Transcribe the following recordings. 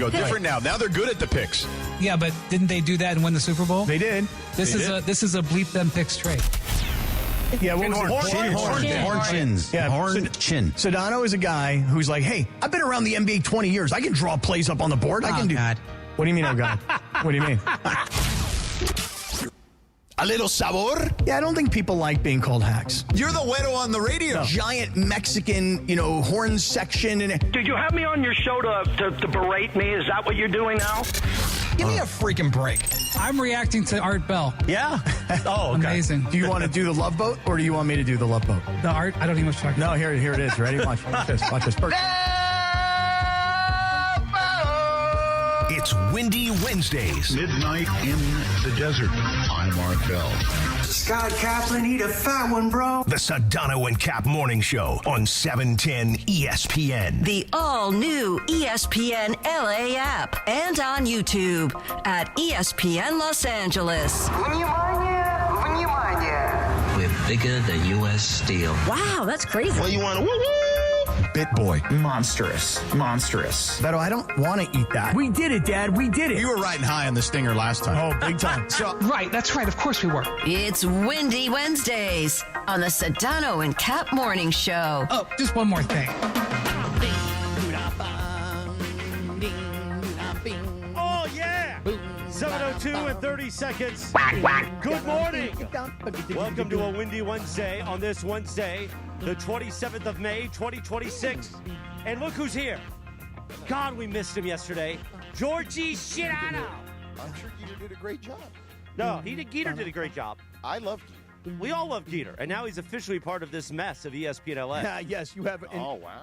ago. Different now. Now they're good at the picks. Yeah, but didn't they do that and win the Super Bowl? They did. This is a bleep them picks trade. Yeah, what was it? Horn-chins. Yeah, Horn-chin. Sedano is a guy who's like, hey, I've been around the NBA 20 years. I can draw plays up on the board. I can do. God. What do you mean, oh God? What do you mean? A little sabor. Yeah, I don't think people like being called hacks. You're the güero on the radio. Giant Mexican, horn section. Did you have me on your show to berate me? Is that what you're doing now? Give me a freaking break. I'm reacting to Art Bell. Yeah? Oh, okay. Amazing. Do you want to do the Love Boat, or do you want me to do the Love Boat? The Art, I don't even know what you're talking No, here it is. Ready? Watch this. Watch this. It's Windy Wednesdays. Midnight in the desert. I'm Art Bell. Scott Kaplan, eat a fat one, bro. The Sedano and Kap Morning Show on 710 ESPN. The all-new ESPN LA app and on YouTube at ESPN Los Angeles. We're bigger than U.S. Steel. Wow, that's crazy. Well, you want to woo-woo? Bit boy. Monstrous. Beto, I don't want to eat that. We did it, Dad. We did it. You were riding high on the stinger last time. Oh, big time. Right, that's right. Of course we were. It's Windy Wednesdays on the Sedano and Kap Morning Show. Oh, just one more thing. Oh, yeah. 7:02 and 30 seconds. Good morning. Welcome to a Windy Wednesday on this Wednesday, the 27th of May, 2026. And look who's here. God, we missed him yesterday. Georgie Sedano. I'm sure Geeter did a great job. No, Geeter did a great job. I love Geeter. We all love Geeter, and now he's officially part of this mess of ESPN LA. Yes, you have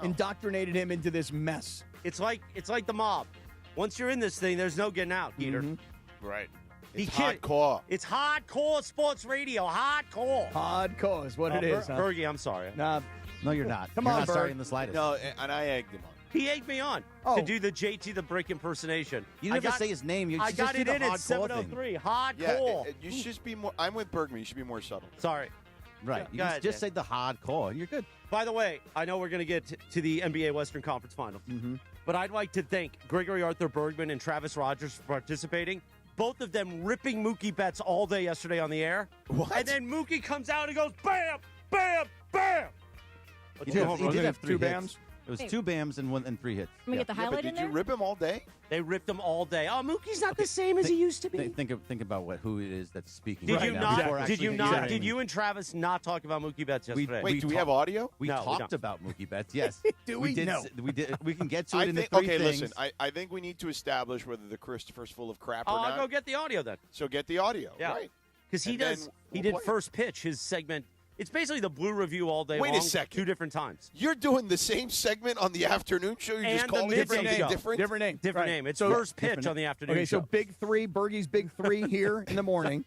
indoctrinated him into this mess. It's like the mob. Once you're in this thing, there's no getting out, Geeter. Mm-hmm. Right. It's hardcore. It's hardcore sports radio. Hardcore. Hardcore is what it is. Bergie, I'm sorry. Nah, No, you're not. Come you're on, not Berg. sorry in the slightest. No, and I egged him on. He egged me on to do the JT the Brick impersonation. You didn't have to say his name. You I just got do it the in at hardcore thing. 7:03. Hardcore. Yeah, you should just be more. I'm with Bergman. You should be more subtle. Sorry. Right. You Go ahead, just Dan. say the hardcore, and you're good. By the way, I know we're going to get to the NBA Western Conference Finals, but I'd like to thank Gregory Arthur Bergman and Travis Rogers for participating. Both of them ripping Mookie Betts all day yesterday on the air. What? And then Mookie comes out and goes, bam, bam, bam. He did have three two hits. bams? It was two bams and 3 hits. Can we get the highlight in Did there? you rip him all day? They ripped him all day. Oh, Mookie's not the same as he used to be. Think about who it is that's speaking. Did right you now not? before Did actually you getting not? anything. Did you and Travis not talk about Mookie Betts yesterday? Wait, do we have audio? We No, we talked don't. about Mookie Betts. Yes. Do we? did. No. We did. We can get to it I in the think. three Okay, things. listen. I think we need to establish whether the Christopher's full of crap or I'll not. go get the audio then. So get the audio. Yeah. Right. Because he And does. then He we'll did play it. first pitch. His segment. It's basically the Blue Review all day Wait a long. second. 2 different times. You're doing the same segment on the afternoon show. You're just And the calling it midday something show. different. Different name. Different Right. name. It's So- first pitch on the afternoon Okay, show. so big three, Bergie's big three here in the morning.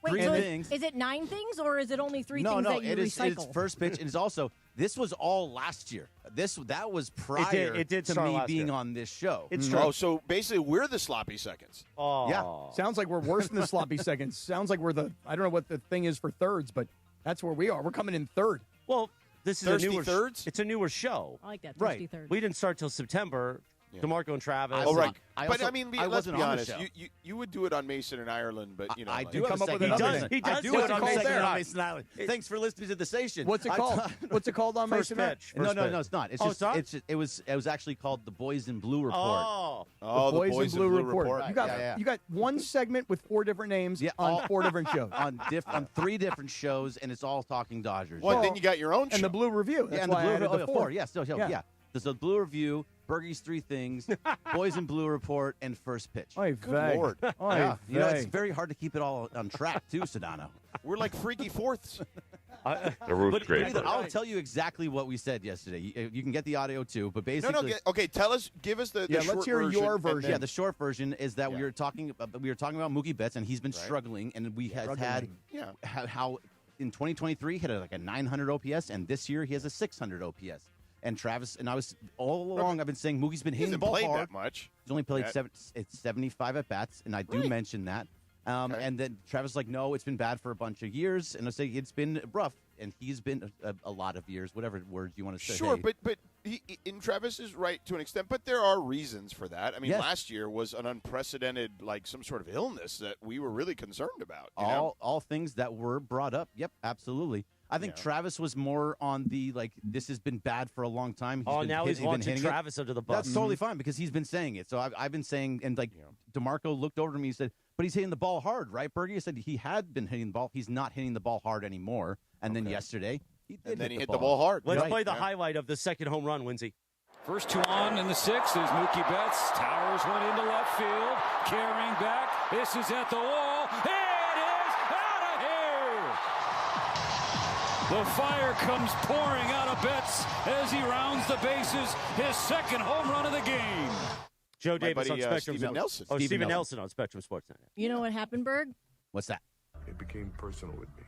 Wait, Three so things. is it 9 things or is it only 3 No, things no, that you it is. recycle? It's first pitch, and it's also this was all last year. That was prior It did to start me last being year. on this show. It's true. Oh, so basically we're the sloppy seconds. Oh. Yeah. Sounds like we're worse than the sloppy seconds. Sounds like we're I don't know what the thing is for thirds, but that's where we are. We're coming in third. Well, this is Thirsty a newer thirds? It's a newer show. I like that. Right. Thirsty third. We didn't start till September. DeMarco and Travis. Oh, right. I But also- I mean, I let's wasn't be on the honest. show. You would do it on Mason and Ireland, but you know, I like- do have come a up with segment. another He thing. He does I do do have it a on segment Mason on Island. Mason Island. Thanks for listening to the station. What's it called? What's it called on First Mason Island? pitch. No, First no, pitch. no, it's not. It's Oh, just it's not? it was actually called the Boys in Blue Report. Oh. Oh, the Boys in Blue Report. Right, You got yeah. you got one segment with 4 different names on 4 different shows. on 3 different shows, and it's all talking Dodgers. Well, then you got your own show. And the Blue Review. That's and why the I Blue added the 4. Yes, Yeah. yeah. There's the Blue Review, Bergie's 3 things, Boys in Blue Report, and First Pitch. Oy vey. Lord. Oy Yeah. You know, it's vey. very hard to keep it all on track, too, Sedano. We're like freaky fourths. But either, I'll tell you exactly what we said yesterday. You can get the audio, too, but basically... Okay, give us the Yeah, short let's hear version. your and version. then- Yeah, the short version is that we were talking about Mookie Betts, and he's been struggling, and we have had Yeah. how in 2023 he had like a 900 OPS, and this year he has a 600 OPS. And Travis and I was all along. I've been saying Mookie's been He hitting the hasn't ball played hard. that much. He's only played Yeah. it's 75 at bats, and I do Right. mention that. Okay. And then Travis was like, no, it's been bad for a bunch of years, and I say it's been rough, and he's been a lot of years, whatever words you want to say. Sure, but Travis is right to an extent, but there are reasons for that. I mean, Yes. last year was an unprecedented, like some sort of illness that we were really concerned about. You know? All things that were brought up. Yep, absolutely. I think Travis was more on the, like, this has been bad for a long time. He's launching Travis under the bus. That's totally fine because he's been saying it. So I've been saying, and like DeMarco looked over to me and said, but he's hitting the ball hard, right, Bergie? I said he had been hitting the ball. He's not hitting the ball hard anymore. And then yesterday, he did hit the ball hard. Let's play the highlight of the second home run, Winsy. First 2 on in the 6th is Mookie Betts. Towers went into left field, carrying back. This is at the wall. It is out of here! The fire comes pouring out of Betts as he rounds the bases. His second home run of the game. Joe Davis buddy, on Spectrum. Steven Nelson. Oh, Steven Nelson on Spectrum Sports Net. You know what happened, Berg? What's that? It became personal with me.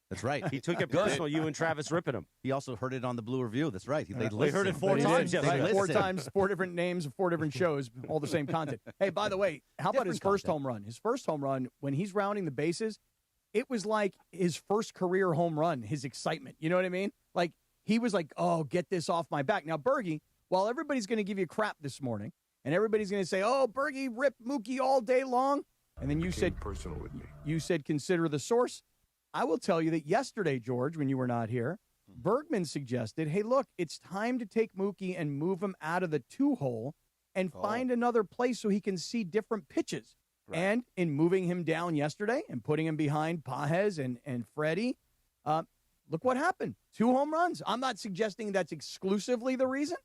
That's right. He took it personal, you and Travis ripping him. He also heard it on the Blue Review. That's right. They heard it 4 They times did. yesterday. Four times, 4 different names, 4 different shows, all the same content. Hey, by the way, how about his first home run? His first home run, when he's rounding the bases, it was like his first career home run, his excitement. You know what I mean? Like, he was like, oh, get this off my back. Now, Bergie, while everybody's going to give you crap this morning, and everybody's going to say, oh, Bergie ripped Mookie all day long, and then you said, personal with me. You said consider the source. I will tell you that yesterday, George, when you were not here, Bergman suggested, hey, look, it's time to take Mookie and move him out of the 2-hole and find another place so he can see different pitches. Right. And in moving him down yesterday and putting him behind Pages and Freddie, look what happened. 2 home runs. I'm not suggesting that's exclusively the reason,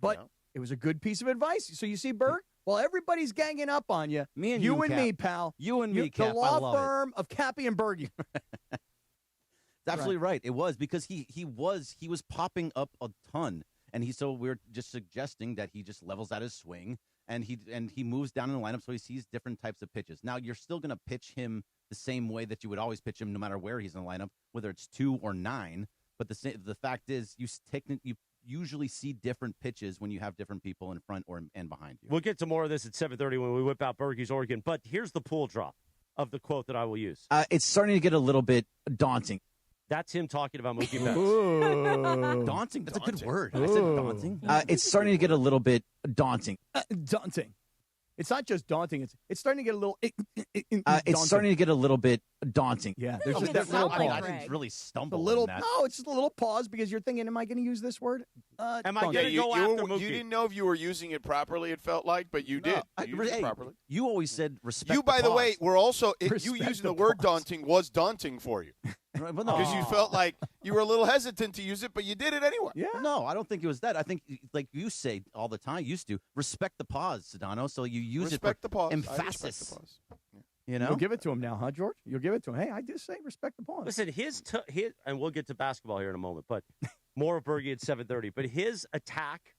but it was a good piece of advice. So you see, Berg, while everybody's ganging up on you, me and you and me, pal. You and me, Cap. The law firm of Cappy and Bergie. That's absolutely right. It was because he was popping up a ton, and we're just suggesting that he just levels out his swing and he moves down in the lineup so he sees different types of pitches. Now you're still going to pitch him the same way that you would always pitch him, no matter where he's in the lineup, whether it's 2 or 9. But the fact is, you usually see different pitches when you have different people in front and behind you. We'll get to more of this at 7:30 when we whip out Bergie's Oregon. But here's the pool drop of the quote that I will use. It's starting to get a little bit daunting. That's him talking about Mookie Betts. Daunting? That's a good word. I said daunting. It's starting to get a little bit daunting. Daunting. It's not just daunting. It's starting to get a little. It's starting to get a little bit daunting. Yeah, there's just that little like pause. I didn't really stumble. A little. on that. No, it's just a little pause because you're thinking, "Am I going to use this word? Am I going to you go after Mookie?" You didn't know if you were using it properly. It felt like, but you did. You used it properly. You always said respect. You, by the way, were also you Respect using the the word pause. daunting was daunting for you because you felt like you were a little hesitant to use it, but you did it anyway. Yeah. No, I don't think it was that. I think, like you say all the time, used to respect the pause, Sedano. So you use Respect it the for pause. I emphasis. respect the pause. You know, You'll give it to him now, huh, George? You'll give it to him. Hey, I did say respect the pause. Listen, his and we'll get to basketball here in a moment, but more of Bergie at 7:30. But his attack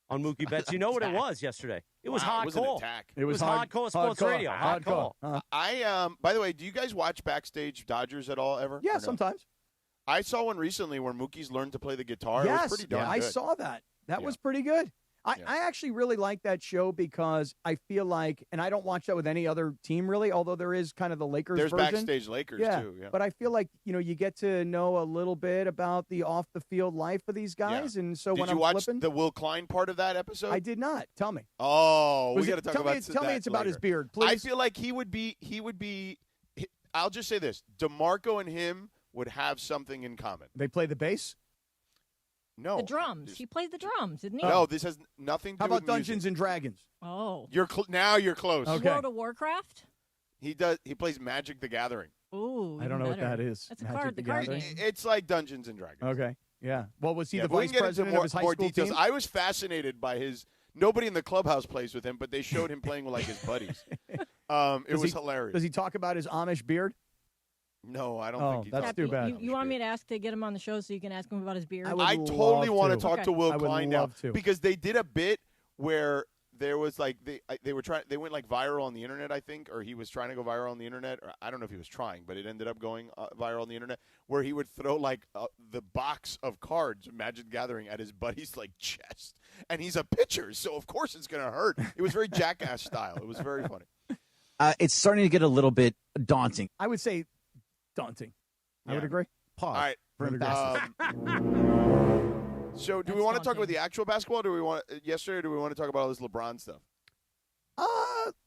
on Mookie Betts, you know what it was yesterday? It was Wow, it was an hardcore. attack. It was hardcore sports radio. Hardcore. I by the way, do you guys watch Backstage Dodgers at all ever? Yeah, Or no? sometimes. I saw one recently where Mookie's learned to play the guitar. Yes, It was pretty darn I good. saw that. That was pretty good. I actually really like that show because I feel like, and I don't watch that with any other team really, although there is kind of the Lakers There's version. Backstage Lakers too. Yeah. But I feel like, you get to know a little bit about the off the field life of these guys. And so Did when you I'm watch flipping, the Will Klein part of that episode? I did not. Tell me. Oh, we Was got it- to talk tell about me, tell me that it's about his later. beard, please. I feel like he would be. I'll just say this: DeMarco and him would have something in common. They play the bass? No, The drums. He played the drums, didn't he? No, this has nothing to How do about with Dungeons music. and Dragons? Oh. Now you're close. Okay. World of Warcraft? He does. He plays Magic the Gathering. Ooh, I don't know what that is. That's a Magic card. the The card Gathering? game. It's like Dungeons and Dragons. Okay. Yeah. Well, was he Yeah, the but we vice can get into president more, of his high more school details. team? I was fascinated by his. Nobody in the clubhouse plays with him, but they showed him playing with like his buddies. It was hilarious. Does he talk about his Amish beard? No, I don't Oh, think he that's does. too bad. You want me to ask to get him on the show so you can ask him about his beard? I totally want to talk to Will I would Klein now love to. because they did a bit where there was like they went like viral on the internet, I think, or he was trying to go viral on the internet, or I don't know if he was trying, but it ended up going viral on the internet where he would throw like the box of cards, Magic the Gathering, at his buddy's like chest, and he's a pitcher, so of course it's gonna hurt. It was very Jackass style. It was very funny. It's starting to get a little bit daunting. I would say daunting. I would agree. Pause. All right. For emphasis. So, do we want to talk about the actual basketball? Do we want yesterday? Or do we want to talk about all this LeBron stuff?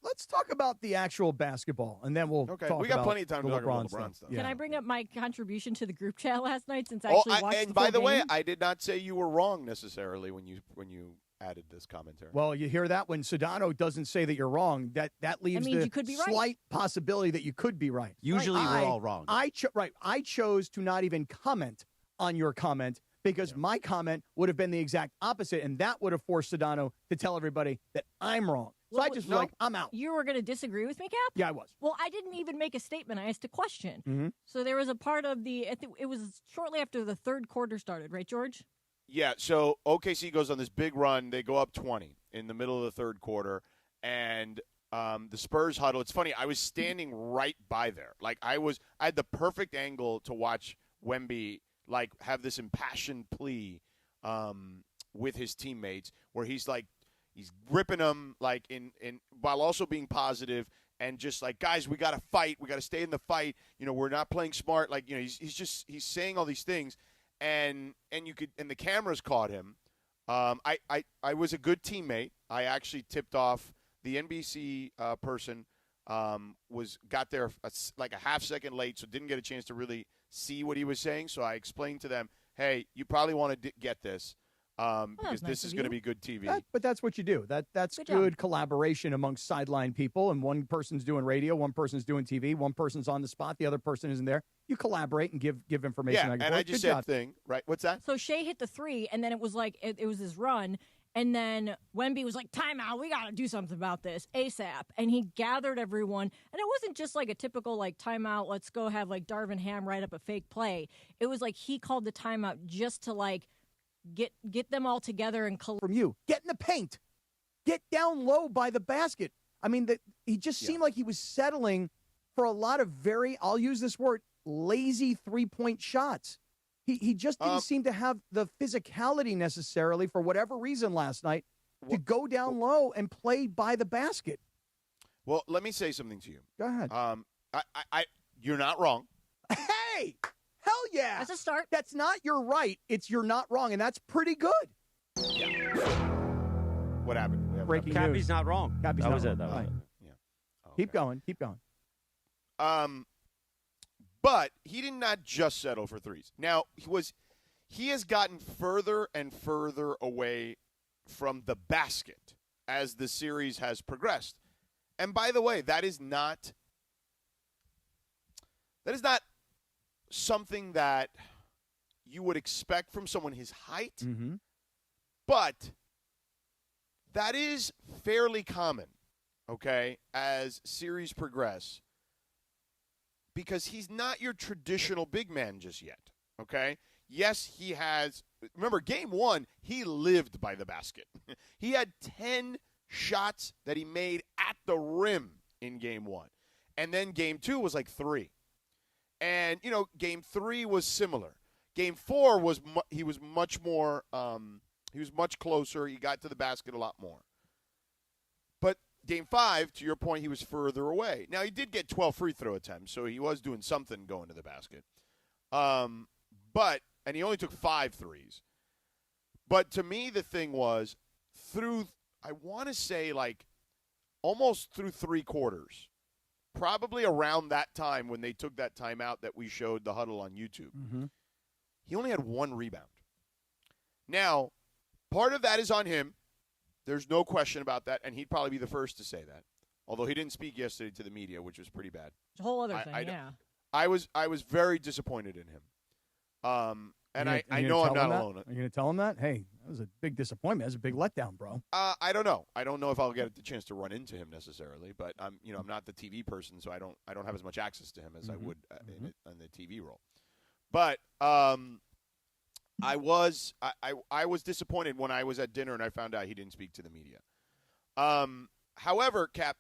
Let's talk about the actual basketball, and then we'll talk we got about plenty of time to talk about LeBron LeBron stuff. Can I bring up my contribution to the group chat last night since I Oh, actually watched and the by full the way, game? I did not say you were wrong necessarily when you added this commentary. Well, you hear that when Sedano doesn't say that you're wrong, that leaves means the you could be right. slight possibility that you could be right. Usually we're all wrong. I chose to not even comment on your comment because my comment would have been the exact opposite, and that would have forced Sedano to tell everybody that I'm wrong. So I just was like, I'm out. You were going to disagree with me, Cap? Yeah, I was. Well, I didn't even make a statement. I asked a question. Mm-hmm. So there was a part of it was shortly after the third quarter started, right, George? Yeah, so OKC goes on this big run. They go up 20 in the middle of the third quarter, and the Spurs huddle. It's funny. I was standing right by there. Like I had the perfect angle to watch Wemby like have this impassioned plea with his teammates, where he's ripping them like in while also being positive and just like, guys, we got to fight. We got to stay in the fight. We're not playing smart. Like he's saying all these things. And the cameras caught him. I was a good teammate. I actually tipped off the NBC person. Got there like a half second late, so didn't get a chance to really see what he was saying. So I explained to them, hey, you probably want to get this because this is going to be good TV. But that's what you do. That's good collaboration amongst sideline people. And one person's doing radio, one person's doing TV, one person's on the spot, the other person isn't there. You collaborate and give information. Yeah, and I just said thing, right? What's that? So Shea hit the three, and then it was like it was his run. And then Wemby was like, timeout, we got to do something about this ASAP. And he gathered everyone. And it wasn't just like a typical like timeout, let's go have like Darvin Ham write up a fake play. It was like he called the timeout just to like get them all together and from you. Get in the paint. Get down low by the basket. I mean, he just seemed like he was settling for a lot of I'll use this word, lazy three-point shots. He just didn't seem to have the physicality necessarily, for whatever reason last night, to go down low and play by the basket. Well, let me say something to you. Go ahead. You're not wrong. Hey, hell yeah. That's a start. That's not you're right. It's you're not wrong, and that's pretty good. Yeah. What happened? Breaking Cappy's news. not wrong. Cappy's that not was wrong. it. That was it. Yeah. Oh, Keep going. Keep going. But he did not just settle for threes. Now, he has gotten further and further away from the basket as the series has progressed. And by the way, that is not something that you would expect from someone his height. Mm-hmm. But that is fairly common, okay, as series progress. Because he's not your traditional big man just yet, okay? Yes, he has – remember, game one, he lived by the basket. He had 10 shots that he made at the rim in game one. And then game two was like 3. And, game 3 was similar. Game 4 was he was much more he was much closer. He got to the basket a lot more. But game 5, to your point, he was further away. Now, he did get 12 free throw attempts, so he was doing something going to the basket. And he only took 5 threes. But to me, the thing was, I want to say, like, almost through 3 quarters, probably around that time when they took that timeout that we showed the huddle on YouTube, he only had 1 rebound. Now, part of that is on him. There's no question about that, and he'd probably be the first to say that. Although he didn't speak yesterday to the media, which was pretty bad. It's a whole other thing, yeah. I was very disappointed in him. And I know I'm not alone. Are you going to tell him that? Hey, that was a big disappointment. That was a big letdown, bro. I don't know. I don't know if I'll get the chance to run into him necessarily, but I'm not the TV person, so I don't have as much access to him as I would in the TV role. But I was disappointed when I was at dinner and I found out he didn't speak to the media. However, Cap,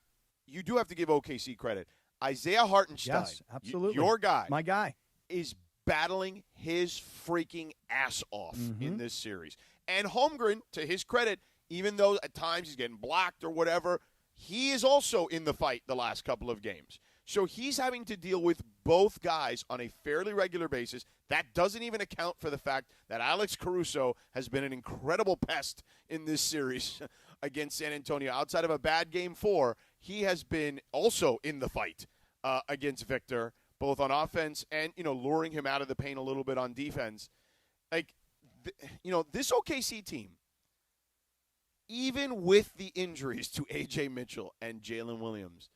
you do have to give OKC credit. Isaiah Hartenstein, yes, absolutely, your guy, my guy, is battling his freaking ass off in this series. And Holmgren, to his credit, even though at times he's getting blocked or whatever, he is also in the fight the last couple of games. So he's having to deal with both guys on a fairly regular basis. That doesn't even account for the fact that Alex Caruso has been an incredible pest in this series against San Antonio. Outside of a bad Game 4, he has been also in the fight against Victor, both on offense and, luring him out of the paint a little bit on defense. Like, this OKC team, even with the injuries to A.J. Mitchell and Jalen Williams,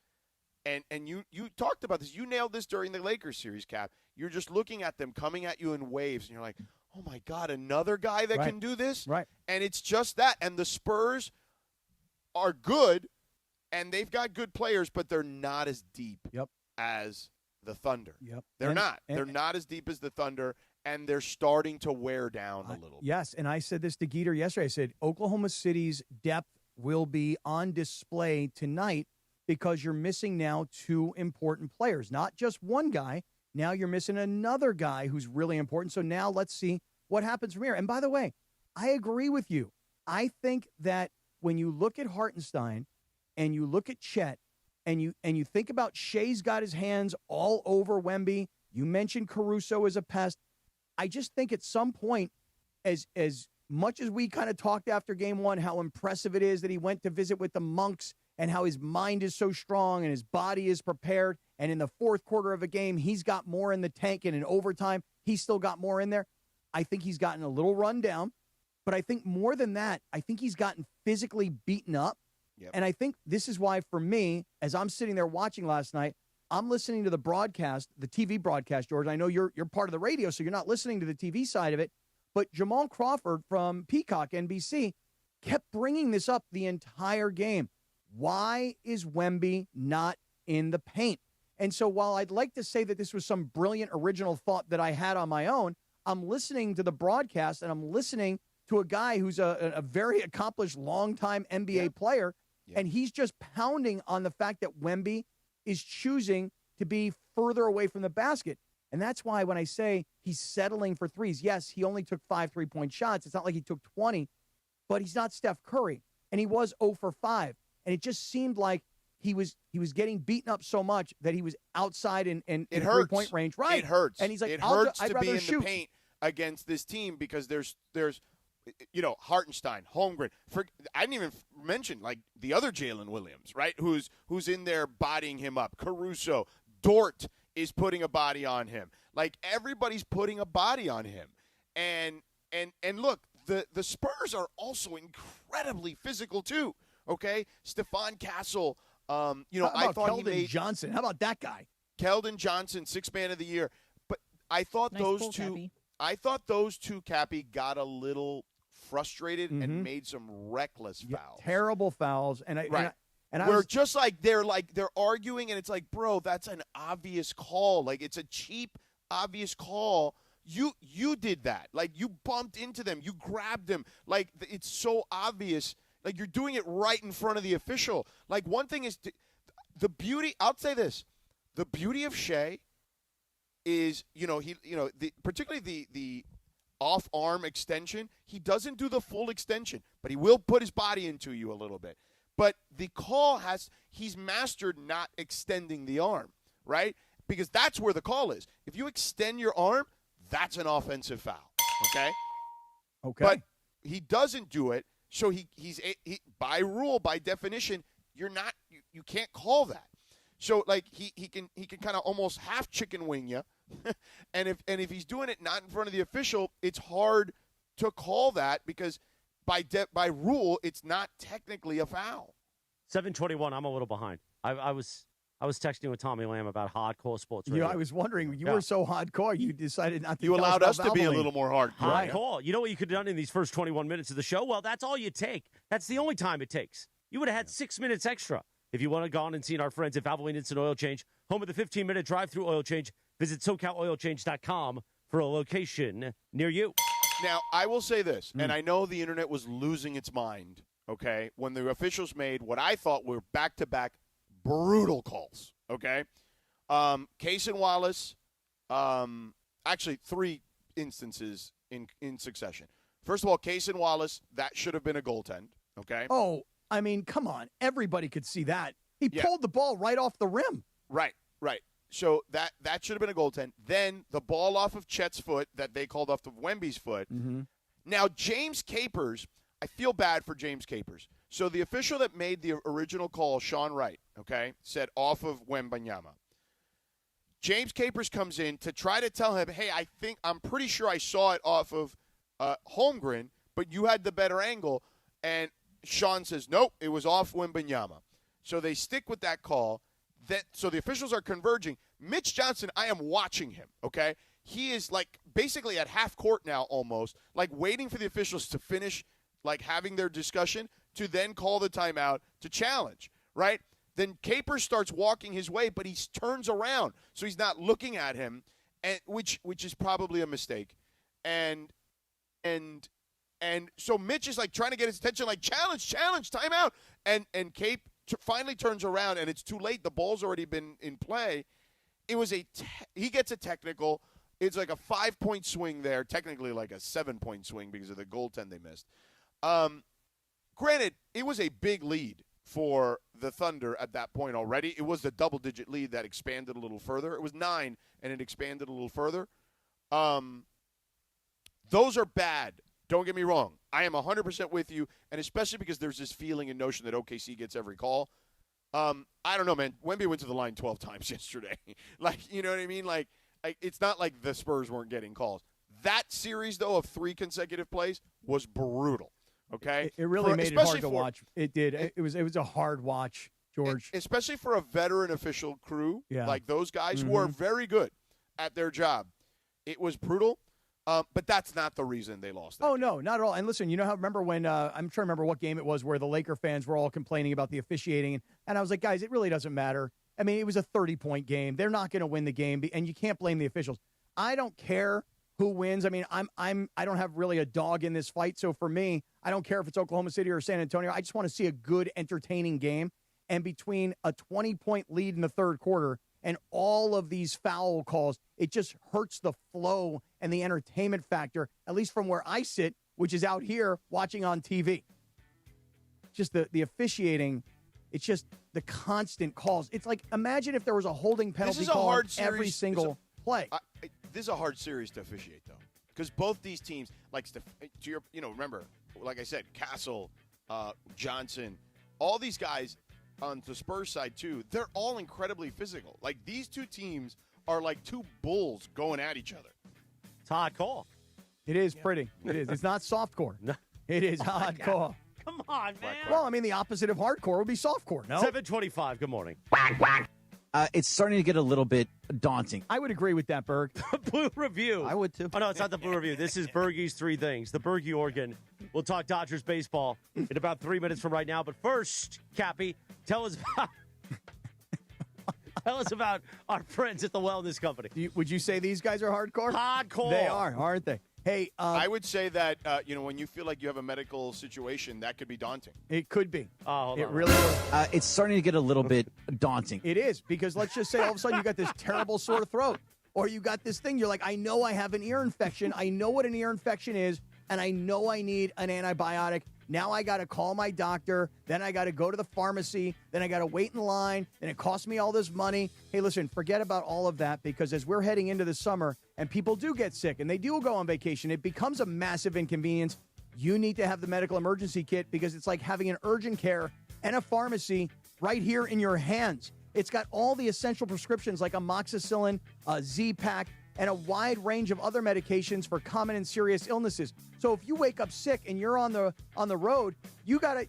and you talked about this. You nailed this during the Lakers series, Cap. You're just looking at them coming at you in waves, and you're like, oh, my God, another guy that can do this? Right. And it's just that. And the Spurs are good, and they've got good players, but they're not as deep as the Thunder. They're not. They're not as deep as the Thunder, and they're starting to wear down a little bit. Yes, and I said this to Geeter yesterday. I said Oklahoma City's depth will be on display tonight because you're missing now two important players, not just one guy. Now you're missing another guy who's really important. So now let's see what happens from here. And by the way, I agree with you. I think that when you look at Hartenstein and you look at Chet and you think about Shea's got his hands all over Wemby, you mentioned Caruso as a pest. I just think at some point, as much as we kind of talked after Game 1, how impressive it is that he went to visit with the monks and how his mind is so strong and his body is prepared, and in the fourth quarter of a game, he's got more in the tank, and in overtime, he's still got more in there. I think he's gotten a little run down, but I think more than that, I think he's gotten physically beaten up. And I think this is why, for me, as I'm sitting there watching last night, I'm listening to the broadcast, the TV broadcast, George. I know you're part of the radio, so you're not listening to the TV side of it. But Jamal Crawford from Peacock, NBC, kept bringing this up the entire game. Why is Wemby not in the paint? And so while I'd like to say that this was some brilliant original thought that I had on my own, I'm listening to the broadcast and I'm listening to a guy who's a very accomplished, longtime NBA player, and he's just pounding on the fact that Wemby is choosing to be further away from the basket. And that's why when I say he's settling for threes, yes, he only took 5 3-point shots. It's not like he took 20, but he's not Steph Curry. And he was 0 for 5. And it just seemed like he was getting beaten up so much that he was outside in 3-point range. Right. It hurts. And he's like, it hurts I'd to rather be in shoot. the paint against this team because there's Hartenstein, Holmgren. I didn't even mention like the other Jalen Williams, right? Who's in there bodying him up. Caruso, Dort is putting a body on him. Like everybody's putting a body on him. And look, the Spurs are also incredibly physical too. Okay, Stephon Castle. I thought Keldon he made Johnson. How about that guy? Keldon Johnson, 6th man of the year. But I thought Nice those pull, two. Cappy. I thought those two, Cappy, got a little frustrated and made some reckless fouls. Terrible fouls. And I We're just like they're arguing, and it's like, bro, that's an obvious call. Like it's a cheap, obvious call. You did that. Like you bumped into them. You grabbed them. Like it's so obvious. Like you're doing it right in front of the official. Like one thing is the beauty. I'll say this: the beauty of Shea is particularly the off arm extension. He doesn't do the full extension, but he will put his body into you a little bit. But the call he's mastered not extending the arm, right? Because that's where the call is. If you extend your arm, that's an offensive foul. Okay. But he doesn't do it. So he's by rule, by definition, you can't call that. So like he can kind of almost half chicken wing you, and if he's doing it not in front of the official, it's hard to call that because by rule it's not technically a foul. 7:21. I'm a little behind. I was texting with Tommy Lamb about hardcore sports radio. Yeah, I was wondering. You were so hardcore, you decided not to. You tell allowed us to be a Valvoline. little more hardcore. Hardcore. You know what you could have done in these first 21 minutes of the show? Well, that's all you take. That's the only time it takes. You would have had 6 minutes extra. If you want to go on and see our friends at Valvoline Instant Oil Change, home of the 15-minute drive-through oil change, visit SoCalOilChange.com for a location near you. Now, I will say this, and I know the internet was losing its mind, okay, when the officials made what I thought were back-to-back brutal calls, okay? Case and Wallace, actually 3 instances in succession. First of all, Case and Wallace, that should have been a goaltend, okay? Oh, I mean, come on. Everybody could see that. He pulled the ball right off the rim. Right. Right. So that should have been a goaltend. Then the ball off of Chet's foot that they called off of Wemby's foot. Mm-hmm. Now, James Capers, I feel bad for James Capers. So the official that made the original call, Sean Wright, okay, said off of Wembanyama. James Capers comes in to try to tell him, hey, I'm pretty sure I saw it off of Holmgren, but you had the better angle. And Sean says, nope, it was off Wembanyama. So they stick with that call. So the officials are converging. Mitch Johnson, I am watching him, okay? He is, like, basically at half court now almost, like waiting for the officials to finish, like, having their discussion to then call the timeout to challenge, right? Then Capers starts walking his way, but he turns around, so he's not looking at him, and which is probably a mistake. And so Mitch is, like, trying to get his attention, like, challenge, timeout. And Cape finally turns around, and it's too late. The ball's already been in play. It was he gets a technical. It's like a 5-point swing there, technically like a 7-point swing because of the goaltend they missed. Granted, it was a big lead for the Thunder at that point already. It was the double-digit lead that expanded a little further. It was 9, and it expanded a little further. Those are bad. Don't get me wrong. I am 100% with you, and especially because there's this feeling and notion that OKC gets every call. I don't know, man. Wemby went to the line 12 times yesterday. Like, you know what I mean? Like, it's not like the Spurs weren't getting calls. That series, though, of 3 consecutive plays was brutal. Okay? It really made it hard to watch. It did. It was a hard watch, George. Especially for a veteran official crew, like those guys who are Mm-hmm. very good at their job. It was brutal. But that's not the reason they lost. Oh, no, not at all. And listen, you know how, remember when, I'm trying to remember what game it was where the Laker fans were all complaining about the officiating. And I was like, guys, it really doesn't matter. I mean, it was a 30-point game. They're not going to win the game, and you can't blame the officials. I don't care who wins. I mean, I don't have really a dog in this fight. So for me, I don't care if it's Oklahoma City or San Antonio. I just want to see a good, entertaining game. And between a 20-point lead in the third quarter and all of these foul calls, it just hurts the flow and the entertainment factor, at least from where I sit, which is out here watching on TV. Just the officiating, it's just the constant calls. It's like, imagine if there was a holding penalty call on every single play. This is a hard series to officiate, though, because both these teams, like, to your, remember, like I said, Castle, Johnson, all these guys on the Spurs side, too, they're all incredibly physical. Like, these two teams are like two bulls going at each other. It's a hard call. It is pretty. It is. It's not softcore. No. It is hardcore. Come on, man. Well, I mean, the opposite of hardcore would be softcore, no? 7:25, good morning. It's starting to get a little bit daunting. I would agree with that, Berg. Blue Review. I would, too. Oh, no, it's not the Blue Review. This is Bergie's 3 Things, the Bergie organ. We'll talk Dodgers baseball in about 3 minutes from right now. But first, Cappy, tell us about our friends at the Wellness Company. Would you say these guys are hardcore? Hardcore. They are, aren't they? Hey, I would say that, when you feel like you have a medical situation, that could be daunting. It could be. Oh, hold it on. really is. It's starting to get a little bit daunting. It is, because let's just say all of a sudden you got this terrible sore throat, or you got this thing, you're like, I know I have an ear infection. I know what an ear infection is, and I know I need an antibiotic. Now I got to call my doctor. Then I got to go to the pharmacy. Then I got to wait in line. Then it costs me all this money. Hey, listen, forget about all of that, because as we're heading into the summer and people do get sick and they do go on vacation, it becomes a massive inconvenience. You need to have the medical emergency kit, because it's like having an urgent care and a pharmacy right here in your hands. It's got all the essential prescriptions like amoxicillin, Z-Pak, and a wide range of other medications for common and serious illnesses. So if you wake up sick and you're on the road, you gotta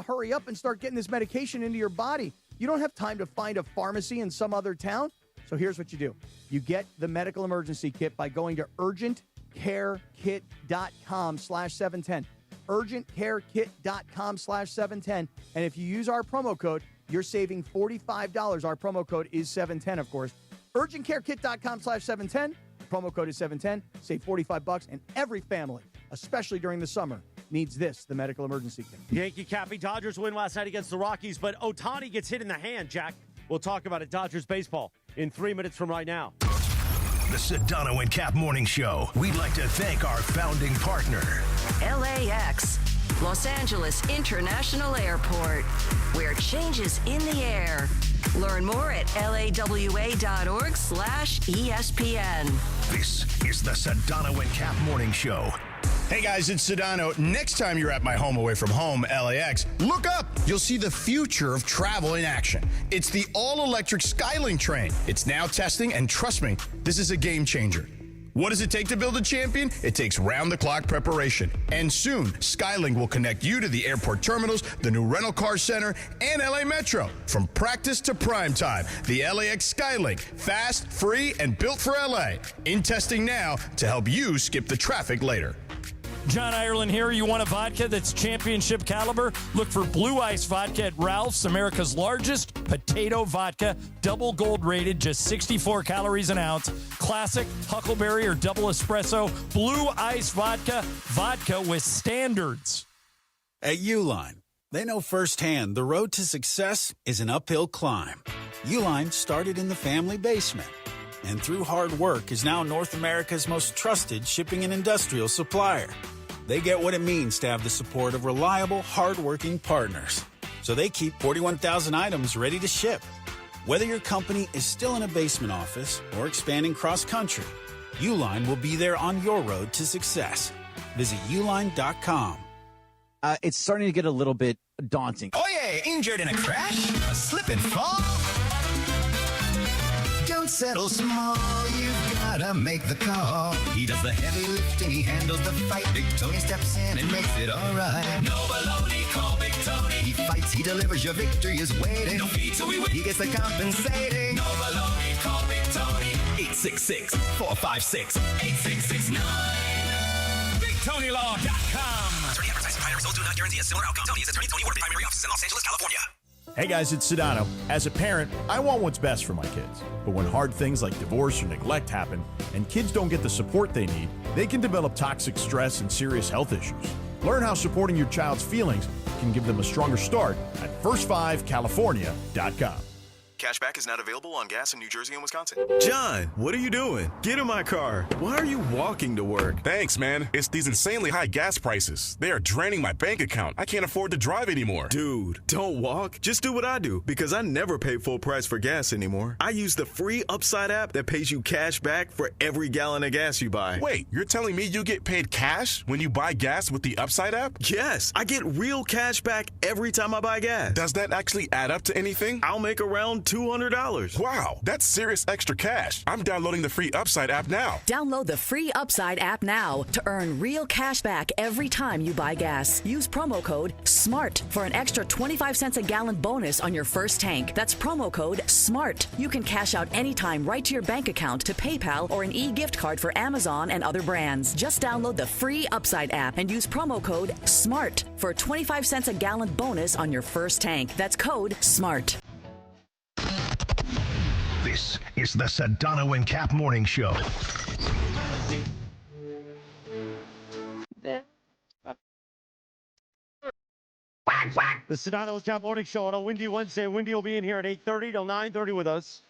hurry up and start getting this medication into your body. You don't have time to find a pharmacy in some other town. So here's what you do. You get the medical emergency kit by going to urgentcarekit.com/710. urgentcarekit.com/710. And if you use our promo code, you're saving $45. Our promo code is 710, of course. urgentcarekit.com/710. The promo code is 710. Save $45, and every family, especially during the summer, needs this, the medical emergency kit. Yankee Cappy, Dodgers win last night against the Rockies, but Ohtani gets hit in the hand, Jack. We'll talk about it. Dodgers baseball in 3 minutes from right now. The Sedano and Kap Morning Show. We'd like to thank our founding partner, LAX, Los Angeles International Airport, where change is in the air. Learn more at lawa.org/ESPN. This is the Sedano and Kap Morning Show. Hey guys, it's Sedano. Next time you're at my home away from home, LAX, look up. You'll see the future of travel in action. It's the all-electric Skylink train. It's now testing, and trust me, this is a game changer. What does it take to build a champion? It takes round-the-clock preparation. And soon, Skylink will connect you to the airport terminals, the new rental car center, and LA Metro. From practice to prime time, the LAX Skylink. Fast, free, and built for LA. In testing now to help you skip the traffic later. John Ireland here. You want a vodka that's championship caliber? Look for Blue Ice Vodka at Ralph's, America's largest potato vodka. Double gold rated, just 64 calories an ounce. Classic, Huckleberry, or double espresso. Blue Ice Vodka. Vodka with standards. At Uline, they know firsthand the road to success is an uphill climb. Uline started in the family basement, and through hard work is now North America's most trusted shipping and industrial supplier. They get what it means to have the support of reliable, hard-working partners. So they keep 41,000 items ready to ship. Whether your company is still in a basement office or expanding cross-country, Uline will be there on your road to success. Visit uline.com. It's starting to get a little bit daunting. Oh yeah, injured in a crash? A slip and fall? Don't settle small, you've gotta make the call. He does the heavy lifting, he handles the fight. Big Tony steps in and makes it alright. No baloney, call Big Tony. He fights, he delivers, your victory is waiting. No fee till we win. He gets the compensating. No baloney, call Big Tony. 866-456-8669. BigTonyLaw.com. Attorney advertising primary results do not guarantee a similar outcome. Tony is attorney. Tony Ward primary office in Los Angeles, California. Hey guys, it's Sedano. As a parent, I want what's best for my kids. But when hard things like divorce or neglect happen, and kids don't get the support they need, they can develop toxic stress and serious health issues. Learn how supporting your child's feelings can give them a stronger start at first5california.com. Cashback is not available on gas in New Jersey and Wisconsin. John, what are you doing? Get in my car. Why are you walking to work? Thanks, man. It's these insanely high gas prices. They are draining my bank account. I can't afford to drive anymore. Dude, don't walk. Just do what I do, because I never pay full price for gas anymore. I use the free Upside app that pays you cash back for every gallon of gas you buy. Wait, you're telling me you get paid cash when you buy gas with the Upside app? Yes, I get real cash back every time I buy gas. Does that actually add up to anything? I'll make around $200. Wow, that's serious extra cash. I'm downloading the free Upside app now. Download the free Upside app now to earn real cash back every time you buy gas. Use promo code SMART for an extra 25 cents a gallon bonus on your first tank. That's promo code SMART. You can cash out anytime right to your bank account, to PayPal, or an e-gift card for Amazon and other brands. Just download the free Upside app and use promo code SMART for a 25 cents a gallon bonus on your first tank. That's code SMART. This is the Sedano and Kap Morning Show. The Sedano and Kap Morning Show on a windy Wednesday. Windy will be in here at 8:30 till 9:30 with us.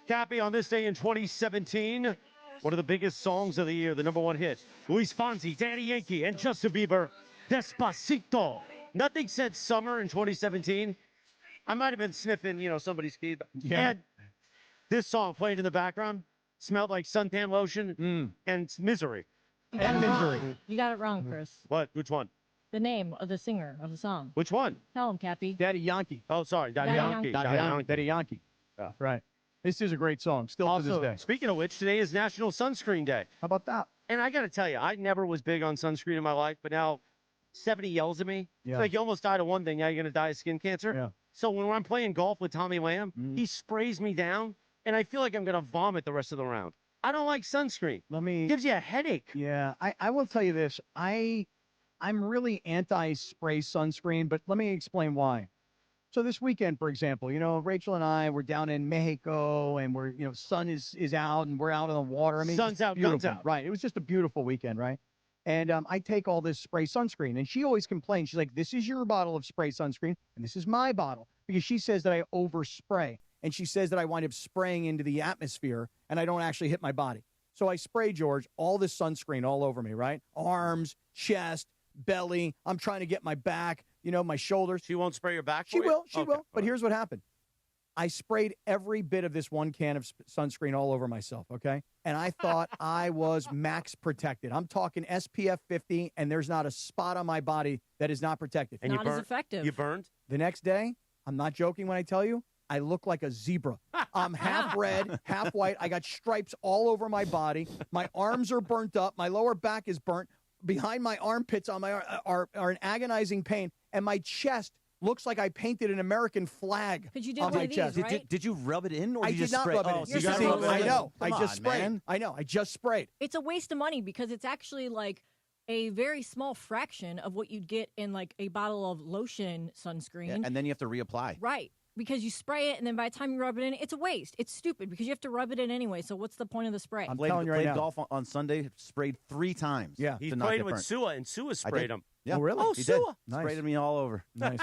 Cappy, on this day in 2017, one of the biggest songs of the year, the #1 hit. Luis Fonsi, Daddy Yankee, and Justin Bieber, Despacito. Nothing said summer in 2017. I might have been sniffing, somebody's key. Yeah. And this song played in the background smelled like suntan lotion and misery. And misery. You got it wrong, Chris. What? Which one? The name of the singer of the song. Which one? Tell him, Cappy. Daddy Yankee. Oh, sorry. Daddy Yankee. Daddy Yankee. Yeah, right. This is a great song, still to this day. Speaking of which, today is National Sunscreen Day. How about that? And I got to tell you, I never was big on sunscreen in my life, but now 70 yells at me. Yeah. It's like you almost died of one thing, now you're going to die of skin cancer. Yeah. So when I'm playing golf with Tommy Lamb, he sprays me down, and I feel like I'm going to vomit the rest of the round. I don't like sunscreen. Gives you a headache. Yeah, I will tell you this. I'm really anti-spray sunscreen, but let me explain why. So this weekend, for example, Rachel and I were down in Mexico, and we're, sun is out, and we're out on the water. I mean, sun's out, beautiful. guns out. Right. It was just a beautiful weekend, right? And I take all this spray sunscreen, and she always complains. She's like, this is your bottle of spray sunscreen, and this is my bottle, because she says that I overspray. And she says that I wind up spraying into the atmosphere, and I don't actually hit my body. So I spray, George, all this sunscreen all over me, right? Arms, chest, belly. I'm trying to get my back, my shoulders. She won't spray your back for She you? will. She Okay. will. But here's what happened. I sprayed every bit of this one can of sunscreen all over myself, okay? And I thought I was max protected. I'm talking SPF 50, and there's not a spot on my body that is not protected. And Not as effective. You burned? The next day, I'm not joking when I tell you, I look like a zebra. I'm half red, half white. I got stripes all over my body. My arms are burnt up. My lower back is burnt. Behind my armpits on my are an agonizing pain. And my chest looks like I painted an American flag on my chest. Did you rub it in, or I did you did just not spray? rub it in. So you See, gotta rub it I in. know. Come I just on, sprayed. man. I know. I just sprayed. It's a waste of money because it's actually like a very small fraction of what you'd get in like a bottle of lotion sunscreen. Yeah, and then you have to reapply. Right. Because you spray it, and then by the time you rub it in, it's a waste. It's stupid because you have to rub it in anyway. So what's the point of the spray? I'm telling you right now. Played golf on Sunday, sprayed 3 times. Yeah. He to not played get with burnt. Sua, and Sua I sprayed did. him. Yeah. Oh, really? Oh, He Sua. did. Nice. Sprayed me all over. Nice.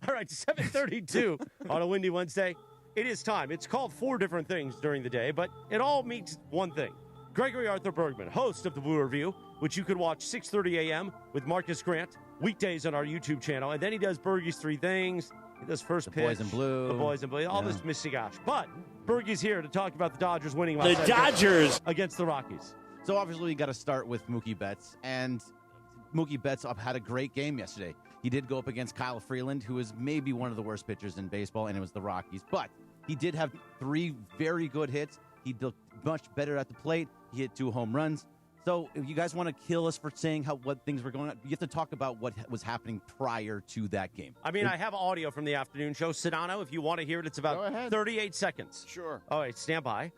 All right, 7:32 on a windy Wednesday. It is time. It's called 4 different things during the day, but it all means one thing. Gregory Arthur Bergman, host of the Blue Review, which you can watch 6:30 a.m. with Marcus Grant, weekdays on our YouTube channel. And then he does Bergie's 3 Things. He does First Pitch. Boys in Blue. The Boys in Blue. All this mishigash. But Bergie's here to talk about the Dodgers winning The Dodgers against the Rockies. So obviously we got to start with Mookie Betts, and Mookie Betts had a great game yesterday. He did go up against Kyle Freeland, who is maybe one of the worst pitchers in baseball, and it was the Rockies. But he did have 3 very good hits. He looked much better at the plate. He hit 2 home runs. So if you guys want to kill us for saying what things were going on, you have to talk about what was happening prior to that game. I mean, I have audio from the afternoon show. Sedano, if you want to hear it, it's about 38 seconds. Sure. All right, stand by.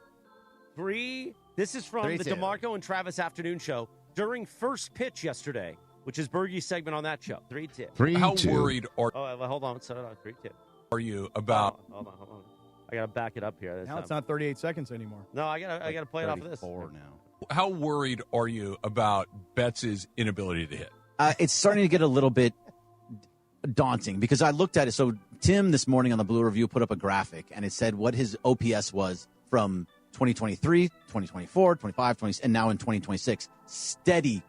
3. This is from the 3-2. DeMarco and Travis afternoon show during First Pitch yesterday, which is Bergie's segment on that show. 3-2. How worried are hold on. Hold on. 3-2. you about? Hold on. I gotta back it up here. Now it's not 38 seconds anymore. No, I gotta play it off of this. Now. How worried are you about Betts' inability to hit? It's starting to get a little bit daunting because I looked at it. So Tim this morning on the Blue Review put up a graphic, and it said what his OPS was from 2023, 2024, 25, 20, and now in 2026. Steady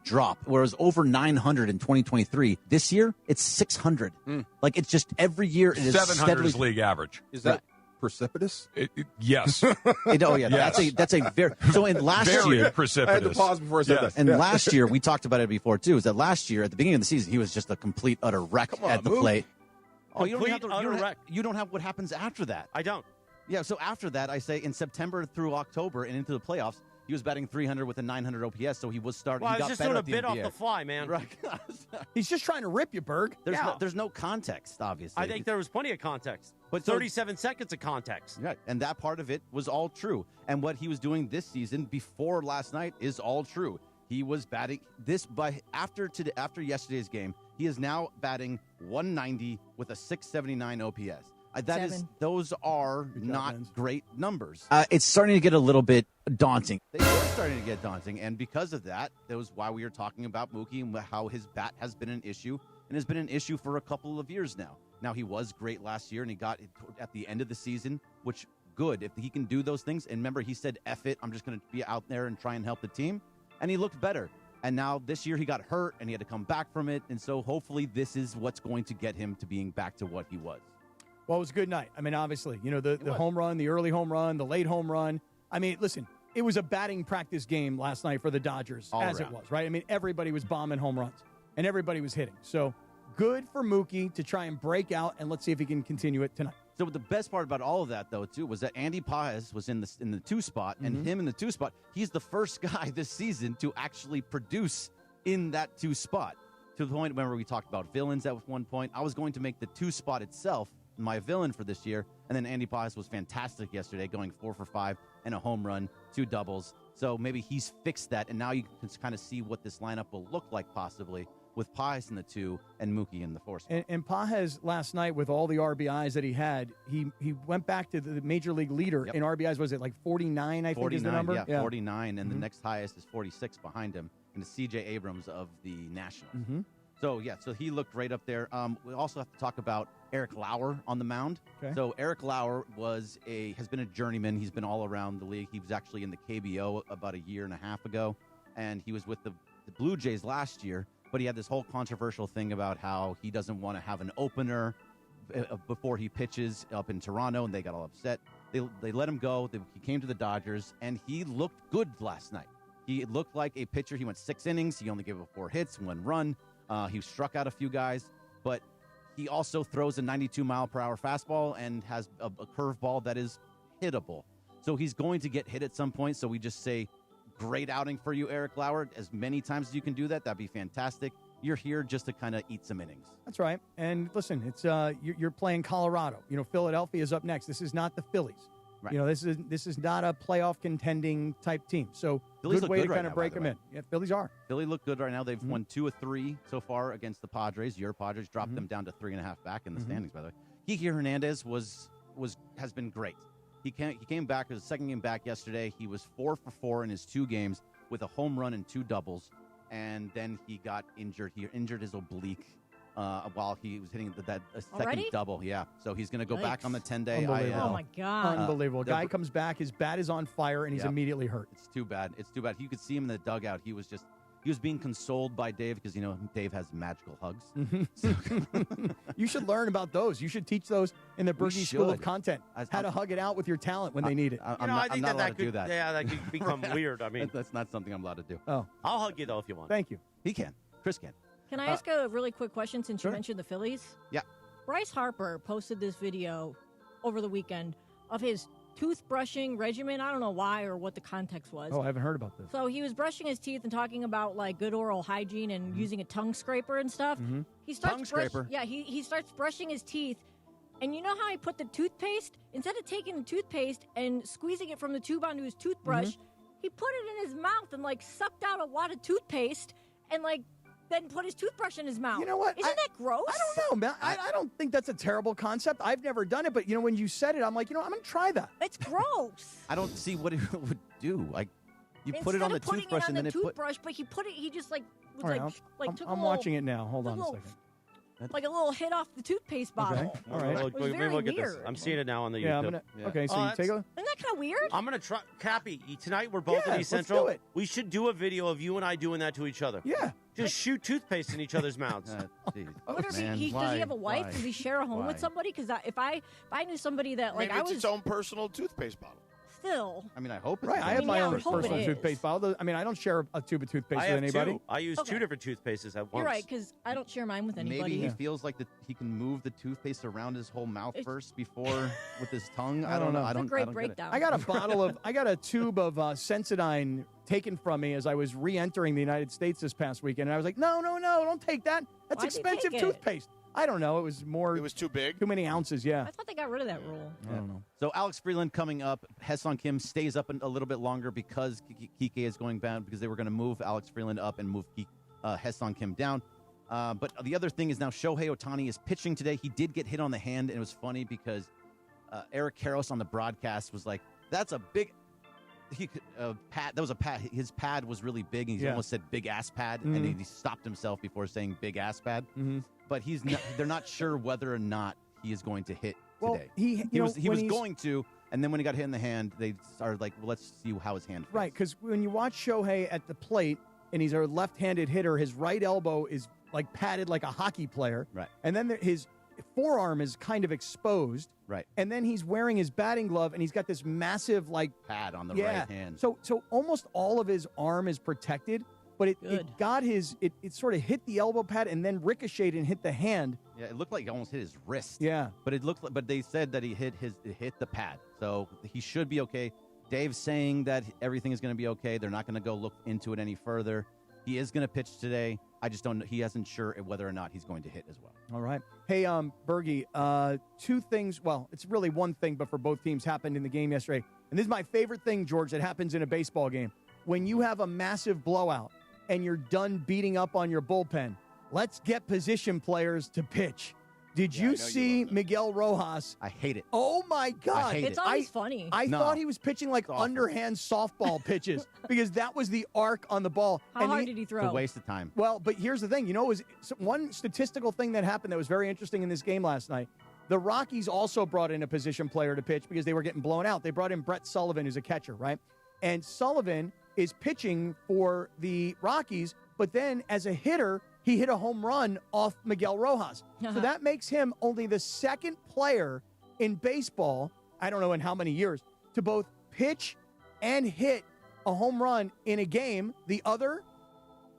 drop. Whereas over 900 in 2023. This year, it's 600. Like, it's just every year it is 700 is steadily league average. Is that precipitous? Yes. Oh yeah, Yes. that's a very so in last Very year precipitous. I had to pause before I said that. And Yeah. last year we talked about it before too. Is that last year at the beginning of the season he was just a complete utter wreck at the plate. Oh, you don't Complete have utter wreck. you don't have what happens after that. I don't. Yeah, so after that, I say in September through October and into the playoffs, he was batting 300 with a 900 OPS, so he was starting. Well, he I got was just better doing a at the bit end off of the fly, man. Right. He's just trying to rip you, Berg. There's no context, obviously. I think there was plenty of context. But 37 seconds of context. Right, and that part of it was all true. And what he was doing this season before last night is all true. He was batting this after yesterday's game. He is now batting 190 with a 679 OPS. Those are not great numbers. It's starting to get a little bit daunting. They were starting to get daunting, and because of that was why we were talking about Mookie and how his bat has been an issue, and has been an issue for a couple of years now. Now, he was great last year, and he got it at the end of the season, which good. If he can do those things, and remember, he said, F it, I'm just going to be out there and try and help the team, and he looked better. And now this year he got hurt, and he had to come back from it, and so hopefully this is what's going to get him to being back to what he was. Well, it was a good night. I mean, obviously, the home run, the early home run, the late home run. I mean, listen, it was a batting practice game last night for the Dodgers, as it was, right? I mean, everybody was bombing home runs, and everybody was hitting. So good for Mookie to try and break out, and let's see if he can continue it tonight. So the best part about all of that, though, too, was that Andy Paez was in the 2 spot, and him in the 2 spot, he's the first guy this season to actually produce in that 2 spot. To the point, remember, we talked about villains at one point. I was going to make the 2 spot itself my villain for this year, and then Andy Paez was fantastic yesterday, going 4 for 5 and a home run, 2 doubles. So maybe he's fixed that, and now you can kind of see what this lineup will look like possibly with Paez in the 2 and Mookie in the 4 spot. And Paez last night, with all the RBIs that he had, he went back to the major league leader in RBIs. Was it like 49, I think is the number? Yeah, 49, and the next highest is 46 behind him, and it's C.J. Abrams of the Nationals. So, so he looked right up there. We also have to talk about Eric Lauer on the mound. Okay. So Eric Lauer has been a journeyman. He's been all around the league. He was actually in the KBO about a year and a half ago, and he was with the Blue Jays last year, but he had this whole controversial thing about how he doesn't want to have an opener before he pitches up in Toronto, and they got all upset. They let him go. He came to the Dodgers, and he looked good last night. He looked like a pitcher. He went 6 innings. He only gave up 4 hits, 1 run. He struck out a few guys, but he also throws a 92-mile-per-hour fastball and has a curveball that is hittable. So he's going to get hit at some point. So we just say, great outing for you, Eric Lauer. As many times as you can do that, that'd be fantastic. You're here just to kind of eat some innings. That's right. And listen, it's you're playing Colorado. Philadelphia is up next. This is not the Phillies. Right. This is not a playoff contending type team. So Phillies good look way good to right kind of now, break by the them way. in. Yeah, Phillies are. Philly look good right now. They've won 2 of 3 so far against the Padres. Your Padres dropped them down to 3.5 back in the standings, by the way. Kiki Hernandez has been great. He came back his second game back yesterday. He was 4 for 4 in his 2 games with a home run and 2 doubles, and then he got injured. He injured his oblique while he was hitting a second Already? double. Yeah, so he's going to go back on the 10-day Unbelievable. IL. Oh my God! Unbelievable. Guy comes back, his bat is on fire, and he's immediately hurt. It's too bad. You could see him in the dugout. He was being consoled by Dave because Dave has magical hugs. You should learn about those. You should teach those in the Berkey School of should. Content. How to hug it out with your talent when they need it. I'm not allowed to do that. Yeah, that could become weird. I mean, that's not something I'm allowed to do. Oh, I'll hug you though if you want. Thank you. He can. Chris can. Can I ask a really quick question since you mentioned the Phillies? Yeah. Bryce Harper posted this video over the weekend of his toothbrushing regimen. I don't know why or what the context was. Oh, I haven't heard about this. So he was brushing his teeth and talking about like good oral hygiene and using a tongue scraper and stuff. He starts Tongue scraper? Yeah, he starts brushing his teeth. And you know how he put the toothpaste? Instead of taking the toothpaste and squeezing it from the tube onto his toothbrush, he put it in his mouth and like sucked out a lot of toothpaste and like then put his toothbrush in his mouth. You know what? Isn't that gross? I don't know, man. I don't think that's a terrible concept. I've never done it, but when you said it, I'm like, I'm going to try that. It's gross. I don't see what it would do. Like, you Instead put it on the of putting toothbrush it on and then the it put. toothbrush, but he just like was All right, like took a I'm little, watching it now. Hold on a little- second. like a little hit off the toothpaste bottle. All right. It was very look at this. weird. I'm seeing it now on the Yeah, YouTube. okay, so Oh, you take a... Isn't that kind of weird? I'm gonna try, Cappy. Tonight we're both Yeah, in East let's Central. do it. We should do a video of you and I doing that to each other. Yeah. Just shoot toothpaste in each other's mouths. What if does he have a wife? Does he share a home with somebody? Because if I knew somebody that like Maybe I it's was its own personal toothpaste bottle. still. I mean, I hope it's Right, I have my own hope it personal is. toothpaste bottle. I mean, I don't share a tube of toothpaste I with have anybody. 2. I use 2 different toothpastes at once. You're right, because I don't share mine with anybody. Maybe he feels like he can move the toothpaste around his whole mouth first before with his tongue. I don't know. I don't. Great I don't get it. breakdown. I got a tube of Sensodyne taken from me as I was re-entering the United States this past weekend, and I was like, no, don't take that. That's Why'd they expensive take it? toothpaste. I don't know. It was more. It was too big. Too many ounces. Yeah. I thought they got rid of that rule. I don't know. So Alex Freeland coming up. Hesong Kim stays up a little bit longer because Kike is going down because they were going to move Alex Freeland up and move Hesong Kim down. But the other thing is now Shohei Ohtani is pitching today. He did get hit on the hand, and it was funny because Eric Karros on the broadcast was like, "That's a big." Pad. That was a pad. His pad was really big, and he almost said "big ass pad," and he stopped himself before saying "big ass pad." But they're not sure whether or not he is going to hit today. He was going to, and then when he got hit in the hand, they started like, well, let's see how his hand feels. Right, because when you watch Shohei at the plate and he's a left-handed hitter, his right elbow is like padded like a hockey player. Right. And then his forearm is kind of exposed. Right. And then he's wearing his batting glove and he's got this massive pad on the right hand. So almost all of his arm is protected, but it got it sort of hit the elbow pad and then ricocheted and hit the hand. Yeah, it looked like he almost hit his wrist. Yeah. But they said that he hit the pad. So he should be okay. Dave's saying that everything is going to be okay. They're not going to go look into it any further. He is going to pitch today. I just don't know. He hasn't sure whether or not he's going to hit as well. All right. Hey, Bergie, 2 things. Well, it's really one thing, but for both teams happened in the game yesterday. And this is my favorite thing, George, that happens in a baseball game. When you have a massive blowout and you're done beating up on your bullpen, let's get position players to pitch. Did you see Miguel Rojas? I hate it. Oh, my God. It's always funny. I thought he was pitching like underhand softball pitches because that was the arc on the ball. How hard did he throw? It's a waste of time. Well, but here's the thing. It was one statistical thing that happened that was very interesting in this game last night. The Rockies also brought in a position player to pitch because they were getting blown out. They brought in Brett Sullivan, who's a catcher, right? And Sullivan is pitching for the Rockies, but then as a hitter, he hit a home run off Miguel Rojas. So that makes him only the second player in baseball, I don't know in how many years, to both pitch and hit a home run in a game. The other,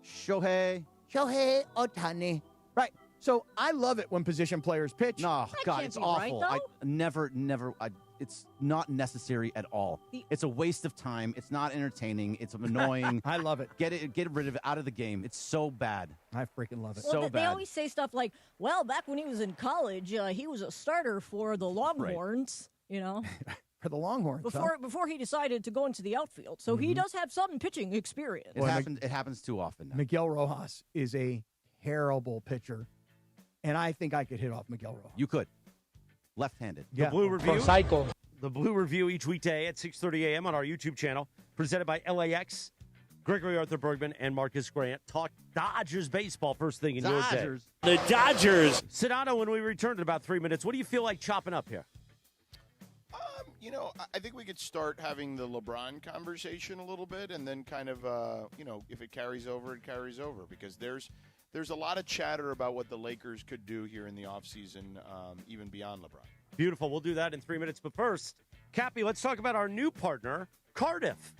Shohei Ohtani. Right. So I love it when position players pitch. No, God, it's awful. Right, It's not necessary at all. It's a waste of time. It's not entertaining. It's annoying. I love it. Get rid of it out of the game. It's so bad. I freaking love it. Well, so they bad. always say stuff like, well, back when he was in college, he was a starter for the Longhorns, you know. For the Longhorns, before he decided to go into the outfield. So he does have some pitching experience. It happens too often now. Miguel Rojas is a terrible pitcher, and I think I could hit off Miguel Rojas. You could. Left-handed. The Blue Review. Psycho. The Blue Review each weekday at 6:30 a.m. on our YouTube channel, presented by LAX. Gregory Arthur Bergman and Marcus Grant talk Dodgers baseball first thing in your day. The Dodgers. Sedano, when we return in about 3 minutes, what do you feel like chopping up here? I think we could start having the LeBron conversation a little bit, and then kind of, if it carries over, it carries over, because there's a lot of chatter about what the Lakers could do here in the offseason, even beyond LeBron. Beautiful. We'll do that in 3 minutes. But first, Cappy, let's talk about our new partner, Cardiff.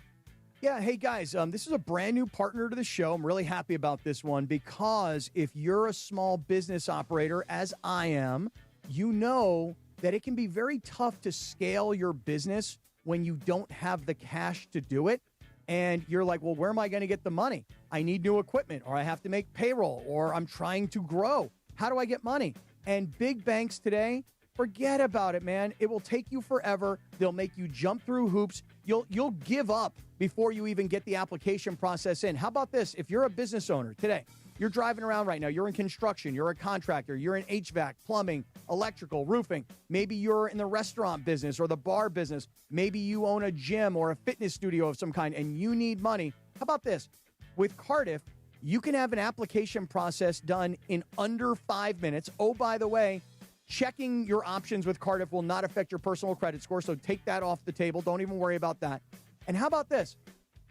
Yeah, hey guys, this is a brand new partner to the show. I'm really happy about this one because if you're a small business operator, as I am, you know that it can be very tough to scale your business when you don't have the cash to do it. And you're like, well, where am I going to get the money? I need new equipment, or I have to make payroll, or I'm trying to grow. How do I get money? And big banks today, forget about it, man. It will take you forever. They'll make you jump through hoops. You'll give up before you even get the application process in. How about this? If you're a business owner today, you're driving around right now, you're in construction, you're a contractor, you're in HVAC, plumbing, electrical, roofing. Maybe you're in the restaurant business or the bar business. Maybe you own a gym or a fitness studio of some kind and you need money. How about this? With Cardiff, you can have an application process done in under 5 minutes. Oh, by the way, checking your options with Cardiff will not affect your personal credit score, so take that off the table. Don't even worry about that. And how about this?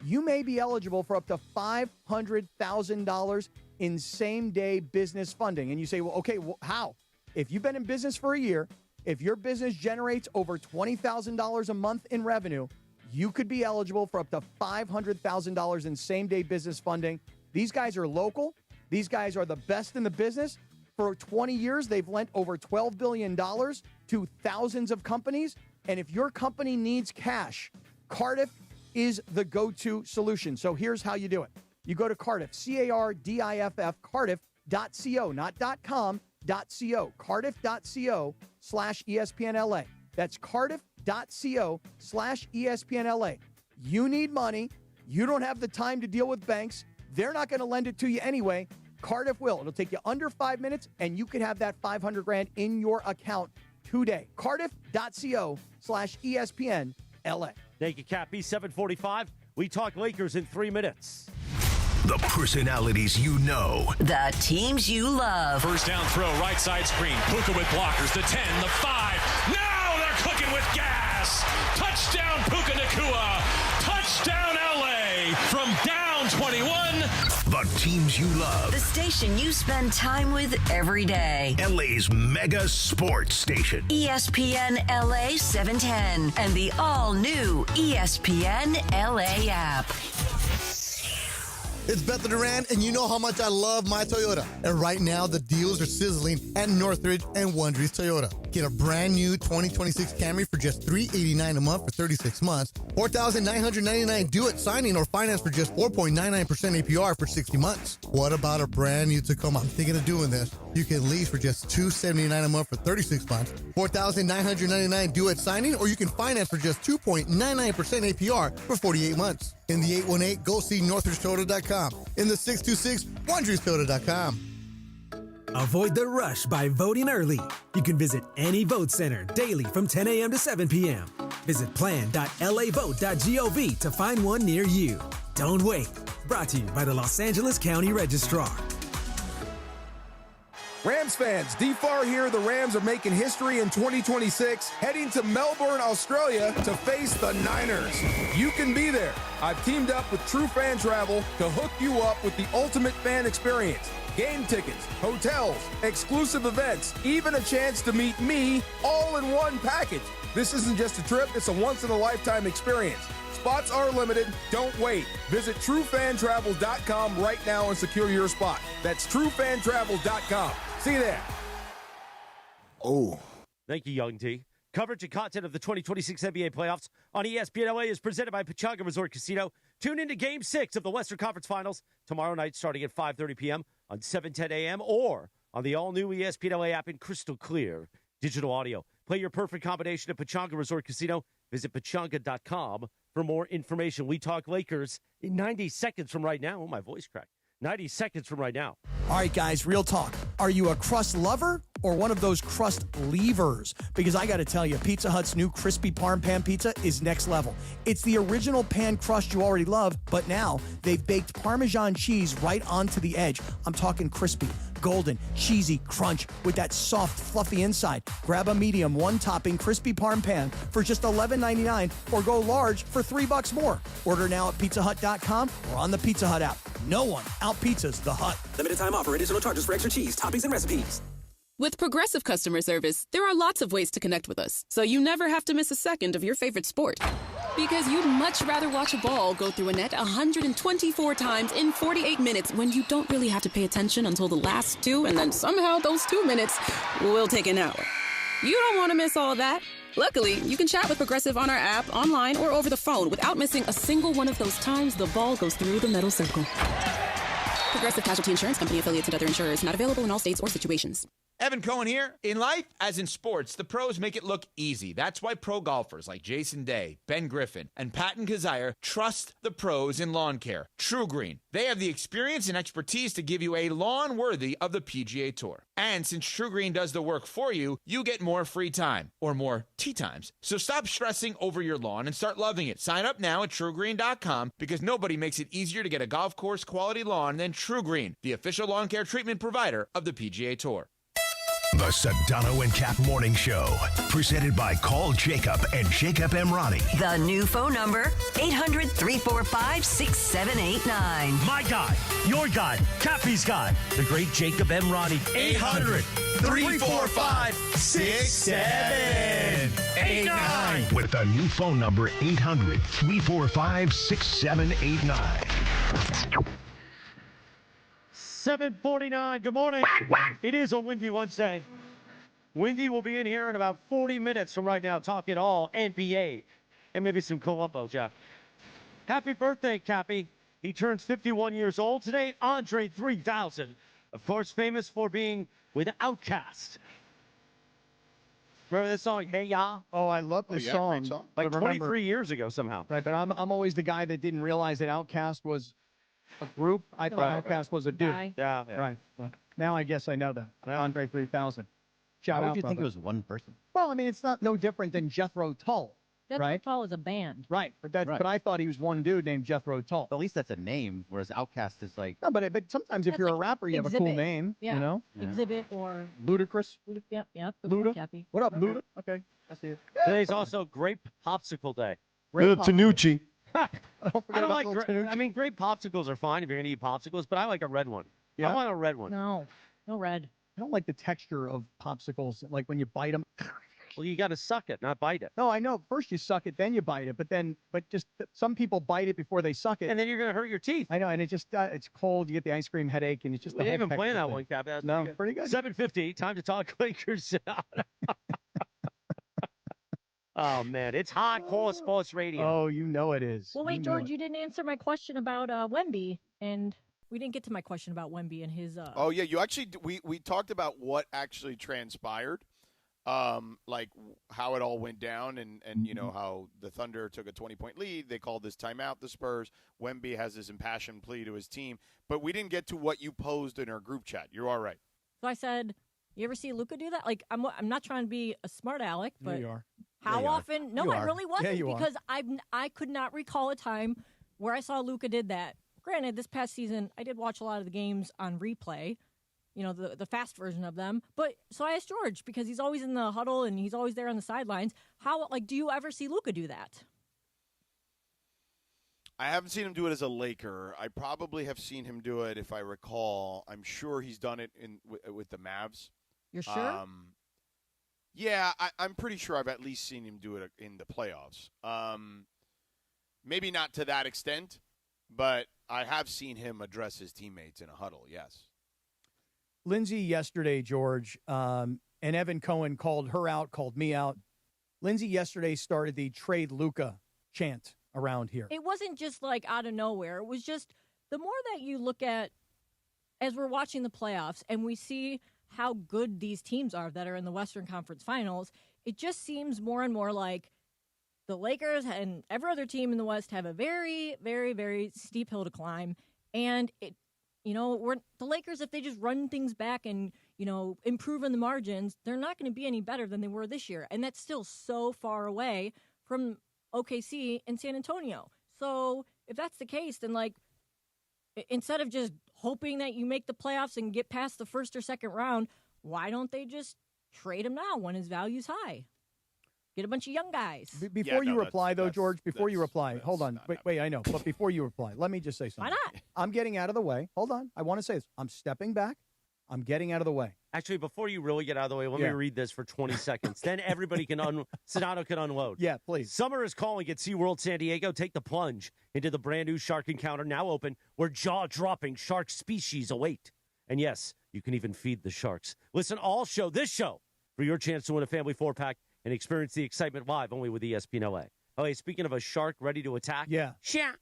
You may be eligible for up to $500,000 in same-day business funding. And you say, well, okay, how? If you've been in business for a year, if your business generates over $20,000 a month in revenue, you could be eligible for up to $500,000 in same-day business funding. These guys are local. These guys are the best in the business. For 20 years, they've lent over $12 billion to thousands of companies. And if your company needs cash, Cardiff is the go-to solution. So here's how you do it. You go to Cardiff, C-A-R-D-I-F-F, cardiff.co, not .com, .co, cardiff.co/ESPNLA. That's cardiff.co/ESPNLA. You need money. You don't have the time to deal with banks. They're not going to lend it to you anyway. Cardiff will. It'll take you under 5 minutes, and you can have that $500,000 in your account today. Cardiff.co/ESPNLA. Thank you, Cappy. 7:45. We talk Lakers in 3 minutes. The personalities you know. The teams you love. First down throw, right side screen. Luka with blockers. The 10, the 5. Now they're cooking with gas. Touchdown, Puka Nacua. Touchdown, LA. From down 21. The teams you love. The station you spend time with every day. LA's mega sports station. ESPN LA 710 and the all-new ESPN LA app. It's Bethel Duran, and you know how much I love my Toyota. And right now, the deals are sizzling at Northridge and Wondries Toyota. Get a brand new 2026 Camry for just $389 a month for 36 months, $4,999 due at signing, or finance for just 4.99% APR for 60 months. What about a brand new Tacoma? I'm thinking of doing this. You can lease for just $279 a month for 36 months, $4,999 due at signing, or you can finance for just 2.99% APR for 48 months. In the 818, go see NorthridgeToyota.com. In the 626, WondriesToyota.com. Avoid the rush by voting early. You can visit any vote center daily from 10 a.m. to 7 p.m. Visit plan.lavote.gov to find one near you. Don't wait. Brought to you by the Los Angeles County Registrar. Rams fans, D-Far here. The Rams are making history in 2026, heading to Melbourne, Australia to face the Niners. You can be there. I've teamed up with True Fan Travel to hook you up with the ultimate fan experience. Game tickets, hotels, exclusive events, even a chance to meet me all in one package. This isn't just a trip, it's a once-in-a-lifetime experience. Spots are limited. Don't wait. Visit TrueFanTravel.com right now and secure your spot. That's TrueFanTravel.com. See you there. Oh. Thank you, Young T. Coverage and content of the 2026 NBA playoffs on ESPN LA is presented by Pechanga Resort Casino. Tune into Game 6 of the Western Conference Finals tomorrow night starting at 5:30 p.m. on 7:10 a.m. or on the all-new ESPN LA app in crystal clear digital audio. Play your perfect combination at Pechanga Resort Casino. Visit Pechanga.com for more information. We talk Lakers in 90 seconds from right now. Oh, my voice cracked. 90 seconds from right now. All right, guys, real talk. Are you a crust lover or one of those crust leavers? Because I got to tell you, Pizza Hut's new crispy Parm Pan Pizza is next level. It's the original pan crust you already love, but now they've baked Parmesan cheese right onto the edge. I'm talking crispy, golden, cheesy crunch with that soft, fluffy inside. Grab a medium, one-topping crispy Parm Pan for just $11.99 or go large for $3 more. Order now at pizzahut.com or on the Pizza Hut app. No one out-pizzas the Hut. Limited time offer. Additional charges for extra cheese, toppings, and recipes. With Progressive customer service, there are lots of ways to connect with us, so you never have to miss a second of your favorite sport. Because you'd much rather watch a ball go through a net 124 times in 48 minutes when you don't really have to pay attention until the last 2, and then somehow those 2 minutes will take an hour. You don't want to miss all that. Luckily, you can chat with Progressive on our app, online, or over the phone without missing a single one of those times the ball goes through the metal circle. Progressive Casualty Insurance Company, affiliates, and other insurers. Not available in all states or situations. Evan Cohen here. In life, as in sports, the pros make it look easy. That's why pro golfers like Jason Day, Ben Griffin, and Patton Kazire trust the pros in lawn care. True Green. They have the experience and expertise to give you a lawn worthy of the PGA Tour. And since True Green does the work for you, you get more free time, or more tee times. So stop stressing over your lawn and start loving it. Sign up now at TrueGreen.com because nobody makes it easier to get a golf course quality lawn than True Green, the official lawn care treatment provider of the PGA Tour. The Sedano and Kap Morning Show, presented by Call Jacob and Jacob Emrani. The new phone number, 800-345-6789. My guy, your guy, Cappy's guy, the great Jacob Emrani. 800-345-6789. With the new phone number, 800-345-6789. 7:49. Good morning. It is a windy Wednesday. Windy will be in here in about 40 minutes from right now, talking all NBA and maybe some Columbo, Jeff. Happy birthday, Cappy. He turns 51 years old today. Andre 3000, of course, famous for being with Outkast. Remember this song, Hey Ya? Oh, I love this song. Like But remember- 23 years ago somehow. Right, but I'm always the guy that didn't realize that Outkast was a group. I thought Outkast was a dude. Yeah. Right. Well, now I guess I know that. Andre 3000. Shout Why out, would you think it brother. was one person? Well, I mean, it's not no different than Jethro Tull. Jethro Tull is a band. Right, but I thought he was one dude named Jethro Tull. At least that's a name, whereas Outkast is like. No, but sometimes if That's you're a like rapper, you have a cool Exhibit. name. Yeah. You know, Exhibit or Ludacris. Yep. Luda. Cappy. What up, Luda? Okay, I see it. Today's also Grape Popsicle Day. Tanucci. I don't like. I mean, grape popsicles are fine if you're gonna eat popsicles, but I like a red one. Yeah? I want a red one. No red. I don't like the texture of popsicles, like when you bite them. Well, you got to suck it, not bite it. No, I know. First you suck it, then you bite it, but just some people bite it before they suck it, And then you're gonna hurt your teeth. I know, and it just it's cold. You get the ice cream headache, and it's just We the didn't whole even plan texture that thing. one, Cap. That's No, pretty good. 7:50. Time to talk Lakers. Oh man, it's hot. Call us Sports Radio. Oh, you know it is. Well, wait, George, you didn't answer my question about Wemby, and we didn't get to my question about Wemby and his. Oh yeah, you actually we talked about what actually transpired, like how it all went down, and you know how the Thunder took a 20-point lead. They called this timeout. The Spurs. Wemby has this impassioned plea to his team, but we didn't get to what you posed in our group chat. You're all right. So I said, "You ever see Luka do that?" Like, I'm not trying to be a smart aleck, but you are. how Yeah, you are. often? No, You I are. really wasn't Yeah, you are. because I could not recall a time where I saw Luka did that. Granted, this past season I did watch a lot of the games on replay, the fast version of them. But so I asked George, because he's always in the huddle and he's always there on the sidelines. How, do you ever see Luka do that? I haven't seen him do it as a Laker. I probably have seen him do it, if I recall. I'm sure he's done it with the Mavs. You're sure? Yeah, I'm pretty sure I've at least seen him do it in the playoffs. Maybe not to that extent, but I have seen him address his teammates in a huddle, yes. Lindsay yesterday, George, and Evan Cohen called her out, called me out. Lindsay yesterday started the trade Luka chant around here. It wasn't just out of nowhere. It was just the more that you look at as we're watching the playoffs and we see how good these teams are that are in the Western Conference Finals, it just seems more and more like the Lakers and every other team in the West have a very, very, very steep hill to climb. And the Lakers, if they just run things back and, improve on the margins, they're not going to be any better than they were this year. And that's still so far away from OKC and San Antonio. So if that's the case, then instead of just hoping that you make the playoffs and get past the first or second round, why don't they just trade him now when his value's high? Get a bunch of young guys. Before you reply, George, hold on. Wait, I know. But before you reply, let me just say something. Why not? I'm getting out of the way. Hold on. I want to say this. I'm stepping back. I'm getting out of the way. Actually, before you really get out of the way, let me read this for 20 seconds. Then everybody can Sedano can unload. Yeah, please. Summer is calling at SeaWorld San Diego. Take the plunge into the brand new shark encounter, now open, where jaw-dropping shark species await. And yes, you can even feed the sharks. Listen all show, this show, for your chance to win a family 4-pack and experience the excitement live only with ESPN LA. Oh, hey, speaking of a shark ready to attack. Yeah.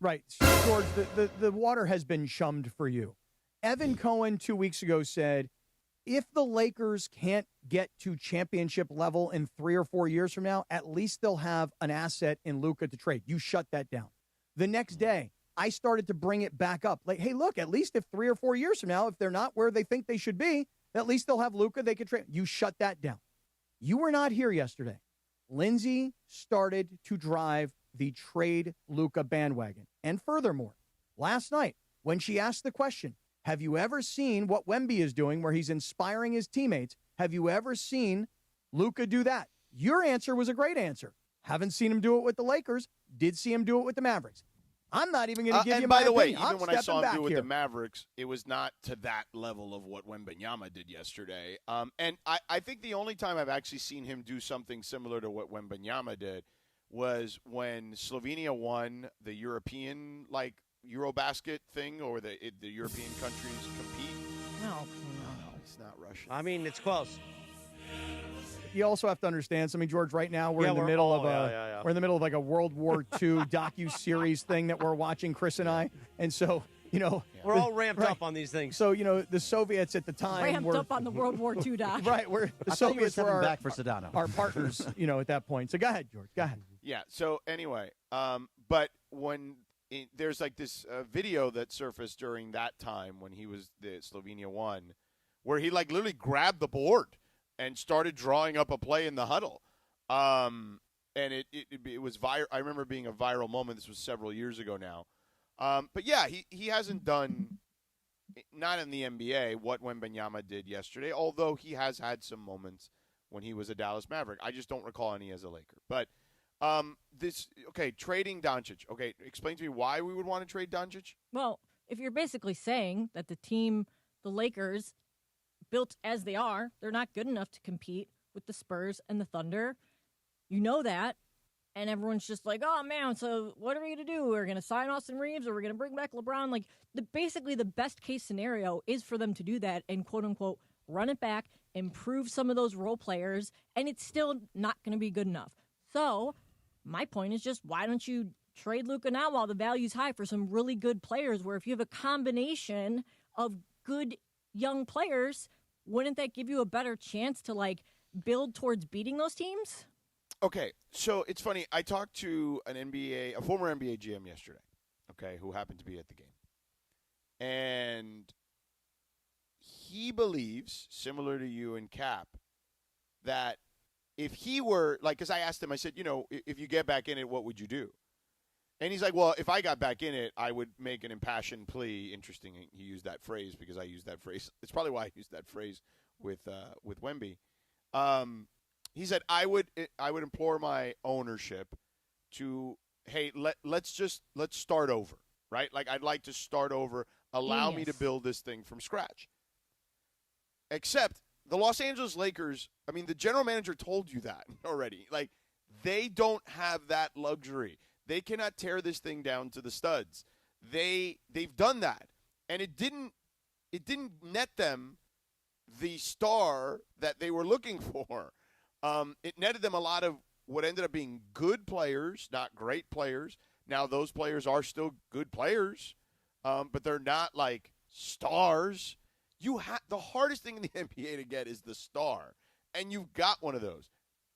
Right. George, the water has been chummed for you. Evan Cohen 2 weeks ago said, if the Lakers can't get to championship level in 3 or 4 years from now, at least they'll have an asset in Luka to trade. You shut that down. The next day, I started to bring it back up. Hey, look, at least if 3 or 4 years from now, if they're not where they think they should be, at least they'll have Luka they could trade. You shut that down. You were not here yesterday. Lindsay started to drive the trade Luka bandwagon. And furthermore, last night, when she asked the question, have you ever seen what Wemby is doing where he's inspiring his teammates? Have you ever seen Luka do that? Your answer was a great answer. Haven't seen him do it with the Lakers. Did see him do it with the Mavericks. I'm not even going to give you my opinion. And by the way, I'm even when I saw him do it with here. the Mavericks, it was not to that level of what Wembanyama did yesterday. And I think the only time I've actually seen him do something similar to what Wembanyama did was when Slovenia won the European, Eurobasket thing, or the European countries compete. No, it's not Russian. I mean, it's close. You also have to understand something, George. Right now, we're in the middle of we're in the middle of a World War II docu-series thing that we're watching, Chris and I. And so, we're all ramped up on these things. So, the Soviets at the time ramped were up on the World War II doc. Right, the Soviets were back for Sedano. our partners, at that point. So go ahead, George. Go ahead. Yeah. So anyway, but when there's this video that surfaced during that time when he was the Slovenia won, where he literally grabbed the board and started drawing up a play in the huddle. And it was viral. I remember being a viral moment. This was several years ago now. But yeah, he hasn't done, not in the NBA, what Wembanyama did yesterday, although he has had some moments when he was a Dallas Maverick. I just don't recall any as a Laker. But trading Doncic. Okay, explain to me why we would want to trade Doncic. Well, if you're basically saying that the Lakers, built as they are, they're not good enough to compete with the Spurs and the Thunder. You know that. And everyone's just like, oh, man, so what are we going to do? We're going to sign Austin Reeves or we're going to bring back LeBron? Basically the best case scenario is for them to do that and, quote, unquote, run it back, improve some of those role players, and it's still not going to be good enough. So my point is just, why don't you trade Luka now while the value's high for some really good players, where if you have a combination of good young players, wouldn't that give you a better chance to build towards beating those teams? Okay, so it's funny. I talked to a former NBA GM yesterday, who happened to be at the game. And he believes, similar to you and Cap, that if he were, because I asked him, I said, if you get back in it, what would you do? And he's like, well, if I got back in it, I would make an impassioned plea. Interesting he used that phrase because I used that phrase. It's probably why I used that phrase with Wemby. He said, I would implore my ownership to, hey, let's start over, right? Like, I'd like to start over. Allow me to build this thing from scratch. Except the Los Angeles Lakers, I mean, the general manager told you that already. Like, they don't have that luxury. They cannot tear this thing down to the studs. They've done that, and it didn't net them the star that they were looking for. It netted them a lot of what ended up being good players, not great players. Now those players are still good players, but they're not like stars. The hardest thing in the NBA to get is the star, and you've got one of those.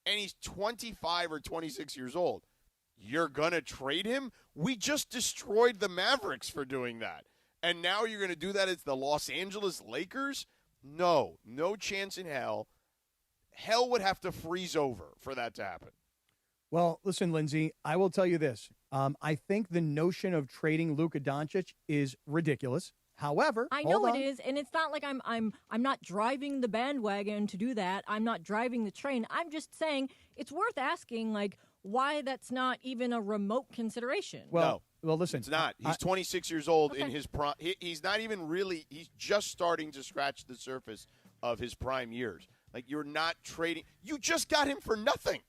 And he's 25 or 26 years old. You're going to trade him? We just destroyed the Mavericks for doing that. And now you're going to do that as the Los Angeles Lakers? No chance in hell. Hell would have to freeze over for that to happen. Well, listen, Lindsay, I will tell you this. I think the notion of trading Luka Doncic is ridiculous. However, I know it is, and it's not like I'm not driving the bandwagon to do that. I'm not driving the train. I'm just saying it's worth asking, like, why that's not even a remote consideration. Well, listen, it's not. He's 26 years old in his prime. He's not even really. He's just starting to scratch the surface of his prime years. Like, you're not trading. You just got him for nothing.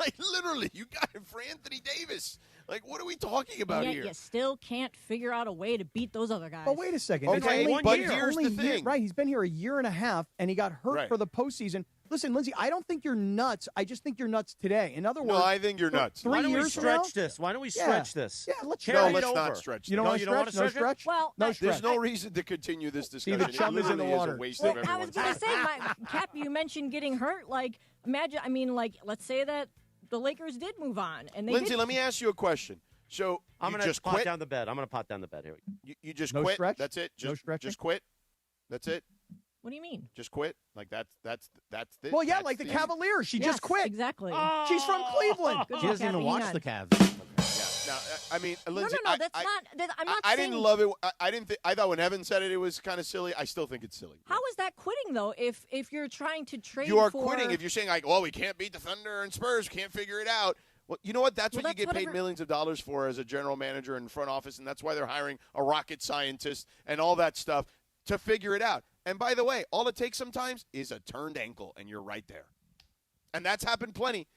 Like, literally, you got him for Anthony Davis. Like, what are we talking about Yet here? you still can't figure out a way to beat those other guys. But wait a second. Okay, but here's the thing. Right, he's been here a year and a half, and he got hurt Right. for the postseason. Listen, Lindsay, I don't think you're nuts. I just think you're nuts today. In other words, No, I think you're nuts. 3 Why don't we years from now- stretch this? Why don't we stretch this? Yeah, let's Carry stretch. it let's over. not stretch. You don't No, want you to don't wanna stretch? No stretch it? stretch? Well, no I- stretch. There's no reason to continue this See, discussion. the chum It is in the literally water. a waste Well, of I was everyone's going time. to say, Cap, you mentioned getting hurt. Like, imagine, let's say that the Lakers did move on. And they Lindsay, did. let me ask you a question. So I'm you going to just pot quit? down the bed. I'm going to pot down the bed. Here we go. You just No quit? stretch? That's it? No stretching? Just quit? That's it? What do you mean? Just quit? Like, that's it? Well, yeah, That's like the the- Cavaliers. She Yes, just quit. Exactly. She's from Cleveland. Good She luck, doesn't even Kathy. watch Hang the on. Cavs. Now, I mean, No, Lindsay, that's not. I'm not I saying. didn't love it. I didn't. I thought when Evan said it, it was kind of silly. I still think it's silly. How is that quitting though? If you're trying to trade, You are for, quitting if you're saying like, "Well, we can't beat the Thunder and Spurs. Can't figure it out." Well, you know what? That's Well, what you that's get paid whatever- millions of dollars for as a general manager and front office, and that's why they're hiring a rocket scientist and all that stuff to figure it out. And by the way, all it takes sometimes is a turned ankle, and you're right there. And that's happened plenty.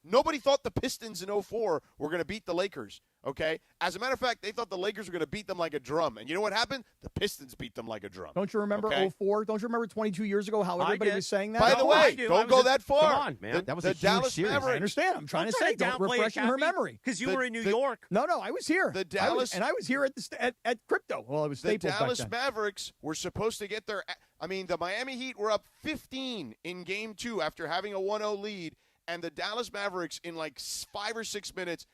Nobody thought the Pistons in 2004 were going to beat the Lakers, okay? As a matter of fact, they thought the Lakers were going to beat them like a drum. And you know what happened? The Pistons beat them like a drum. Don't you remember okay? 04? Don't you remember 22 years ago how everybody was saying that? By the way, don't go that far. Come on, man. That was the a huge Dallas series. Mavericks. I understand. I'm trying to Don't say, try to don't downplay it, refreshing her Cappy, memory. because you were in New York. No, I was here. The Dallas- I was here at Crypto. Well, it was The Staples Dallas back then. Mavericks were supposed to get their – I mean, the Miami Heat were up 15 in Game 2 after having a 1-0 lead, and the Dallas Mavericks in like 5 or 6 minutes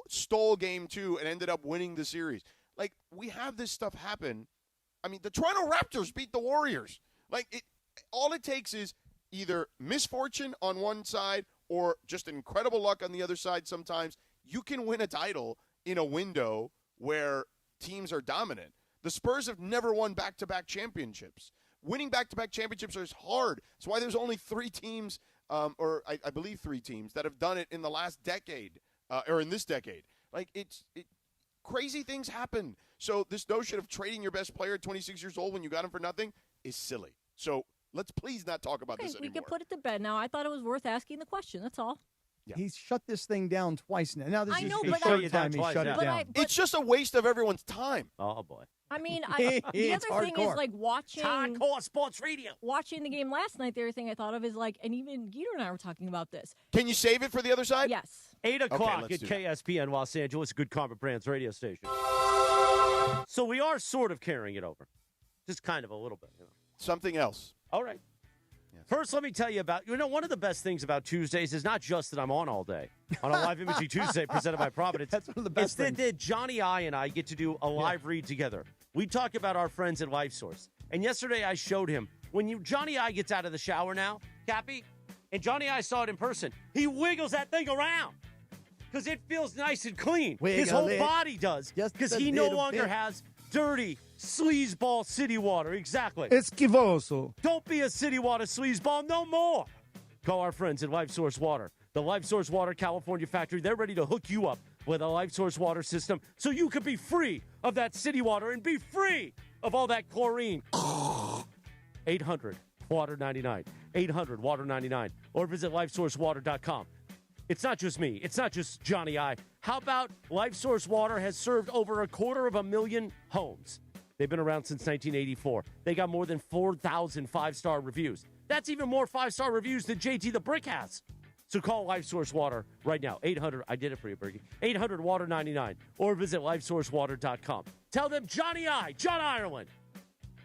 stole Game 2 and ended up winning the series. Like, we have this stuff happen. I mean, the Toronto Raptors beat the Warriors. Like, all it takes is either misfortune on one side or just incredible luck on the other side sometimes. You can win a title in a window where teams are dominant. The Spurs have never won back-to-back championships. Winning back-to-back championships is hard. That's why there's only 3 teams, or I believe 3 teams, that have done it in the last decade, or in this decade. Like, crazy things happen. So this notion of trading your best player at 26 years old when you got him for nothing is silly. So let's please not talk about this we anymore. can put it to bed now. I thought it was worth asking the question. That's all. Yeah. He's shut this thing down twice now. Now this I is know, the but third I- time he shut it But down. It's just a waste of everyone's time. Oh, boy. I mean, It's the other thing is hardcore. like watching Hardcore sports radio. Watching the game last night. The other thing I thought of is like, and even Guido and I were talking about this. Can you save it for the other side? Yes. 8 o'clock let's at do that. KSPN Los Angeles, Good Karma Brands radio station. So we are sort of carrying it over. Just kind of a little bit. You know. Something else. All right. First, let me tell you about, one of the best things about Tuesdays is not just that I'm on all day on a live imaging Tuesday presented by Providence. That's one of the best It's that Johnny I and I get to do a live read together. We talk about our friends at LifeSource. And yesterday I showed him, when Johnny I gets out of the shower now, Cappy, and Johnny I saw it in person, he wiggles that thing around. because it feels nice and clean. Wiggle His whole it. body does, Just because a he no little longer bit. has dirty sleazeball city water. Exactly. Esquivoso. Don't be a city water sleazeball no more. Call our friends at Life Source Water. The Life Source Water California factory, they're ready to hook you up with a Life Source Water system so you can be free of that city water and be free of all that chlorine. 800-WATER-99. 800-WATER-99. Or visit LifeSourceWater.com. It's not just me. It's not just Johnny I. How about Life Source Water has served over 250,000 homes? They've been around since 1984. They got more than 4,000 five-star reviews. That's even more five-star reviews than JT the Brick has. So call Life Source Water right now. 800, I did it for you, Bergie. 800-WATER-99. Or visit LifeSourceWater.com. Tell them Johnny I, John Ireland,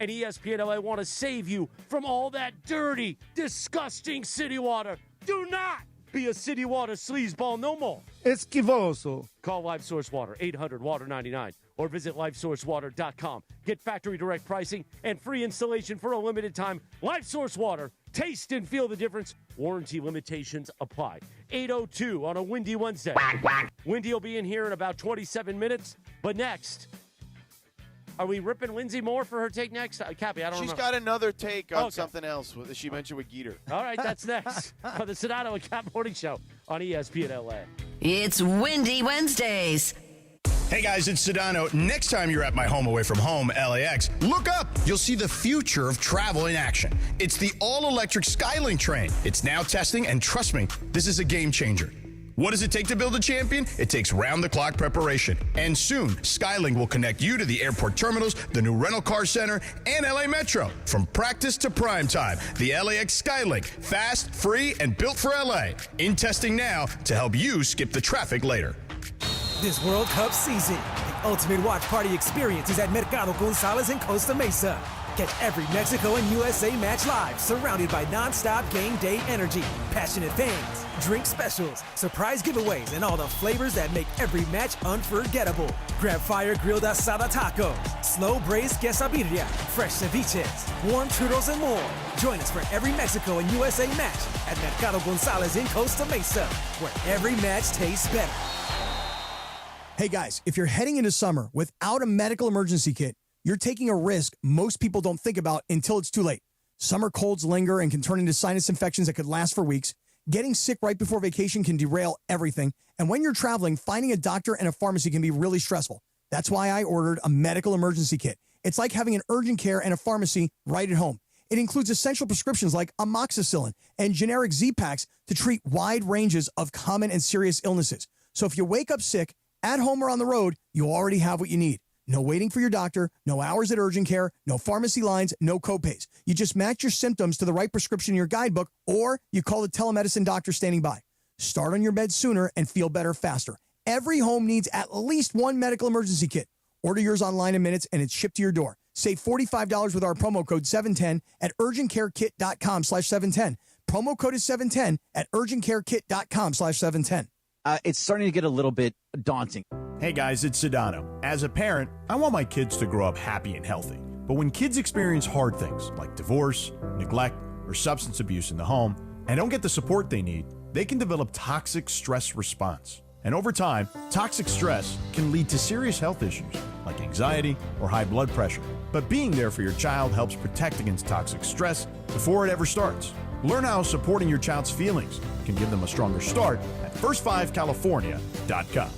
and ESPN LA want to save you from all that dirty, disgusting city water. Do not be a city water sleazeball no more. Esquivoso. Call Life Source Water, 800-WATER-99, or visit LifeSourceWater.com. Get factory direct pricing and free installation for a limited time. Life Source Water. Taste and feel the difference. Warranty limitations apply. 8:02 on a windy Wednesday. Windy will be in here in about 27 minutes. But next, are we ripping Lindsay Moore for her take next? Cappy, I don't She's remember. got another take on Okay. something else that she mentioned with Geeter. All right, that's next on the Sedano and Kap Morning Show on ESPN LA. It's Windy Wednesdays. Hey guys, it's Sedano. Next time you're at my home away from home, LAX, look up. You'll see the future of travel in action. It's the all-electric Skylink train. It's now testing, and trust me, this is a game changer. What does it take to build a champion? It takes round-the-clock preparation. And soon, Skylink will connect you to the airport terminals, the new rental car center, and LA Metro. From practice to prime time, the LAX Skylink. Fast, free, and built for LA. In testing now to help you skip the traffic later. This World Cup season, the ultimate watch party experience is at Mercado Gonzalez in Costa Mesa. Get every Mexico and USA match live, surrounded by non-stop game day energy, passionate fans, drink specials, surprise giveaways, and all the flavors that make every match unforgettable. Grab fire-grilled asada tacos, slow-braised quesadilla, fresh ceviches, warm churros, and more. Join us for every Mexico and USA match at Mercado Gonzalez in Costa Mesa, where every match tastes better. Hey guys, if you're heading into summer without a medical emergency kit, you're taking a risk most people don't think about until it's too late. Summer colds linger and can turn into sinus infections that could last for weeks. Getting sick right before vacation can derail everything. And when you're traveling, finding a doctor and a pharmacy can be really stressful. That's why I ordered a medical emergency kit. It's like having an urgent care and a pharmacy right at home. It includes essential prescriptions like amoxicillin and generic Z-Packs to treat wide ranges of common and serious illnesses. So if you wake up sick, at home or on the road, you already have what you need. No waiting for your doctor, no hours at urgent care, no pharmacy lines, no copays. You just match your symptoms to the right prescription in your guidebook, or you call the telemedicine doctor standing by. Start on your bed sooner and feel better faster. Every home needs at least one medical emergency kit. Order yours online in minutes and it's shipped to your door. Save $45 with our promo code 710 at urgentcarekit.com/710. Promo code is 710 at urgentcarekit.com/710. It's starting to get a little bit daunting. Hey guys, it's Sedano. As a parent, I want my kids to grow up happy and healthy. But when kids experience hard things like divorce, neglect, or substance abuse in the home, and don't get the support they need, they can develop toxic stress response. And over time, toxic stress can lead to serious health issues like anxiety or high blood pressure. But being there for your child helps protect against toxic stress before it ever starts. Learn how supporting your child's feelings can give them a stronger start at first5california.com.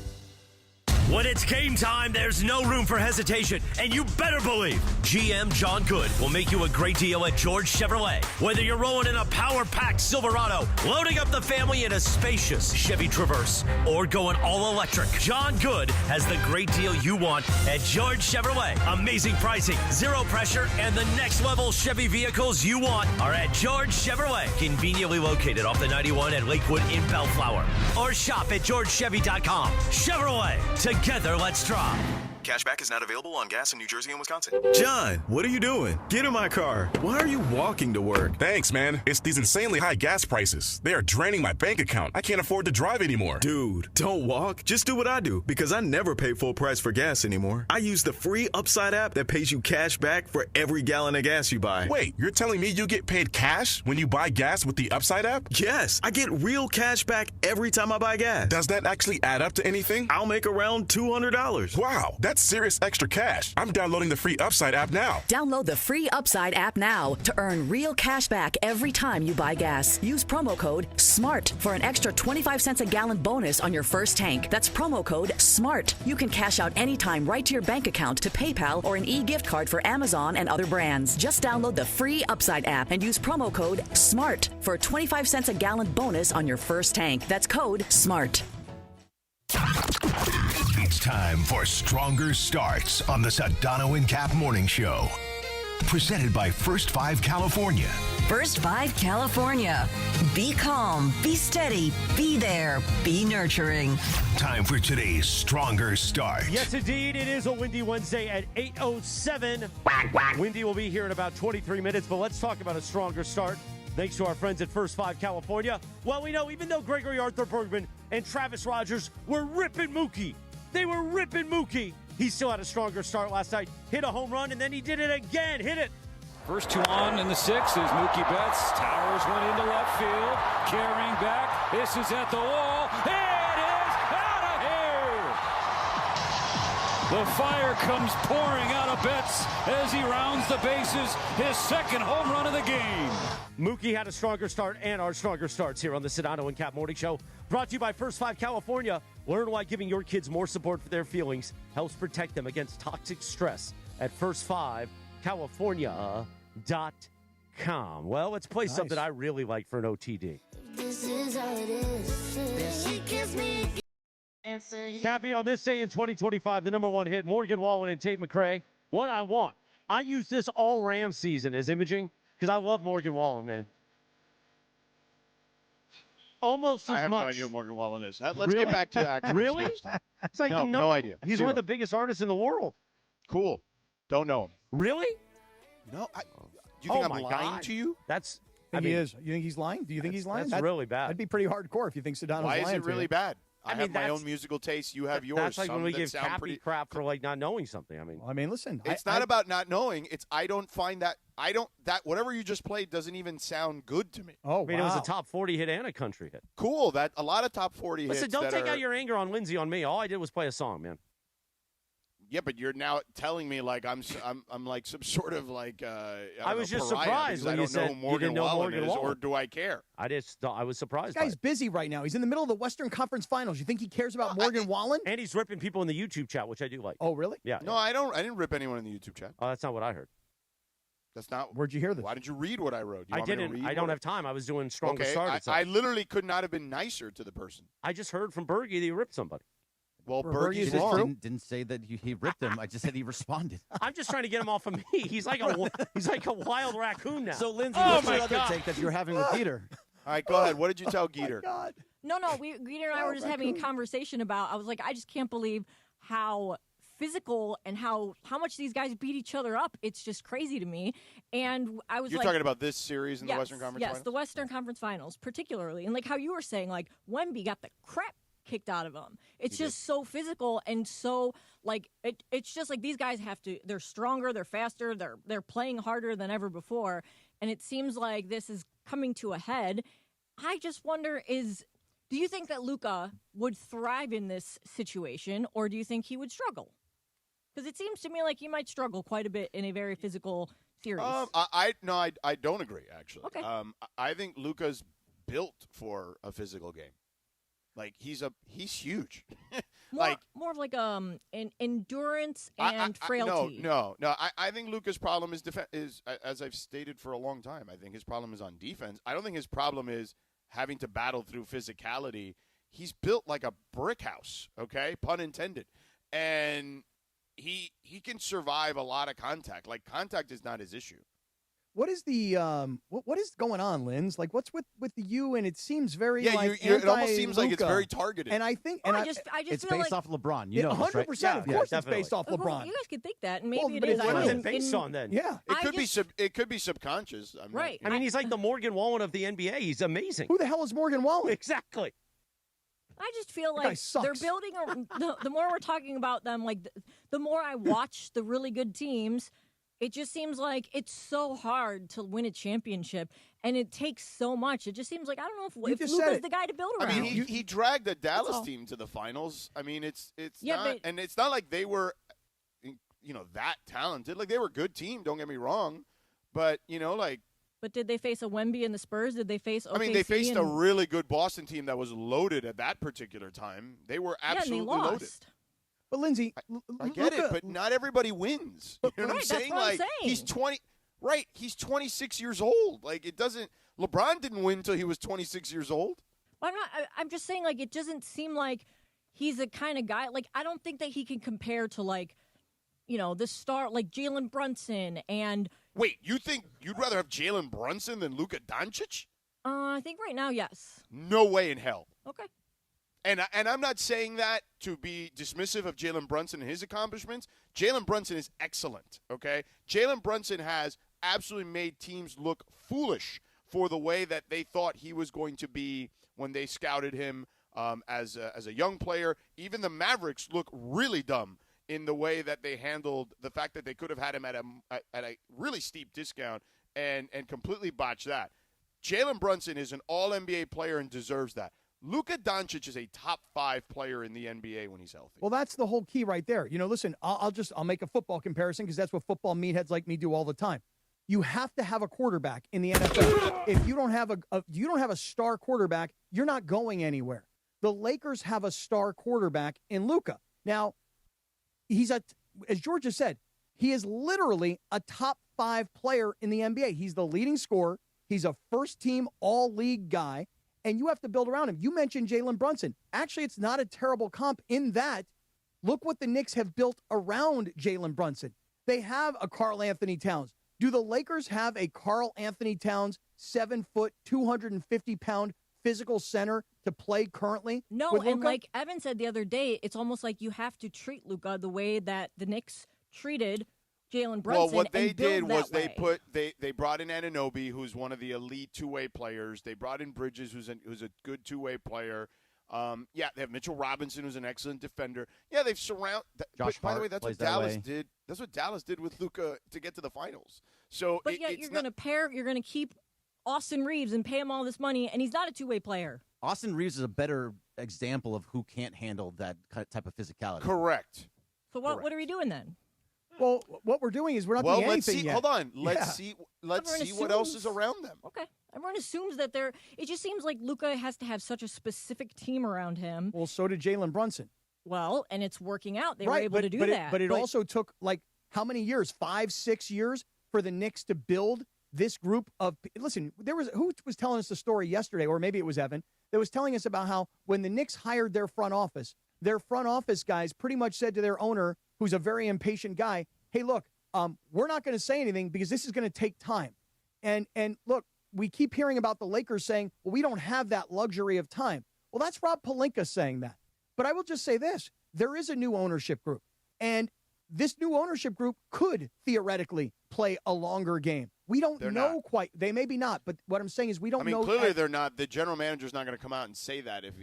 When it's game time, there's no room for hesitation, and you better believe GM John Good will make you a great deal at George Chevrolet. Whether you're rolling in a power-packed Silverado, loading up the family in a spacious Chevy Traverse, or going all electric, John Good has the great deal you want at George Chevrolet. Amazing pricing, zero pressure, and the next level Chevy vehicles you want are at George Chevrolet, conveniently located off the 91 at Lakewood in Bellflower. Or shop at georgechevy.com. Chevrolet, together let's drive. Cashback is not available on gas in New Jersey and Wisconsin. John, what are you doing? Get in my car. Why are you walking to work? Thanks, man. It's these insanely high gas prices. They are draining my bank account. I can't afford to drive anymore. Dude, don't walk. Just do what I do, because I never pay full price for gas anymore. I use the free Upside app that pays you cash back for every gallon of gas you buy. Wait, you're telling me you get paid cash when you buy gas with the Upside app? Yes, I get real cash back every time I buy gas. Does that actually add up to anything? I'll make around $200. Wow, that's serious extra cash. I'm downloading the free Upside app now. Download the free Upside app now to earn real cash back every time you buy gas. Use promo code SMART for an extra 25 cents a gallon bonus on your first tank. That's promo code SMART. You can cash out anytime right to your bank account, to PayPal, or an e-gift card for Amazon and other brands. Just download the free Upside app and use promo code SMART for a 25 cents a gallon bonus on your first tank. That's code SMART. It's time for Stronger Starts on the Sedano and Kap Morning Show. Presented by First 5 California. First 5 California. Be calm, be steady, be there, be nurturing. Time for today's Stronger Start. Yes, indeed. It is a Windy Wednesday at 8:07. Windy will be here in about 23 minutes, but let's talk about a stronger start. Thanks to our friends at First 5 California. Well, we know even though Gregory Arthur Bergman and Travis Rogers were ripping Mookie, he still had a stronger start last night. Hit a home run, and then he did it again. Hit it. First two on in the sixth is Mookie Betts. Towers went into left field. Carrying back. This is at the wall. It is out of here. The fire comes pouring out of Betts as he rounds the bases. His second home run of the game. Mookie had a stronger start, and our stronger starts here on the Sedano and Kap Morning Show. Brought to you by First 5 California. Learn why giving your kids more support for their feelings helps protect them against toxic stress at first5california.com. Well, let's play something I really like for an OTD. This is how it is. Then she gives me answer. Cappy, on this day in 2025, the number one hit, Morgan Wallen and Tate McRae. What I want. I use this all Rams season as imaging because I love Morgan Wallen, man. Almost as much. I have no idea who Morgan Wallen is. Let's Really? get back to acting. Really? It's like no idea. He's one of the biggest artists in the world. Cool. Don't know him. Really? No. Do you think I'm lying to you? That's. I think he is. You think he's lying? Do you think he's lying? That's really bad. That'd be pretty hardcore if you think Sedano's Why lying. is it to really you. bad? I mean, have my that's- own musical taste. You have yours. That's like when Some we that give sound Cappy pretty. crap for like not knowing something. I mean, I mean, listen. It's not about not knowing. It's I don't find that whatever you just played doesn't even sound good to me. Oh, I mean, it was a top 40 hit and a country hit. Cool. That a lot of top 40 hits. Listen, don't that take are, out your anger on Lindsay on me. All I did was play a song, man. Yeah, but you're now telling me like I'm like some sort of like I was just pariah surprised because when I you don't know said who you Morgan didn't know Wallen Morgan is, or Wallen. do I care? I was surprised. This guy's busy right now. He's in the middle of the Western Conference Finals. You think he cares about Morgan Wallen? And he's ripping people in the YouTube chat, which I do like. Oh, really? Yeah. No, I don't. I didn't rip anyone in the YouTube chat. Oh, that's not what I heard. That's not. Where'd you hear this? Why did you read what I wrote? You I want me to didn't. read I don't what have time. I was doing stronger Okay, start. I literally could not have been nicer to the person. I just heard from Bergie that he ripped somebody. Well, Bergie's Bergie's wrong. Didn't say that he ripped him. I just said he responded. I'm just trying to get him off of me. He's like a wild raccoon now. So, Lindsay, oh what's my your other God. take that you're having with Peter? All right, go ahead. What did you tell Geeter? No, Guido and I were just having a conversation about. I was like, I just can't believe how physical and how much these guys beat each other up. It's just crazy to me. And I was You're like, talking about this series in the Western Conference yes, Finals? the Western Conference Finals, particularly, and like how you were saying, like Wemby got the crap kicked out of him. It's just so physical and so like it's just like these guys have to. They're stronger, they're faster, they're playing harder than ever before, and it seems like this is coming to a head. I just wonder do you think that Luka would thrive in this situation, or do you think he would struggle? Because it seems to me like he might struggle quite a bit in a very physical series. I don't agree, actually. Okay. I think Luka's built for a physical game. Like, he's huge. More of like an endurance and frailty. No. I think Luka's problem is as I've stated for a long time, I think his problem is on defense. I don't think his problem is having to battle through physicality. He's built like a brick house, okay? Pun intended. And he can survive a lot of contact. Like, contact is not his issue. What is the what is going on, Linz? Like, what's with you? And it seems very it almost seems like it's very targeted. And I think, I just it's feel based like off LeBron. You know, 100%. this, right? Of course, it's based off LeBron. You guys could think that, and maybe it but is. What is it based on then? Yeah, it could be subconscious. Right. I mean, he's like the Morgan Wallen of the NBA. He's amazing. Who the hell is Morgan Wallen? Exactly. I just feel That guy like sucks. they're building. The more we're talking about them, like the more I watch the really good teams, it just seems like it's so hard to win a championship, and it takes so much. It just seems like I don't know if Luka's the guy to build around. I mean, he dragged the Dallas team to the finals. I mean, it's Yeah, not, but- and it's not like they were, that talented. Like, they were a good team. Don't get me wrong, but But did they face a Wemby and the Spurs? Did they face OKC? I mean, they faced a really good Boston team that was loaded at that particular time. They were absolutely and they lost. loaded. But Lindsay, I get it, but not everybody wins. You know what I'm Right, saying? that's what I'm Like, saying. he's 20. Right, he's 26 years old. Like, it doesn't. LeBron didn't win until he was 26 years old. I'm not. I'm just saying, like, it doesn't seem like he's the kind of guy. Like, I don't think that he can compare to the star like Jalen Brunson and. Wait, you think you'd rather have Jalen Brunson than Luka Doncic? I think right now, yes. No way in hell. Okay. And I'm not saying that to be dismissive of Jalen Brunson and his accomplishments. Jalen Brunson is excellent, okay? Jalen Brunson has absolutely made teams look foolish for the way that they thought he was going to be when they scouted him as a young player. Even the Mavericks look really dumb in the way that they handled the fact that they could have had him at a really steep discount and completely botched that. Jalen Brunson is an all-NBA player and deserves that. Luka Doncic is a top 5 player in the NBA when he's healthy. Well, that's the whole key right there. Listen, I'll make a football comparison because that's what football meatheads like me do all the time. You have to have a quarterback in the NFL. If you don't have a star quarterback, you're not going anywhere. The Lakers have a star quarterback in Luka. Now, as George has said, he is literally a top 5 player in the NBA. He's the leading scorer. He's a first-team all-league guy. And you have to build around him. You mentioned Jalen Brunson. Actually, it's not a terrible comp in that. Look what the Knicks have built around Jalen Brunson. They have a Karl Anthony Towns. Do the Lakers have a Karl Anthony Towns 7-foot, 250-pound physical center to play currently? No, with and Luka? like Evan said the other day, it's almost like you have to treat Luka the way that the Knicks treated Jalen Brunson. Well, what they and build did was that they brought in Anunoby, who's one of the elite two-way players. They brought in Bridges, who's a good two-way player. They have Mitchell Robinson, who's an excellent defender. Yeah, they've surrounded. Josh by the Hart way, that's plays what that Dallas way. did. That's what Dallas did with Luka to get to the finals. So, But yet you're going to keep Austin Reeves and pay him all this money, and he's not a two-way player. Austin Reeves is a better example of who can't handle that type of physicality. Correct. So what are we doing then? Well, what we're doing is we're not doing let's anything see. yet. Hold on. Let's Everyone see what else assumes- is around them. Okay. Everyone assumes that it just seems like Luka has to have such a specific team around him. Well, so did Jalen Brunson. Well, and it's working out. They were Right, able to do that. But it also took, how many years? 5-6 years for the Knicks to build this group of – listen, who was telling us the story yesterday, or maybe it was Evan, that was telling us about how when the Knicks hired their front office guys pretty much said to their owner, who's a very impatient guy, hey, look, we're not going to say anything because this is going to take time. And look, we keep hearing about the Lakers saying, well, we don't have that luxury of time. Well, that's Rob Pelinka saying that. But I will just say this. There is a new ownership group. And this new ownership group could theoretically play a longer game. We don't know quite. They maybe not. But what I'm saying is we don't know. Clearly they're not. The general manager's not going to come out and say that if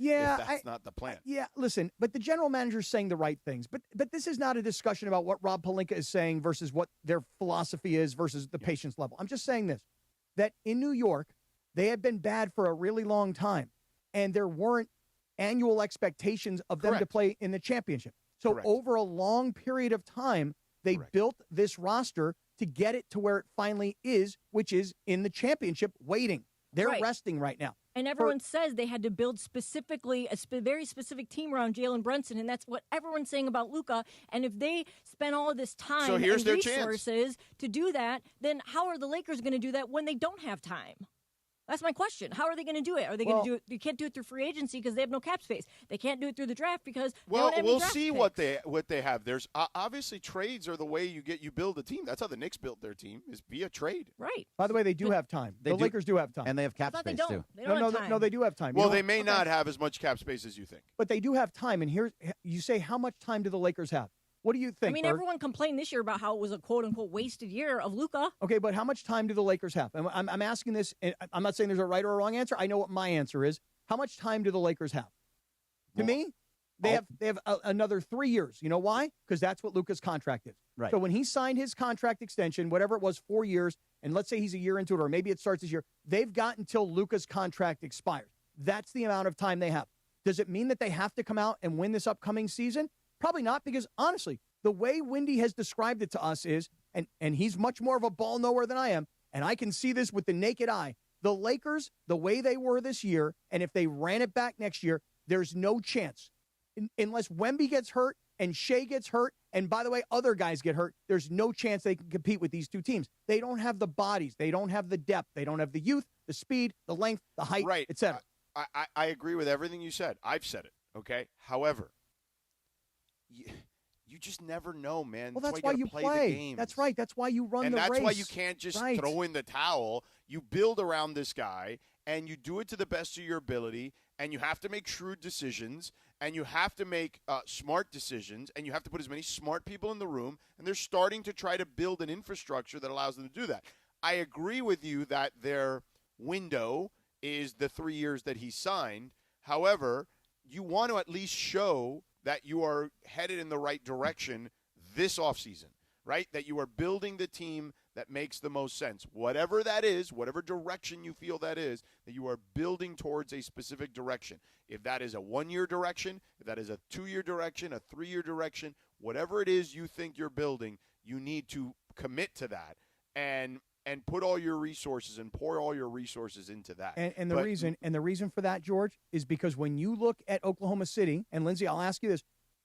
that's not the plan. Yeah, listen, but the general manager's saying the right things. But this is not a discussion about what Rob Pelinka is saying versus what their philosophy is versus the patience level. I'm just saying this, that in New York, they had been bad for a really long time, and there weren't annual expectations of them to play in the championship. So over a long period of time, they built this roster to get it to where it finally is, which is in the championship waiting. They're resting right now. And everyone says they had to build specifically a very specific team around Jalen Brunson, and that's what everyone's saying about Luka. And if they spend all of this time and resources to do that, then how are the Lakers going to do that when they don't have time? That's my question. How are they going to do it? Are they going to do it? You can't do it through free agency because they have no cap space. They can't do it through the draft because they don't have any we'll draft see picks. what they have. There's obviously trades are the way you build a team. That's how the Knicks built their team, is via trade. Right. By the way, they do have time. The Lakers do have time. And they have cap I thought space, they don't. too. They don't have time. No, they do have time. Well, they may not have as much cap space as you think. But they do have time. And here, you say, how much time do the Lakers have? What do you think? I mean, Berg? everyone complained this year about how it was a quote-unquote wasted year of Luka. Okay, but how much time do the Lakers have? I'm asking this, and I'm not saying there's a right or a wrong answer. I know what my answer is. How much time do the Lakers have? To me, they have another 3 years. You know why? Because that's what Luka's contract is. Right. So when he signed his contract extension, whatever it was, 4 years, and let's say he's a year into it, or maybe it starts this year, they've got until Luka's contract expires. That's the amount of time they have. Does it mean that they have to come out and win this upcoming season? Probably not, because honestly, the way Wendy has described it to us is, and he's much more of a ball knower than I am, and I can see this with the naked eye, the Lakers, the way they were this year, and if they ran it back next year, there's no chance. Unless Wemby gets hurt and Shea gets hurt, and by the way, other guys get hurt, there's no chance they can compete with these two teams. They don't have the bodies. They don't have the depth. They don't have the youth, the speed, the length, the height, etc. I agree with everything you said. I've said it, okay? However, you just never know, man. Well, that's why you play. play. The games. That's right. That's why you run and the race. And that's why you can't just throw in the towel. You build around this guy, and you do it to the best of your ability, and you have to make shrewd decisions, and you have to make smart decisions, and you have to put as many smart people in the room, and they're starting to try to build an infrastructure that allows them to do that. I agree with you that their window is the 3 years that he signed. However, you want to at least show that you are headed in the right direction this offseason, right? That you are building the team that makes the most sense. Whatever that is, whatever direction you feel that is, that you are building towards a specific direction. If that is a 1 year direction, if that is a 2 year direction, a 3 year direction, whatever it is you think you're building, you need to commit to that and put all your resources and pour all your resources into that. And the reason for that, George, is because when you look at Oklahoma City, and Lindsay, I'll ask you this: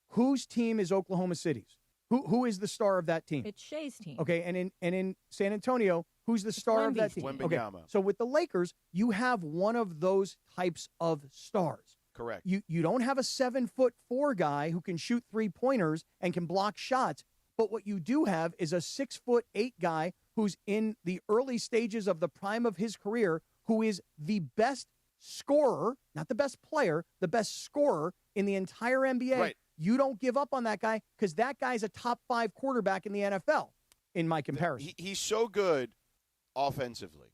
whose team is Oklahoma City's? Who is the star of that team? It's Shea's team. Okay, and in San Antonio, who's the star of that team? Okay, so with the Lakers, you have one of those types of stars. Correct. You don't have a 7'4" guy who can shoot 3-pointers and can block shots, but what you do have is a 6'8" guy who's in the early stages of the prime of his career, who is the best scorer, not the best player, the best scorer in the entire NBA. Right. You don't give up on that guy because that guy's a top 5 quarterback in the NFL, in my comparison. He's so good offensively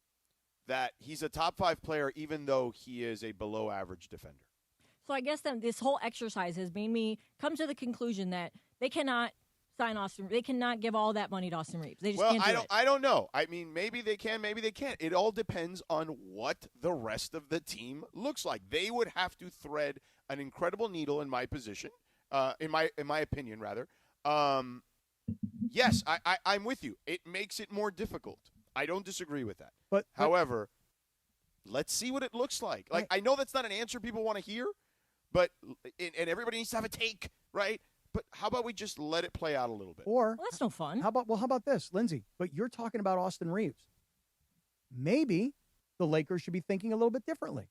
that he's a top 5 player even though he is a below average defender. So I guess then this whole exercise has made me come to the conclusion that they cannot sign Austin. They cannot give all that money to Austin Reeves. They just can't do it. I don't know. I mean, maybe they can, maybe they can't. It all depends on what the rest of the team looks like. They would have to thread an incredible needle in my position, in my opinion, rather. Yes, I'm with you. It makes it more difficult. I don't disagree with that. But however, let's see what it looks like. Like, I know that's not an answer people want to hear, but and everybody needs to have a take, right? But how about we just let it play out a little bit? Or that's no fun. How about this, Lindsay? But you're talking about Austin Reeves. Maybe the Lakers should be thinking a little bit differently.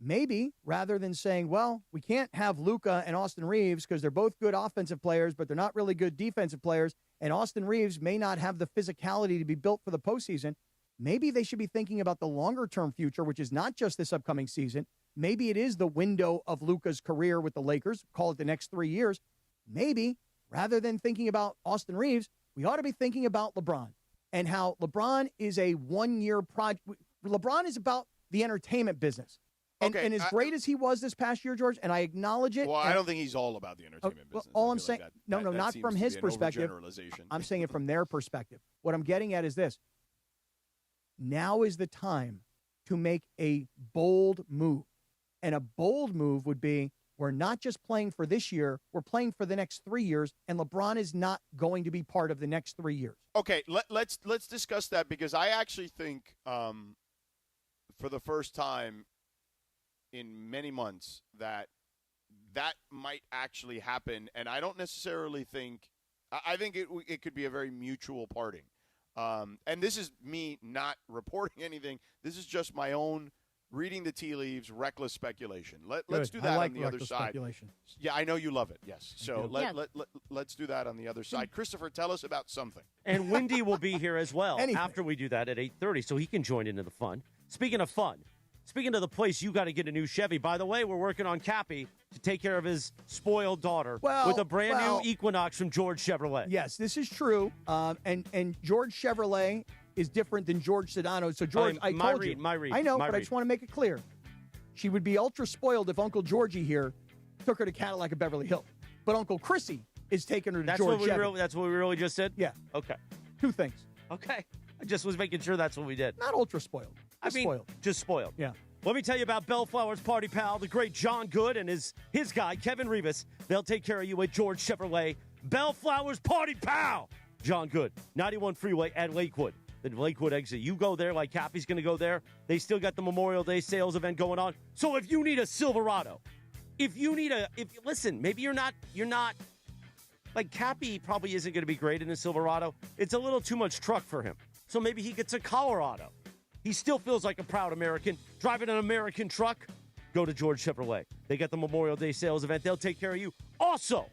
Maybe rather than saying, well, we can't have Luka and Austin Reeves because they're both good offensive players, but they're not really good defensive players, and Austin Reeves may not have the physicality to be built for the postseason. Maybe they should be thinking about the longer-term future, which is not just this upcoming season. Maybe it is the window of Luka's career with the Lakers, call it the next 3 years. Maybe, rather than thinking about Austin Reeves, we ought to be thinking about LeBron and how LeBron is a one-year project. LeBron is about the entertainment business. And as great as he was this past year, George, and I acknowledge it. Well, I don't think he's all about the entertainment business. All I'm saying, not from his perspective. I'm saying it from their perspective. What I'm getting at is this. Now is the time to make a bold move. And a bold move would be, we're not just playing for this year, we're playing for the next 3 years, and LeBron is not going to be part of the next 3 years. Okay, let's discuss that, because I actually think for the first time in many months that might actually happen, and I don't necessarily think – I think it could be a very mutual parting. And this is me not reporting anything. This is just my own reading the tea leaves, reckless speculation. Let's do that I like on the other side. Speculation. Yeah, I know you love it. Yes. So let's do that on the other side. Christopher, tell us about something. And Wendy will be here as well after we do that at 8:30, so he can join into the fun. Speaking of fun, speaking of the place you got to get a new Chevy. By the way, we're working on Cappy to take care of his spoiled daughter with a brand new Equinox from George Chevrolet. Yes, this is true. And George Chevrolet is different than George Sedano. So, George, I told you. My read. I know, but I just want to make it clear. She would be ultra spoiled if Uncle Georgie here took her to Cadillac of Beverly Hills. But Uncle Chrissy is taking her to George Chevy. That's what we really just said? Yeah. Okay. Two things. Okay. I just was making sure that's what we did. Not ultra spoiled. Spoiled. Just spoiled. Yeah. Let me tell you about Bellflower's party pal, the great John Good, and his guy, Kevin Rivas. They'll take care of you at George Chevrolet. Bellflower's party pal, John Good, 91 Freeway at Lakewood. The Lakewood exit. You go there like Cappy's going to go there. They still got the Memorial Day sales event going on. So if you need a Silverado, listen, maybe you're not like Cappy probably isn't going to be great in the Silverado. It's a little too much truck for him. So maybe he gets a Colorado. He still feels like a proud American. Driving an American truck, go to George Chevrolet. They got the Memorial Day sales event. They'll take care of you. Also,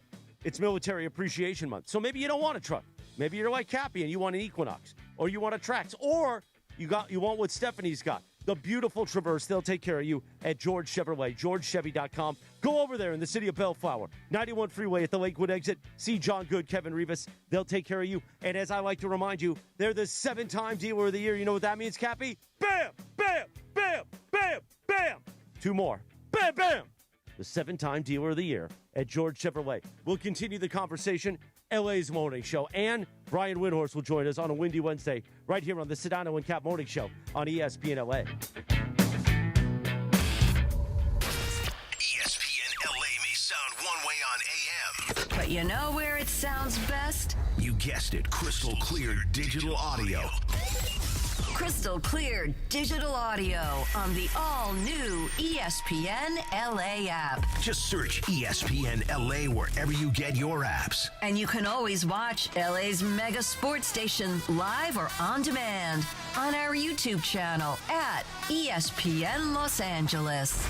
it's Military Appreciation Month. So maybe you don't want a truck. Maybe you're like Cappy and you want an Equinox. Or you want a Trax. Or you want what Stephanie's got. The beautiful Traverse. They'll take care of you at George Chevrolet. GeorgeChevy.com. Go over there in the city of Bellflower. 91 Freeway at the Lakewood exit. See John Good, Kevin Rivas. They'll take care of you. And as I like to remind you, they're the 7-time dealer of the year. You know what that means, Cappy? Bam, bam, bam, bam, bam. 2 more. Bam, bam. The 7-time dealer of the year at George Chevrolet. We'll continue the conversation. LA's Morning Show. And Brian Windhorst will join us on a windy Wednesday right here on the Sedano and Kap Morning Show on ESPN LA. ESPN LA may sound one way on AM. But you know where it sounds best? You guessed it, crystal clear digital audio. Crystal clear digital audio on the all-new ESPN LA app. Just search ESPN LA wherever you get your apps. And you can always watch LA's mega sports station live or on demand on our YouTube channel at ESPN Los Angeles.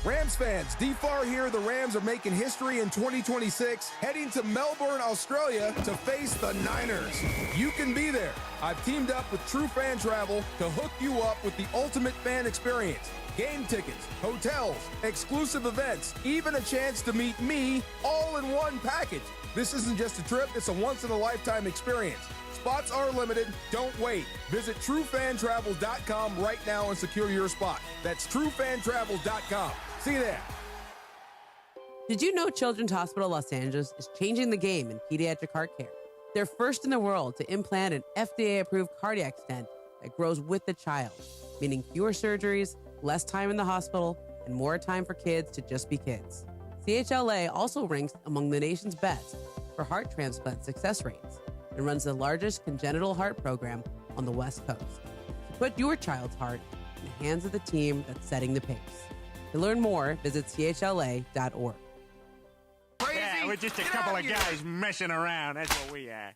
Rams fans, D-Far here. The Rams are making history in 2026, heading to Melbourne, Australia to face the Niners. You can be there. I've teamed up with True Fan Travel to hook you up with the ultimate fan experience. Game tickets, hotels, exclusive events, even a chance to meet me all in one package. This isn't just a trip, it's a once-in-a-lifetime experience. Spots are limited. Don't wait. Visit TrueFanTravel.com right now and secure your spot. That's TrueFanTravel.com. See you there. Did you know Children's Hospital Los Angeles is changing the game in pediatric heart care? They're first in the world to implant an FDA-approved cardiac stent that grows with the child, meaning fewer surgeries, less time in the hospital, and more time for kids to just be kids. CHLA also ranks among the nation's best for heart transplant success rates and runs the largest congenital heart program on the West Coast. So put your child's heart in the hands of the team that's setting the pace. To learn more, visit chla.org. Yeah, we're just a couple of guys messing around. That's what we are.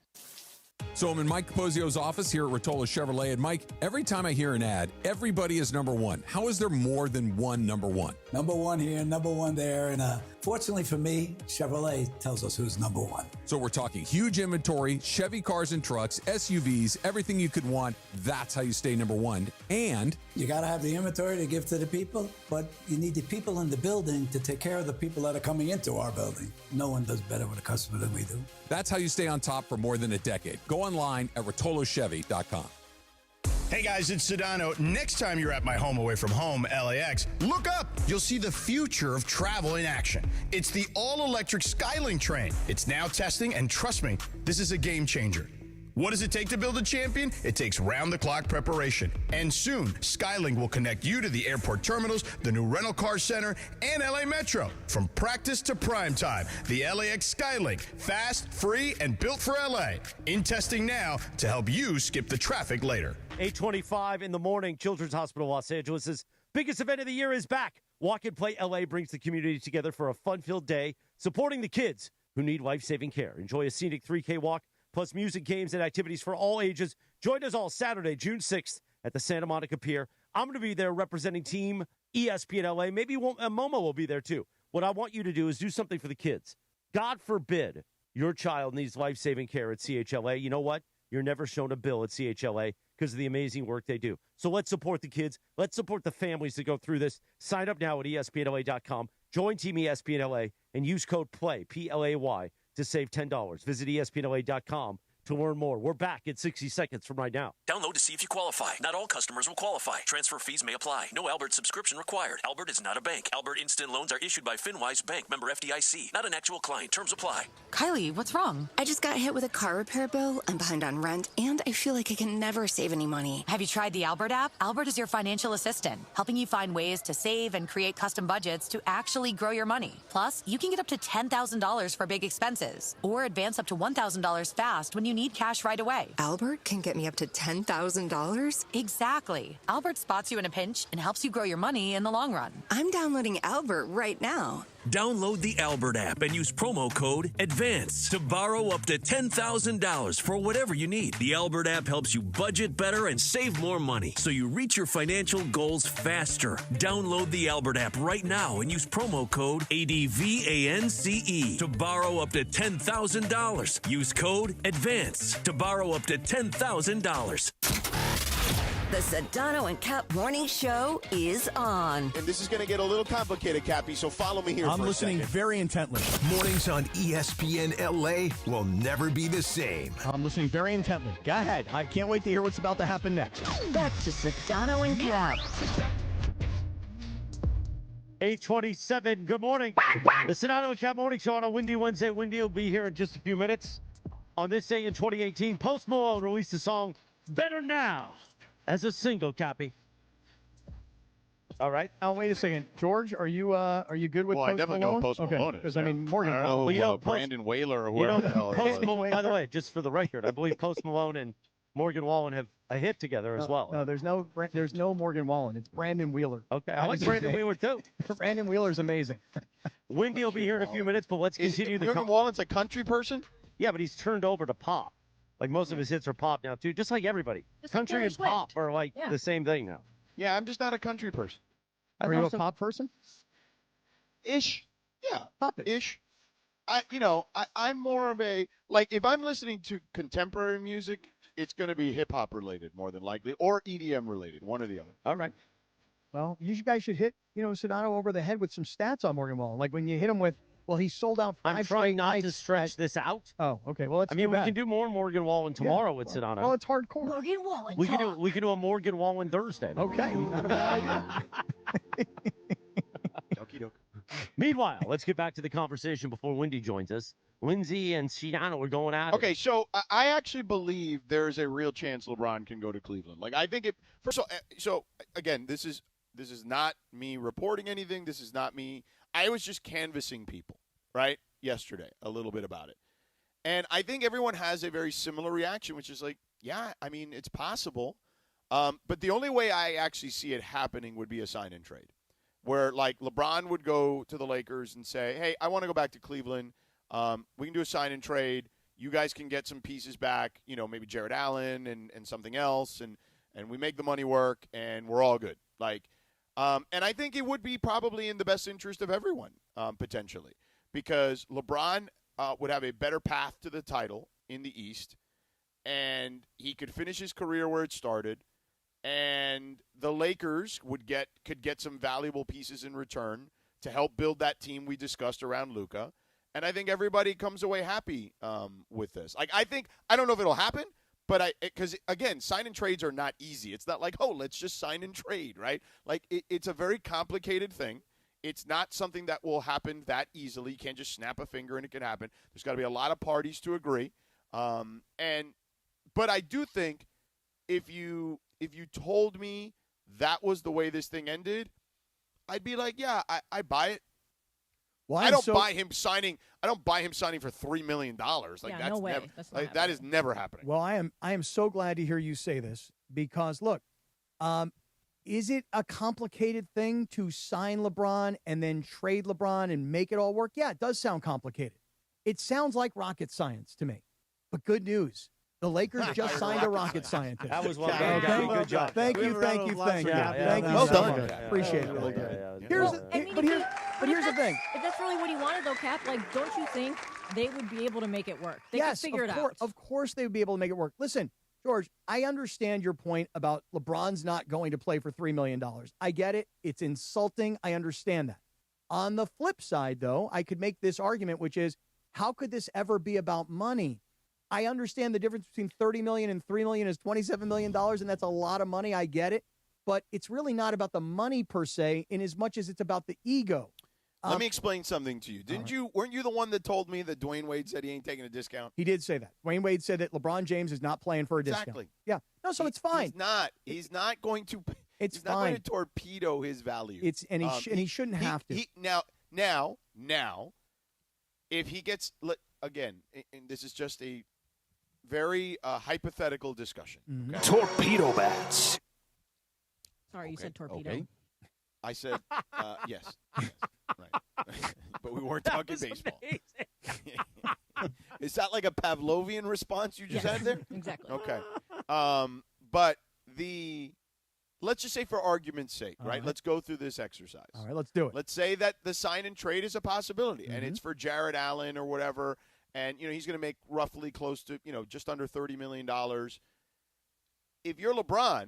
So I'm in Mike Capozio's office here at Rotolo Chevrolet. And Mike, every time I hear an ad, everybody is number one. How is there more than one number one? Number one here, number one there. And fortunately for me, Chevrolet tells us who's number one. So we're talking huge inventory, Chevy cars and trucks, SUVs, everything you could want. That's how you stay number one. And you got to have the inventory to give to the people, but you need the people in the building to take care of the people that are coming into our building. No one does better with a customer than we do. That's how you stay on top for more than a decade. Go online at RotoloChevy.com. Hey guys, it's Sedano. Next time you're at my home away from home, LAX, look up. You'll see the future of travel in action. It's the all-electric Skylink train. It's now testing, and trust me, this is a game changer. What does it take to build a champion? It takes round-the-clock preparation. And soon, Skylink will connect you to the airport terminals, the new rental car center, and LA Metro. From practice to prime time, the LAX Skylink. Fast, free, and built for LA. In testing now to help you skip the traffic later. 8:25 in the morning, Children's Hospital Los Angeles' biggest event of the year is back. Walk and Play LA brings the community together for a fun-filled day, supporting the kids who need life-saving care. Enjoy a scenic 3K walk, plus music, games, and activities for all ages. Join us all Saturday, June 6th at the Santa Monica Pier. I'm going to be there representing Team ESPN LA. Maybe Momo will be there too. What I want you to do is do something for the kids. God forbid your child needs life-saving care at CHLA. You know what? You're never shown a bill at CHLA because of the amazing work they do. So let's support the kids. Let's support the families that go through this. Sign up now at ESPNLA.com. Join Team ESPN LA and use code PLAY, P-L-A-Y, to save $10. Visit ESPNLA.com to learn more. We're back in 60 seconds from right now. Download to see if you qualify. Not all customers will qualify. Transfer fees may apply. No Albert subscription required. Albert is not a bank. Albert Instant Loans are issued by FinWise Bank, member FDIC. Not an actual client. Terms apply. Kylie, what's wrong? I just got hit with a car repair bill. I'm behind on rent, and I feel like I can never save any money. Have you tried the Albert app? Albert is your financial assistant, helping you find ways to save and create custom budgets to actually grow your money. Plus, you can get up to $10,000 for big expenses, or advance up to $1,000 fast when you need cash right away. Albert can get me up to $10,000? Exactly. Albert spots you in a pinch and helps you grow your money in the long run. I'm downloading Albert right now. Download the Albert app and use promo code ADVANCE to borrow up to $10,000 for whatever you need. The Albert app helps you budget better and save more money so you reach your financial goals faster. Download the Albert app right now and use promo code ADVANCE to borrow up to $10,000. Use code ADVANCE to borrow up to $10,000. The Sedano and Kap Morning Show is on. And this is going to get a little complicated, Cappy, so follow me here I'm for a listening second. very intently. Mornings on ESPN LA will never be the same. I'm listening very intently. Go ahead. I can't wait to hear what's about to happen next. Back to Sedano and Kap. 8:27. Good morning. The Sedano and Kap Morning Show on a windy Wednesday. Windy will be here in just a few minutes. On this day in 2018, Post Malone released the song "Better Now" as a single, Cappy. All right. Now wait a second, George. Are you good with? Well, Post I definitely Malone? know who Post Malone is. Because I mean, Morgan. I don't know who, Post- Brandon Whaler or You whoever know, the hell it Post was. Malone, by the way, just for the record, I believe Post Malone and Morgan Wallen have a hit together as well. No, there's no Morgan Wallen. It's Brandon Wheeler. Okay, I like Brandon Wheeler too. Brandon Wheeler's amazing. Wendy will be here in a few minutes, but let's continue the. Morgan Wallen's a country person? Yeah, but he's turned over to pop. Like most of his hits are pop now too, just like everybody. Just like Country Taylor and pop Swift. are like Yeah. the same thing now. Yeah, I'm just not a country person. Are you a pop person? Ish. Yeah. Ish. I'm more of a, like, if I'm listening to contemporary music, it's going to be hip hop related more than likely, or EDM related, one or the other. All right. Well, you guys should hit Sedano over the head with some stats on Morgan Wallen. Like when you hit him with, well, he sold out 5 I'm trying not to stretch this out. Oh, okay. Well, I mean, we can do more Morgan Wallen tomorrow with Sedano. Well, it's hardcore. Morgan Wallen. We can do a Morgan Wallen Thursday. Okay. Okie doke. Meanwhile, let's get back to the conversation before Wendy joins us. Lindsay and Sedano are going at it. Okay, so I actually believe there's a real chance LeBron can go to Cleveland. Like, I think first of all, so again, this is not me reporting anything. This is not me. I was just canvassing people, right, yesterday, a little bit about it. And I think everyone has a very similar reaction, which is like, yeah, I mean, it's possible. But the only way I actually see it happening would be a sign and trade, where like LeBron would go to the Lakers and say, hey, I want to go back to Cleveland. We can do a sign and trade. You guys can get some pieces back, maybe Jared Allen and something else, and we make the money work, and we're all good. And I think it would be probably in the best interest of everyone, potentially, because LeBron would have a better path to the title in the East, and he could finish his career where it started, and the Lakers could get some valuable pieces in return to help build that team we discussed around Luka. And I think everybody comes away happy with this. I don't know if it'll happen, but because again, sign and trades are not easy. It's not like, oh, let's just sign and trade, right? Like it's a very complicated thing. It's not something that will happen that easily. You can't just snap a finger and it can happen. There's got to be a lot of parties to agree. But I do think if you told me that was the way this thing ended, I'd be like, yeah, I buy it. Well, I don't buy him signing for $3 million. Like Yeah, that's no way. never, That's not like, that is never happening. Well, I am so glad to hear you say this because look, is it a complicated thing to sign LeBron and then trade LeBron and make it all work? Yeah, it does sound complicated. It sounds like rocket science to me. But good news. The Lakers just signed a rocket scientist. That was well done, Gabby. Good job. Thank you. Thank you. Well done. Appreciate it. Here's the thing. If that's really what he wanted, though, Cap, like, don't you think they would be able to make it work? They could figure it out. Of course they would be able to make it work. Listen, George, I understand your point about LeBron's not going to play for $3 million. I get it. It's insulting. I understand that. On the flip side, though, I could make this argument, which is, how could this ever be about money? I understand the difference between $30 million and $3 million is $27 million, and that's a lot of money. I get it. But it's really not about the money per se, in as much as it's about the ego. Let me explain something to you. Weren't you the one that told me that Dwayne Wade said he ain't taking a discount? He did say that. Dwayne Wade said that LeBron James is not playing for a discount. Exactly. Yeah. No, so it's fine. He's not going to. It's he's not going to torpedo his value. And he shouldn't have to. Now, if he gets again, and this is just a very hypothetical discussion. Mm-hmm. Okay? Torpedo bats. Sorry, you said torpedo. Okay. I said yes. Right. But we weren't talking baseball. Is that like a Pavlovian response you just had there? Exactly. Okay. But let's just say for argument's sake, right? Let's go through this exercise. All right, let's do it. Let's say that the sign and trade is a possibility, and it's for Jared Allen or whatever, and he's going to make roughly close to just under $30 million. If you're LeBron,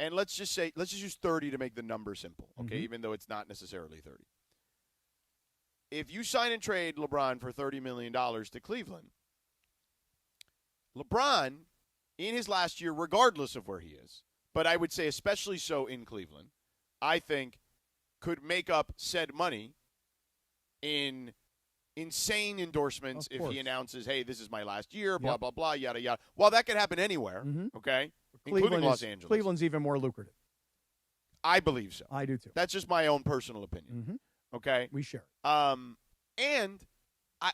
and let's just use 30 to make the number simple, okay? Even though it's not necessarily 30. If you sign and trade LeBron for $30 million to Cleveland, LeBron, in his last year, regardless of where he is, but I would say especially so in Cleveland, I think could make up said money in insane endorsements if he announces, hey, this is my last year, blah, blah, blah, yada, yada. Well, that could happen anywhere, okay, including Los Angeles. Cleveland's even more lucrative. I believe so. I do, too. That's just my own personal opinion, okay? We share. And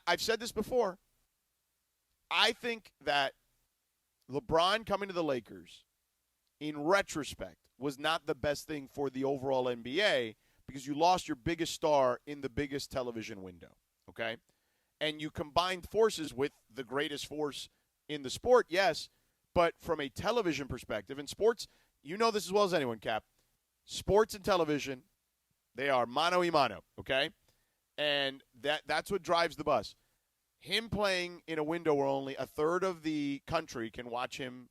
I've said this before. I think that LeBron coming to the Lakers, in retrospect, was not the best thing for the overall NBA because you lost your biggest star in the biggest television window, okay? And you combined forces with the greatest force in the sport, yes, but from a television perspective, and sports, you know this as well as anyone, Cap, sports and television, they are mano a mano, okay? And that's what drives the bus. Him playing in a window where only a third of the country can watch him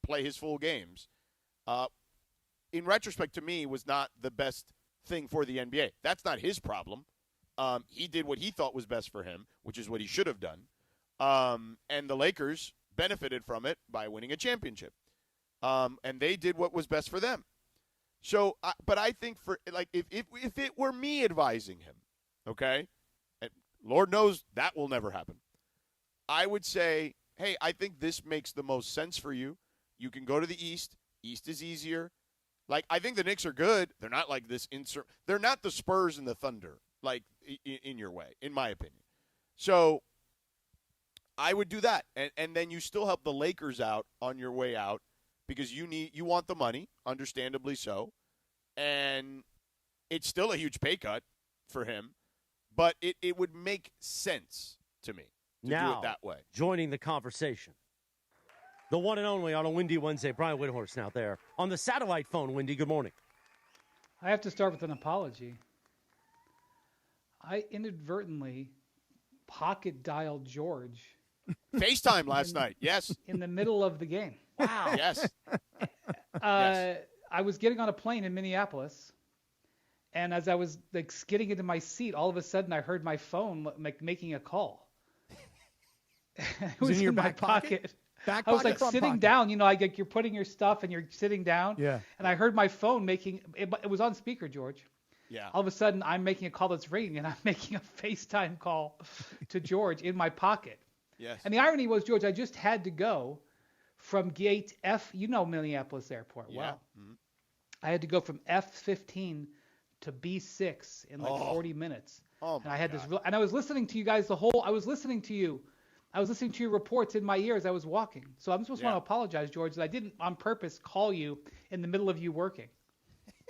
play his full games, in retrospect, to me, was not the best thing for the NBA. That's not his problem. He did what he thought was best for him, which is what he should have done. And the Lakers benefited from it by winning a championship. And they did what was best for them. So, but I think if it were me advising him, okay, and Lord knows that will never happen, I would say, hey, I think this makes the most sense for you. You can go to the East. East is easier. Like, I think the Knicks are good. They're not like this they're not the Spurs and the Thunder, like, in your way, in my opinion. So I would do that. And then you still help the Lakers out on your way out because you want the money, understandably so. And it's still a huge pay cut for him. But it would make sense to me to do it that way. Joining the conversation, the one and only on a Windy Wednesday, Brian Whitehorse now there on the satellite phone. Windy, good morning. I have to start with an apology. I inadvertently pocket dialed George. FaceTime last night, yes. In the middle of the game. Wow. Yes. Yes. I was getting on a plane in Minneapolis. And as I was getting into my seat, all of a sudden I heard my phone making a call. It was in my pocket. Back I was pocket, front sitting pocket? down, you're putting your stuff and you're sitting down. Yeah. And I heard my phone it was on speaker, George. Yeah. All of a sudden I'm making a call that's ringing and I'm making a FaceTime call to George in my pocket. Yes. And the irony was, George, I just had to go from gate F, Minneapolis Airport. Yeah. Wow. Mm-hmm. I had to go from F15 to B6 in 40 minutes. Oh, and I had this and I was listening to you guys I was listening to your reports in my ear as I was walking. So I'm supposed to want to apologize, George, that I didn't on purpose call you in the middle of you working.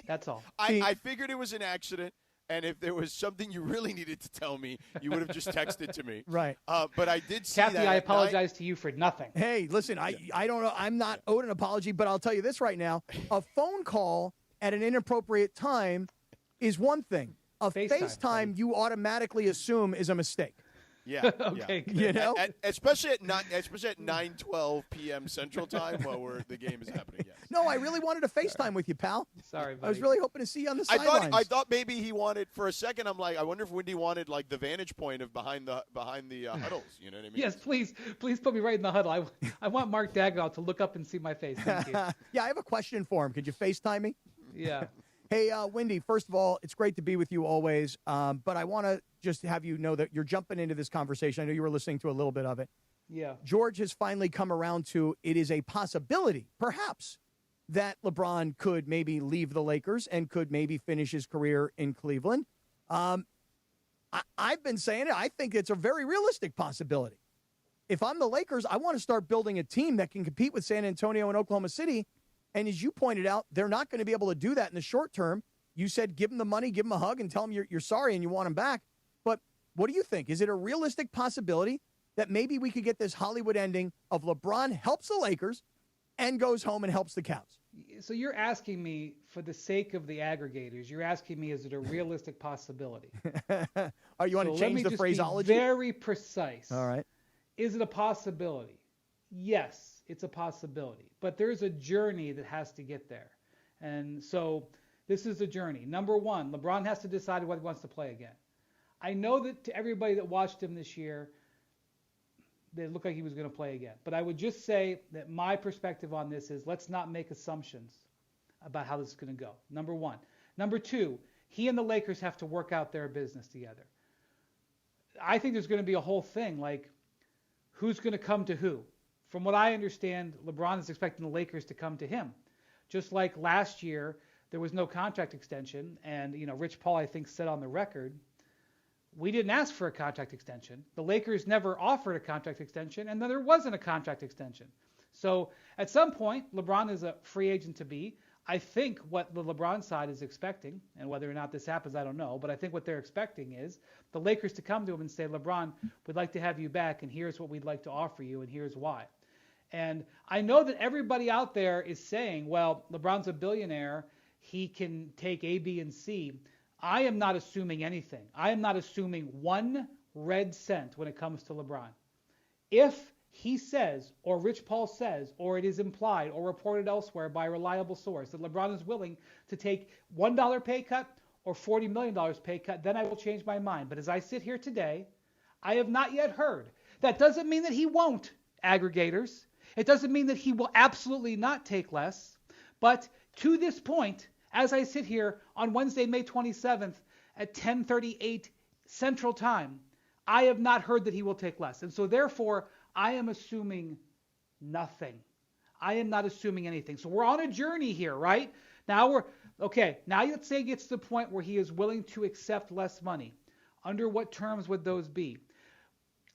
That's all. I figured it was an accident, And if there was something you really needed to tell me, you would have just texted to me. Right. But I did see Kathy, that. I apologize to you for nothing. Hey, listen, I don't know. I'm not owed an apology, but I'll tell you this right now. A phone call at an inappropriate time is one thing. A FaceTime you automatically assume is a mistake. Yeah. Okay. Yeah. You know? Especially at 9:12 p.m. Central Time while the game is happening. Yes. No, I really wanted to FaceTime with you, pal. Sorry, buddy. I was really hoping to see you on the I sidelines. thought maybe he wanted, for a second, I'm like, I wonder if Windy wanted like the vantage point of behind the huddles. You know what I mean? Yes, please put me right in the huddle. I want Mark Dagnall to look up and see my face. Thank you. Yeah, I have a question for him. Could you FaceTime me? Yeah. Hey, Wendy, first of all, it's great to be with you always, but I want to just have you know that you're jumping into this conversation. I know you were listening to a little bit of it. Yeah. George has finally come around to it is a possibility, perhaps, that LeBron could maybe leave the Lakers and could maybe finish his career in Cleveland. I've been saying it. I think it's a very realistic possibility. If I'm the Lakers, I want to start building a team that can compete with San Antonio and Oklahoma City. And as you pointed out, they're not going to be able to do that in the short term. You said give them the money, give them a hug, and tell them you're sorry and you want them back. But what do you think? Is it a realistic possibility that maybe we could get this Hollywood ending of LeBron helps the Lakers and goes home and helps the Cavs? So you're asking me, for the sake of the aggregators, you're asking me, is it a realistic possibility? Are you want to change the phraseology? Be very precise. All right. Is it a possibility? Yes, it's a possibility. But there's a journey that has to get there. And so this is a journey. Number one, LeBron has to decide what he wants to play again. I know that to everybody that watched him this year, it looked like he was going to play again. But I would just say that my perspective on this is let's not make assumptions about how this is going to go. Number one. Number two, he and the Lakers have to work out their business together. I think there's going to be a whole thing like who's going to come to who. From what I understand, LeBron is expecting the Lakers to come to him. Just like last year, there was no contract extension. And, Rich Paul, I think, said on the record, we didn't ask for a contract extension. The Lakers never offered a contract extension, and then there wasn't a contract extension. So at some point, LeBron is a free agent to be. I think what the LeBron side is expecting, and whether or not this happens, I don't know, but I think what they're expecting is the Lakers to come to him and say, LeBron, we'd like to have you back, and here's what we'd like to offer you, and here's why. And I know that everybody out there is saying, well, LeBron's a billionaire. He can take A, B, and C. I am not assuming anything. I am not assuming one red cent when it comes to LeBron. If he says, or Rich Paul says, or it is implied or reported elsewhere by a reliable source that LeBron is willing to take $1 pay cut or $40 million pay cut, then I will change my mind. But as I sit here today, I have not yet heard. That doesn't mean that he won't, aggregators. It doesn't mean that he will absolutely not take less. But to this point, as I sit here on Wednesday, May 27th at 10:38 Central Time, I have not heard that he will take less. And so therefore, I am assuming nothing. I am not assuming anything. So we're on a journey here, right? Now let's say it gets to the point where he is willing to accept less money. Under what terms would those be?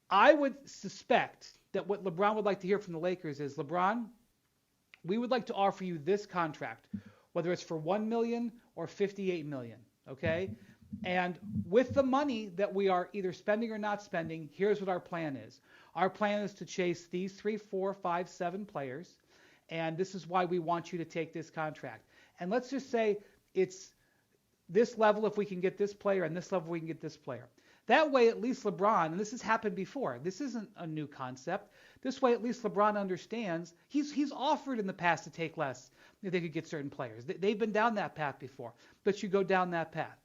I would suspect that what LeBron would like to hear from the Lakers is, LeBron, we would like to offer you this contract, whether it's for $1 million or $58 million, okay? And with the money that we are either spending or not spending, here's what our plan is. Our plan is to chase these 3, 4, 5, 7 players, and this is why we want you to take this contract. And let's just say it's this level if we can get this player, and this level we can get this player. That way, at least LeBron, and this has happened before, this isn't a new concept. This way, at least LeBron understands he's offered in the past to take less if they could get certain players. They've been down that path before, but you go down that path.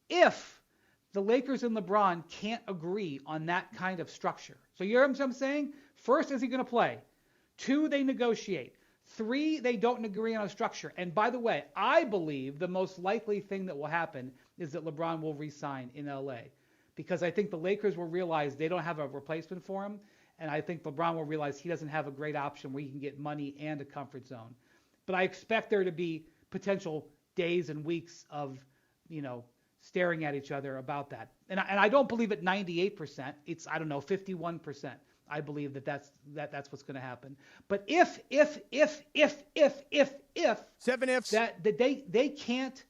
If the Lakers and LeBron can't agree on that kind of structure, so you hear what I'm saying? First, is he going to play? 2, they negotiate. 3, they don't agree on a structure. And by the way, I believe the most likely thing that will happen is that LeBron will re-sign in LA. Because I think the Lakers will realize they don't have a replacement for him. And I think LeBron will realize he doesn't have a great option where he can get money and a comfort zone. But I expect there to be potential days and weeks of, staring at each other about that. And I don't believe it 98%. It's, 51%. I believe that's what's going to happen. But if 7 ifs that they can't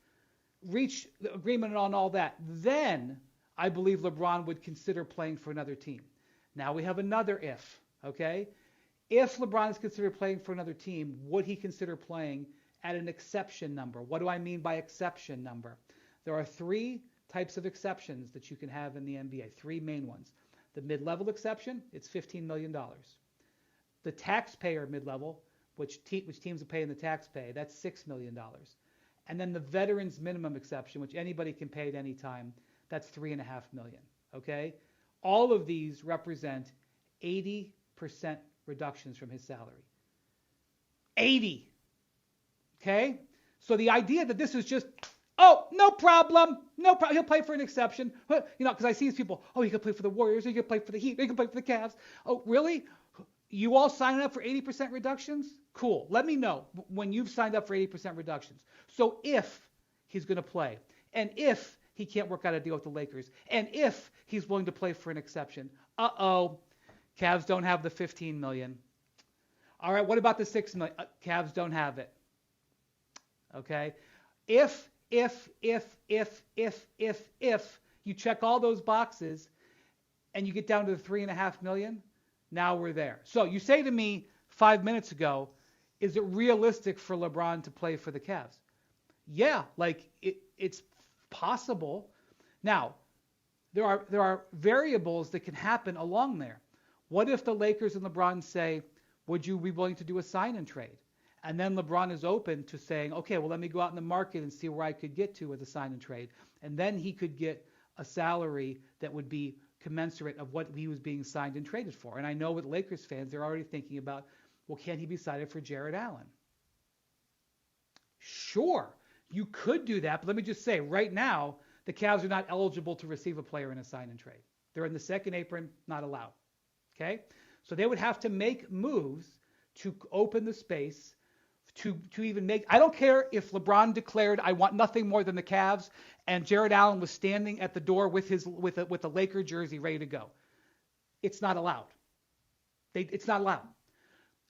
reach the agreement on all that, then I believe LeBron would consider playing for another team. Now we have another if, okay? If LeBron is considered playing for another team, would he consider playing at an exception number? What do I mean by exception number? There are 3 types of exceptions that you can have in the NBA, 3 main ones. The mid-level exception, it's $15 million. The taxpayer mid-level, which teams are paying the tax pay, that's $6 million. And then the veterans minimum exception, which anybody can pay at any time, that's $3.5 million, okay? All of these represent 80% reductions from his salary. 80, okay? So the idea that this is just, oh, no problem, he'll play for an exception. Because I see these people, he could play for the Warriors, he could play for the Heat, he could play for the Cavs. Oh, really? You all signing up for 80% reductions? Cool. Let me know when you've signed up for 80% reductions. So if he's going to play, and if he can't work out a deal with the Lakers, and if he's willing to play for an exception, Cavs don't have the $15 million. All right, what about the $6 million? Cavs don't have it. Okay? If you check all those boxes and you get down to the $3.5 million, now we're there. So you say to me 5 minutes ago, is it realistic for LeBron to play for the Cavs? Yeah, it's possible. Now, there are variables that can happen along there. What if the Lakers and LeBron say, would you be willing to do a sign and trade? And then LeBron is open to saying, okay, well, let me go out in the market and see where I could get to with a sign and trade. And then he could get a salary that would be commensurate of what he was being signed and traded for. And I know with Lakers fans, they're already thinking about, well, can he be cited for Jared Allen? Sure, you could do that, but let me just say, right now, the Cavs are not eligible to receive a player in a sign and trade. They're in the second apron, not allowed. Okay? So they would have to make moves to open the space to even make. I don't care if LeBron declared, I want nothing more than the Cavs, and Jared Allen was standing at the door with a Laker jersey ready to go. It's not allowed. It's not allowed.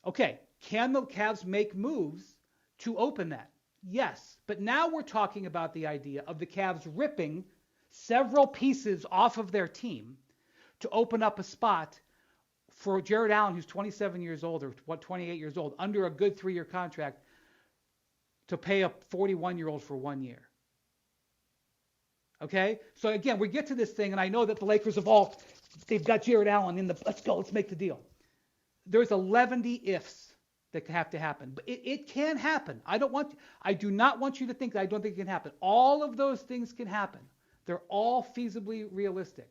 Okay, can the Cavs make moves to open that? Yes, but now we're talking about the idea of the Cavs ripping several pieces off of their team to open up a spot for Jared Allen, who's 27 years old or 28 years old, under a good 3-year contract, to pay a 41-year-old for 1 year. Okay? So again, we get to this thing, and I know that the Lakers they've got Jared Allen in let's make the deal. There's 11 ifs that have to happen. But it can happen. I do not want you to think that I don't think it can happen. All of those things can happen. They're all feasibly realistic.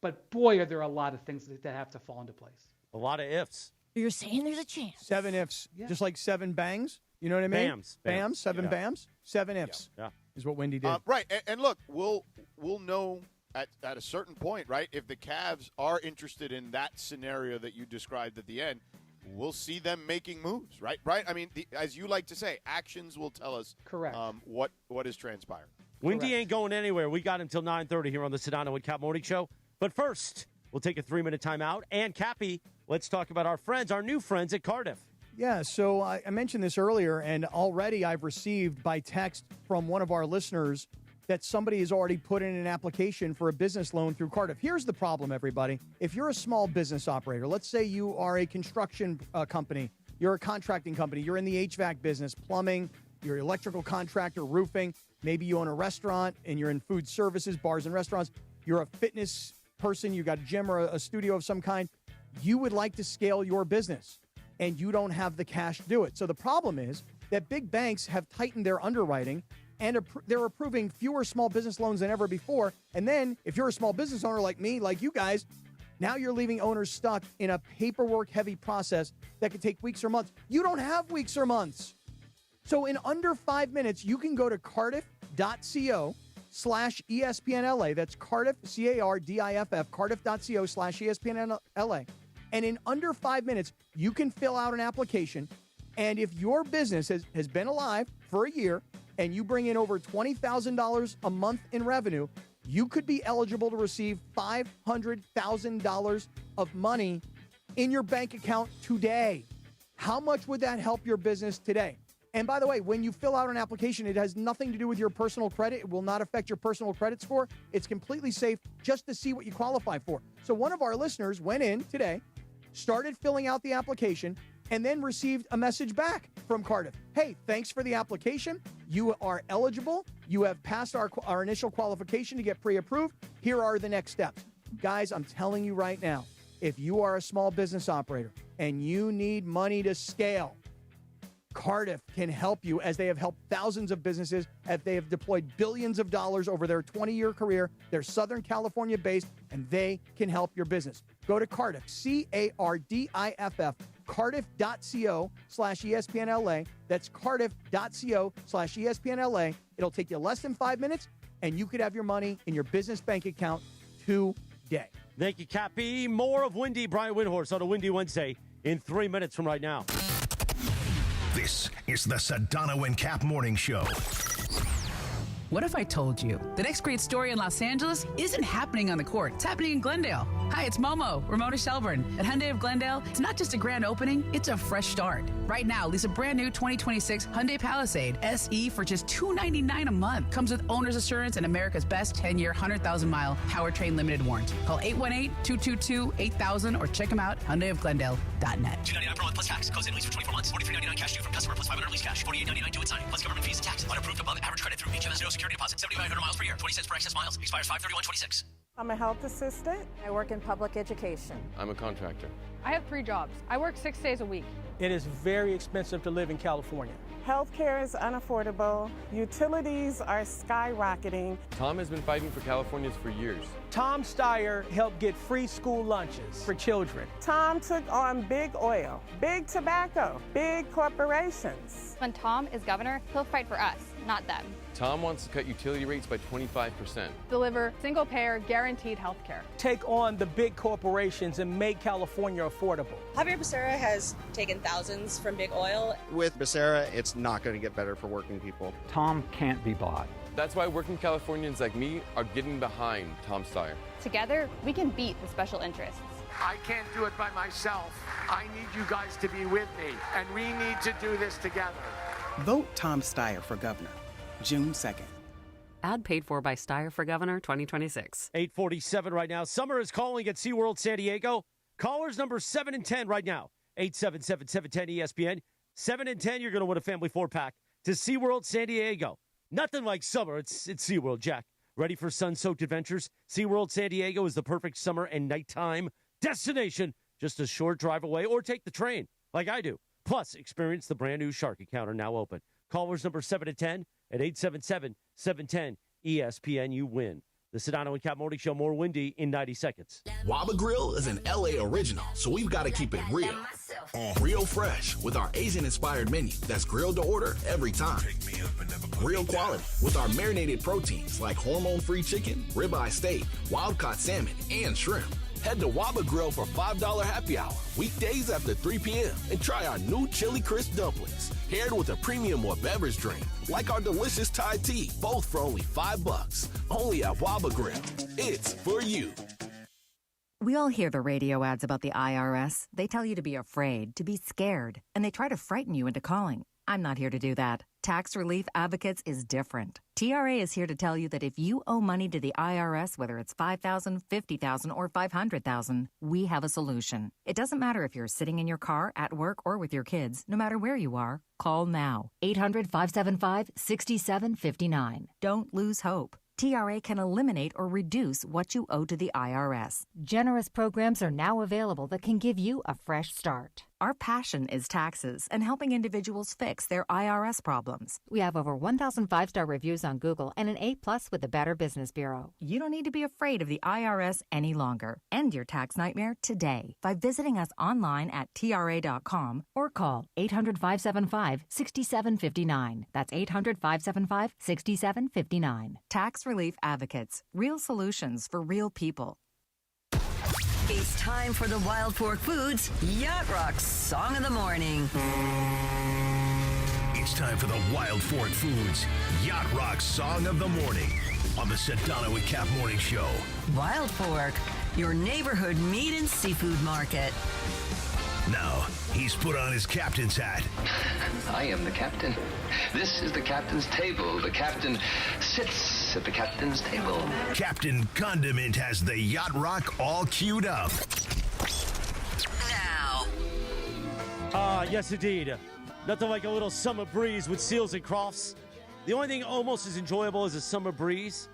But boy, are there a lot of things that have to fall into place. A lot of ifs. You're saying there's a chance. 7 ifs. Yeah. Just like 7 bangs. You know what I mean? Bams. 7 bams. 7 ifs. Yeah. Is what Wendy did. Right. And look, we'll know at a certain point, right? If the Cavs are interested in that scenario that you described at the end, we'll see them making moves, right? Right? I mean, as you like to say, actions will tell us correct what is transpiring. Wendy ain't going anywhere. We got until 9:30 here on the Sedano and Kap Morning Show. But first, we'll take a 3-minute timeout. And, Cappy, let's talk about our new friends at Cardiff. Yeah, so I mentioned this earlier, and already I've received by text from one of our listeners that somebody has already put in an application for a business loan through Cardiff. Here's the problem, everybody. If you're a small business operator, let's say you are a construction company, you're a contracting company, you're in the HVAC business, plumbing, you're an electrical contractor, roofing, maybe you own a restaurant and you're in food services, bars and restaurants, you're a fitness person, you got a gym or a studio of some kind, you would like to scale your business and you don't have the cash to do it. So the problem is that big banks have tightened their underwriting and they're approving fewer small business loans than ever before. And then if you're a small business owner like me, like you guys, now you're leaving owners stuck in a paperwork-heavy process that could take weeks or months. You don't have weeks or months. So in under 5 minutes, you can go to cardiff.co/ESPNLA. That's Cardiff, CARDIFF, cardiff.co/ESPNLA. And in under 5 minutes, you can fill out an application. And if your business has been alive for a year and you bring in over $20,000 a month in revenue, you could be eligible to receive $500,000 of money in your bank account today. How much would that help your business today? And by the way, when you fill out an application, it has nothing to do with your personal credit. It will not affect your personal credit score. It's completely safe just to see what you qualify for. So one of our listeners went in today, started filling out the application, and then received a message back from Cardiff. Hey, thanks for the application. You are eligible. You have passed our initial qualification to get pre-approved. Here are the next steps. Guys, I'm telling you right now, if you are a small business operator and you need money to scale, Cardiff can help you, as they have helped thousands of businesses, as they have deployed billions of dollars over their 20-year career. They're Southern California based, and they can help your business. Go to Cardiff, Cardiff, cardiff.co/ESPNLA. That's cardiff.co/ESPNLA. It'll take you less than 5 minutes, and you could have your money in your business bank account today. Thank you, Cappy. More of Windy, Brian Windhorst on a Windy Wednesday in 3 minutes from right now. This is the Sedano and Kap Morning Show. What if I told you the next great story in Los Angeles isn't happening on the court? It's happening in Glendale. Hi, it's Momo, Ramona Shelburne. At Hyundai of Glendale, it's not just a grand opening, it's a fresh start. Right now, lease a brand new 2026 Hyundai Palisade SE for just $299 a month. Comes with owner's assurance and America's best 10-year, 100,000-mile powertrain limited warranty. Call 818-222-8000 or check them out, HyundaiofGlendale.net. $299 per month plus tax. Close in lease for 24 months. $43.99 cash due from customer plus $500 lease cash. $48.99 due at signing plus government fees and tax. Unapproved above average credit through HMS. No security deposit. 7,500 miles per year. 20 cents per excess miles. Expires 5/31/26. I'm a health assistant. I work in public education. I'm a contractor. I have 3 jobs. I work 6 days a week. It is very expensive to live in California. Healthcare is unaffordable. Utilities are skyrocketing. Tom has been fighting for Californians for years. Tom Steyer helped get free school lunches for children. Tom took on big oil, big tobacco, big corporations. When Tom is governor, he'll fight for us, not them. Tom wants to cut utility rates by 25%. Deliver single-payer, guaranteed health care. Take on the big corporations and make California affordable. Javier Becerra has taken thousands from big oil. With Becerra, it's not going to get better for working people. Tom can't be bought. That's why working Californians like me are getting behind Tom Steyer. Together, we can beat the special interests. I can't do it by myself. I need you guys to be with me, and we need to do this together. Vote Tom Steyer for governor, June 2nd. Ad paid for by Steyer for Governor 2026. 8:47 right now. Summer is calling at SeaWorld San Diego. Callers number 7 and 10 right now. 877-710-ESPN. 7 and 10, you're going to win a family 4-pack to SeaWorld San Diego. Nothing like summer. It's SeaWorld, Jack. Ready for sun-soaked adventures? SeaWorld San Diego is the perfect summer and nighttime destination. Just a short drive away, or take the train like I do. Plus, experience the brand new Shark Encounter now open. Callers number 7 and 10 at 877-710-ESPN. You win. The Sedano and Kap Morning Show, more windy in 90 seconds. Waba Grill is an LA original, so we've got to keep it real. Real fresh with our Asian-inspired menu that's grilled to order every time. Real quality with our marinated proteins like hormone-free chicken, ribeye steak, wild-caught salmon, and shrimp. Head to Waba Grill for $5 happy hour, weekdays after 3 p.m. and try our new Chili Crisp dumplings, paired with a premium or beverage drink, like our delicious Thai tea, both for only $5. Only at Waba Grill. It's for you. We all hear the radio ads about the IRS. They tell you to be afraid, to be scared, and they try to frighten you into calling. I'm not here to do that. Tax Relief Advocates is different. TRA is here to tell you that if you owe money to the IRS, whether it's $5,000, $50,000, or $500,000, we have a solution. It doesn't matter if you're sitting in your car, at work, or with your kids. No matter where you are, call now. 800-575-6759. Don't lose hope. TRA can eliminate or reduce what you owe to the IRS. Generous programs are now available that can give you a fresh start. Our passion is taxes and helping individuals fix their IRS problems. We have over 1,000 5-star reviews on Google and an A+ with the Better Business Bureau. You don't need to be afraid of the IRS any longer. End your tax nightmare today by visiting us online at TRA.com or call 800-575-6759. That's 800-575-6759. Tax Relief Advocates. Real solutions for real people. It's time for the Wild Fork Foods Yacht Rock Song of the Morning. It's time for the Wild Fork Foods Yacht Rock Song of the Morning on the Sedano and Kap Morning Show. Wild Fork, your neighborhood meat and seafood market. Now, he's put on his captain's hat. I am the captain. This is the captain's table. The captain sits at the captain's table. Captain Condiment has the Yacht Rock all queued up. Now. Yes, indeed. Nothing like a little summer breeze with Seals and Crofts. The only thing almost as enjoyable as a summer breeze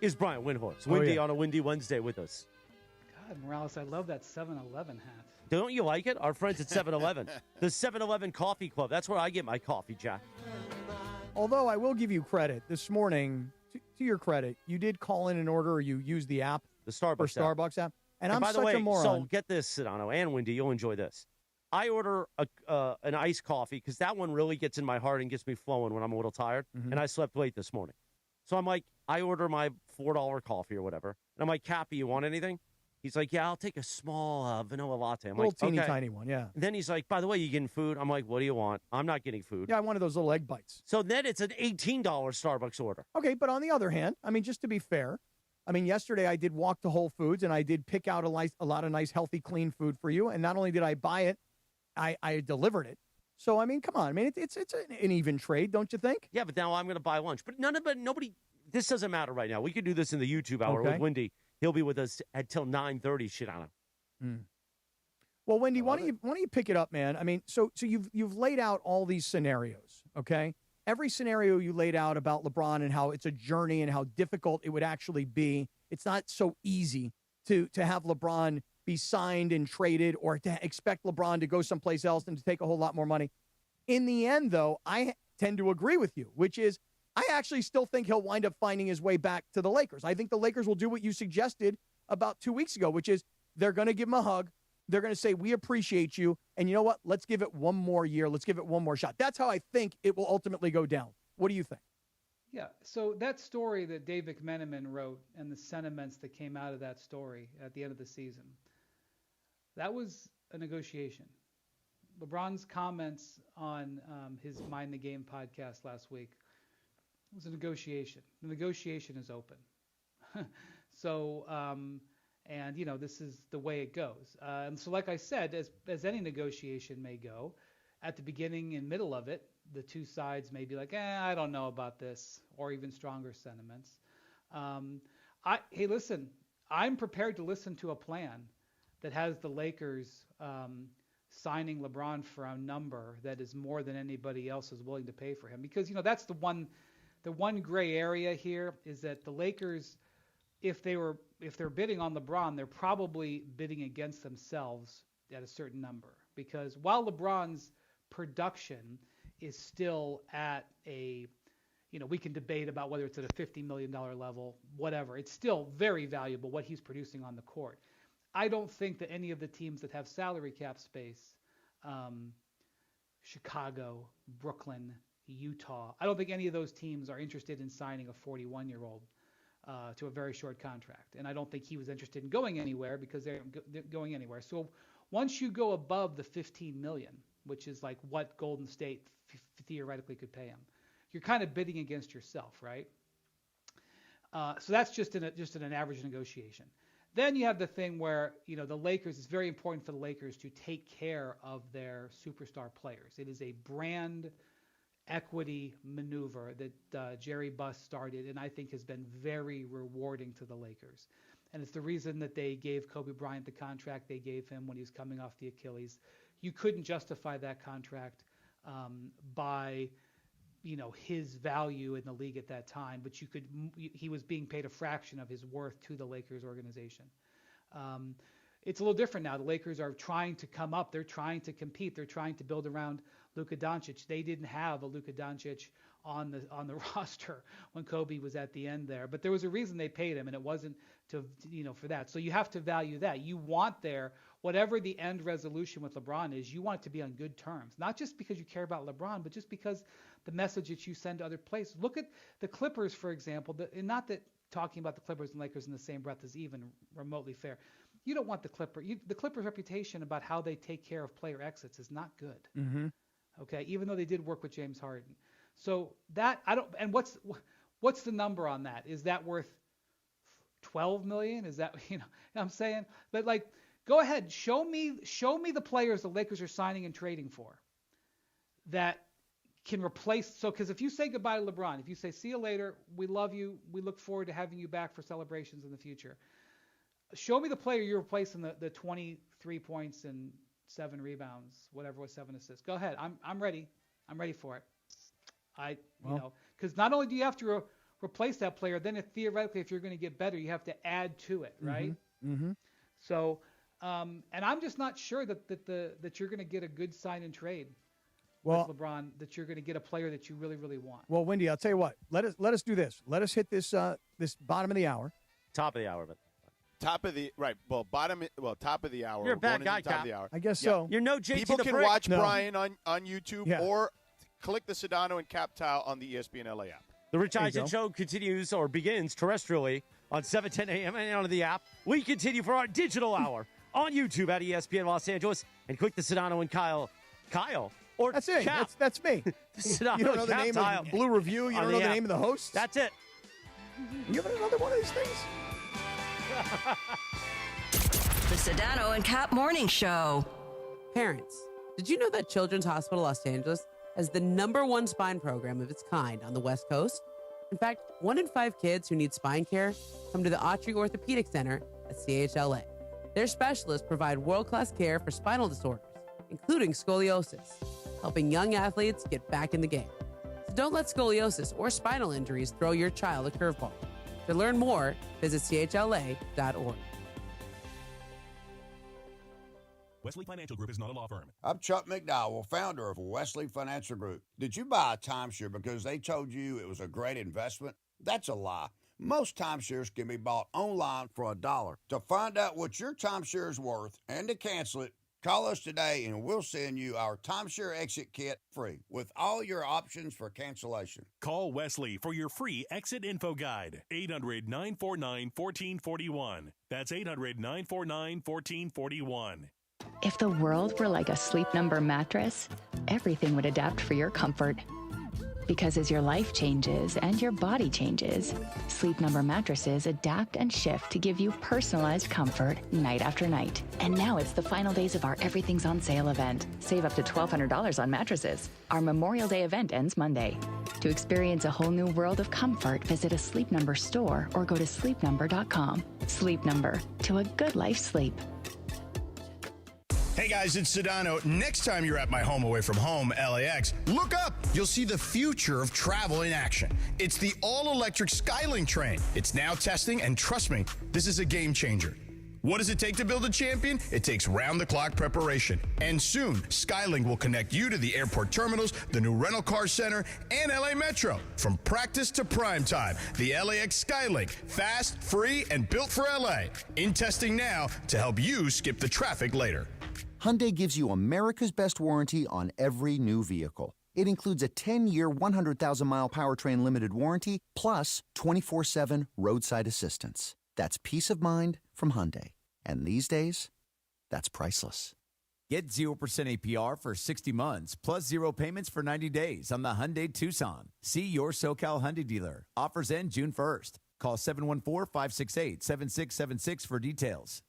is Brian Windhorst. Windy on a windy Wednesday with us. God, Morales, I love that 7-Eleven hat. Don't you like it? Our friends at 7-Eleven. The 7-Eleven Coffee Club. That's where I get my coffee, Jack. Although I will give you credit, this morning, to your credit, you did call in an order or you used the app. The Starbucks app. And I'm by the such way, a moron. So get this, Sedano and Windy, you'll enjoy this. I order an iced coffee because that one really gets in my heart and gets me flowing when I'm a little tired. Mm-hmm. And I slept late this morning. So I'm like, I order my $4 coffee or whatever. And I'm like, Cappy, you want anything? He's like, yeah, I'll take a small vanilla latte. I'm little like, teeny okay. tiny one, yeah. And then he's like, by the way, you getting food? I'm like, what do you want? I'm not getting food. Yeah, I wanted those little egg bites. So then it's an $18 Starbucks order. Okay, but on the other hand, I mean, just to be fair, I mean, yesterday I did walk to Whole Foods and I did pick out a lot of nice, healthy, clean food for you. And not only did I buy it, I delivered it. So, I mean, come on. I mean, it's an even trade, don't you think? Yeah, but now I'm going to buy lunch. But nobody, this doesn't matter right now. We could do this in the YouTube hour with Windy. He'll be with us until 9:30, Sedano. Well, Wendy, why don't you pick it up, man? I mean, so you've laid out all these scenarios, okay? Every scenario you laid out about LeBron and how it's a journey and how difficult it would actually be. It's not so easy to have LeBron be signed and traded or to expect LeBron to go someplace else and to take a whole lot more money. In the end, though, I tend to agree with you, which is I actually still think he'll wind up finding his way back to the Lakers. I think the Lakers will do what you suggested about 2 weeks ago, which is they're going to give him a hug. They're going to say, we appreciate you. And you know what? Let's give it one more year. Let's give it one more shot. That's how I think it will ultimately go down. What do you think? Yeah, so that story that Dave McMenamin wrote and the sentiments that came out of that story at the end of the season, that was a negotiation. LeBron's comments on his Mind the Game podcast last week was a negotiation. The negotiation is open. So, and, you know, this is the way it goes. And so, like I said, as any negotiation may go, at the beginning and middle of it, the two sides may be like, I don't know about this, or even stronger sentiments. Hey, listen, I'm prepared to listen to a plan that has the Lakers signing LeBron for a number that is more than anybody else is willing to pay for him. Because, you know, that's the one gray area here is that the Lakers, if they're bidding on LeBron, they're probably bidding against themselves at a certain number. Because while LeBron's production is still at a, you know, we can debate about whether it's at a $50 million level, whatever. It's still very valuable what he's producing on the court. I don't think that any of the teams that have salary cap space, Chicago, Brooklyn, Utah, I don't think any of those teams are interested in signing a 41-year-old to a very short contract. And I don't think he was interested in going anywhere because they're going anywhere. So once you go above the $15 million, which is like what Golden State theoretically could pay him, you're kind of bidding against yourself, right? So that's just in an average negotiation. Then you have the thing where, you know, the Lakers, it's very important for the Lakers to take care of their superstar players. It is a brand equity maneuver that Jerry Buss started and I think has been very rewarding to the Lakers. And it's the reason that they gave Kobe Bryant the contract they gave him when he was coming off the Achilles. You couldn't justify that contract by, you know, his value in the league at that time, but he was being paid a fraction of his worth to the Lakers organization. It's a little different now. The Lakers are trying to come up. They're trying to compete. They're trying to build around Luka Doncic. They didn't have a Luka Doncic on the roster when Kobe was at the end there, but there was a reason they paid him, and it wasn't to, you know, for that. So you have to value that. You want whatever the end resolution with LeBron is, you want it to be on good terms, not just because you care about LeBron, but just because the message that you send to other places. Look at the Clippers, for example, and not that talking about the Clippers and Lakers in the same breath is even remotely fair. You don't want the Clippers' reputation about how they take care of player exits is not good. Mm-hmm. Okay, even though they did work with James Harden. So that and what's the number on that? Is that worth $12 million? Is that, you know what I'm saying? But like Go ahead. Show me the players the Lakers are signing and trading for that can replace. So, because if you say goodbye to LeBron, if you say, see you later, we love you, we look forward to having you back for celebrations in the future. Show me the player you're replacing the 23 points and 7 rebounds, whatever was 7 assists. Go ahead. I'm ready. I'm ready for it. Because not only do you have to replace that player, then theoretically, if you're going to get better, you have to add to it, right? Mm-hmm. So, and I'm just not sure that you're going to get a good sign and trade with LeBron. That you're going to get a player that you really, really want. Well, Wendy, I'll tell you what. Let us do this. Let us hit this this bottom of the hour. Top of the hour, but. Top of the right. Well, top of the hour. You're a bad guy, top of the hour. I guess so. You're no JT People the can Brick. watch Brian on YouTube Yeah. or click the Sedano and Kap tile on the ESPN LA app. The Rich Eisen Show continues or begins terrestrially on 7:10 a.m. and on the app. We continue for our digital hour on YouTube at ESPN Los Angeles and click the Sedano and Kyle, or that's it. Kap. That's me. Sedano You don't know the Kap name tile of Blue Review. You don't know the app. name of the host. That's it. Give it another one of these things. The Sedano and Kap Morning Show. Parents, did you know that Children's Hospital Los Angeles has the #1 spine program of its kind on the West Coast? In fact, 1 in 5 kids who need spine care come to the Autry Orthopedic Center at CHLA. Their specialists provide world-class care for spinal disorders, including scoliosis, helping young athletes get back in the game. So don't let scoliosis or spinal injuries throw your child a curveball. To learn more, visit chla.org. Wesley Financial Group is not a law firm. I'm Chuck McDowell, founder of Wesley Financial Group. Did you buy a timeshare because they told you it was a great investment? That's a lie. Most timeshares can be bought online for $1. To find out what your timeshare is worth and to cancel it, call us today and we'll send you our timeshare exit kit free with all your options for cancellation. Call Wesley for your free exit info guide. 800-949-1441. That's 800-949-1441. If the world were like a Sleep Number mattress, everything would adapt for your comfort. Because as your life changes and your body changes, Sleep Number mattresses adapt and shift to give you personalized comfort night after night. And now it's the final days of our Everything's on Sale event. Save up to $1,200 on mattresses. Our Memorial Day event ends Monday. To experience a whole new world of comfort, visit a Sleep Number store or go to sleepnumber.com. Sleep Number, to a good life sleep. Hey guys, it's Sedano. Next time you're at my home away from home, LAX, look up. You'll see the future of travel in action. It's the all-electric Skylink train. It's now testing, and trust me, this is a game changer. What does it take to build a champion? It takes round-the-clock preparation. And soon, Skylink will connect you to the airport terminals, the new rental car center, and LA Metro. From practice to prime time, the LAX Skylink. Fast, free, and built for LA. In testing now to help you skip the traffic later. Hyundai gives you America's best warranty on every new vehicle. It includes a 10-year, 100,000-mile powertrain limited warranty, plus 24/7 roadside assistance. That's peace of mind from Hyundai. And these days, that's priceless. Get 0% APR for 60 months, plus 0 payments for 90 days on the Hyundai Tucson. See your SoCal Hyundai dealer. Offers end June 1st. Call 714-568-7676 for details.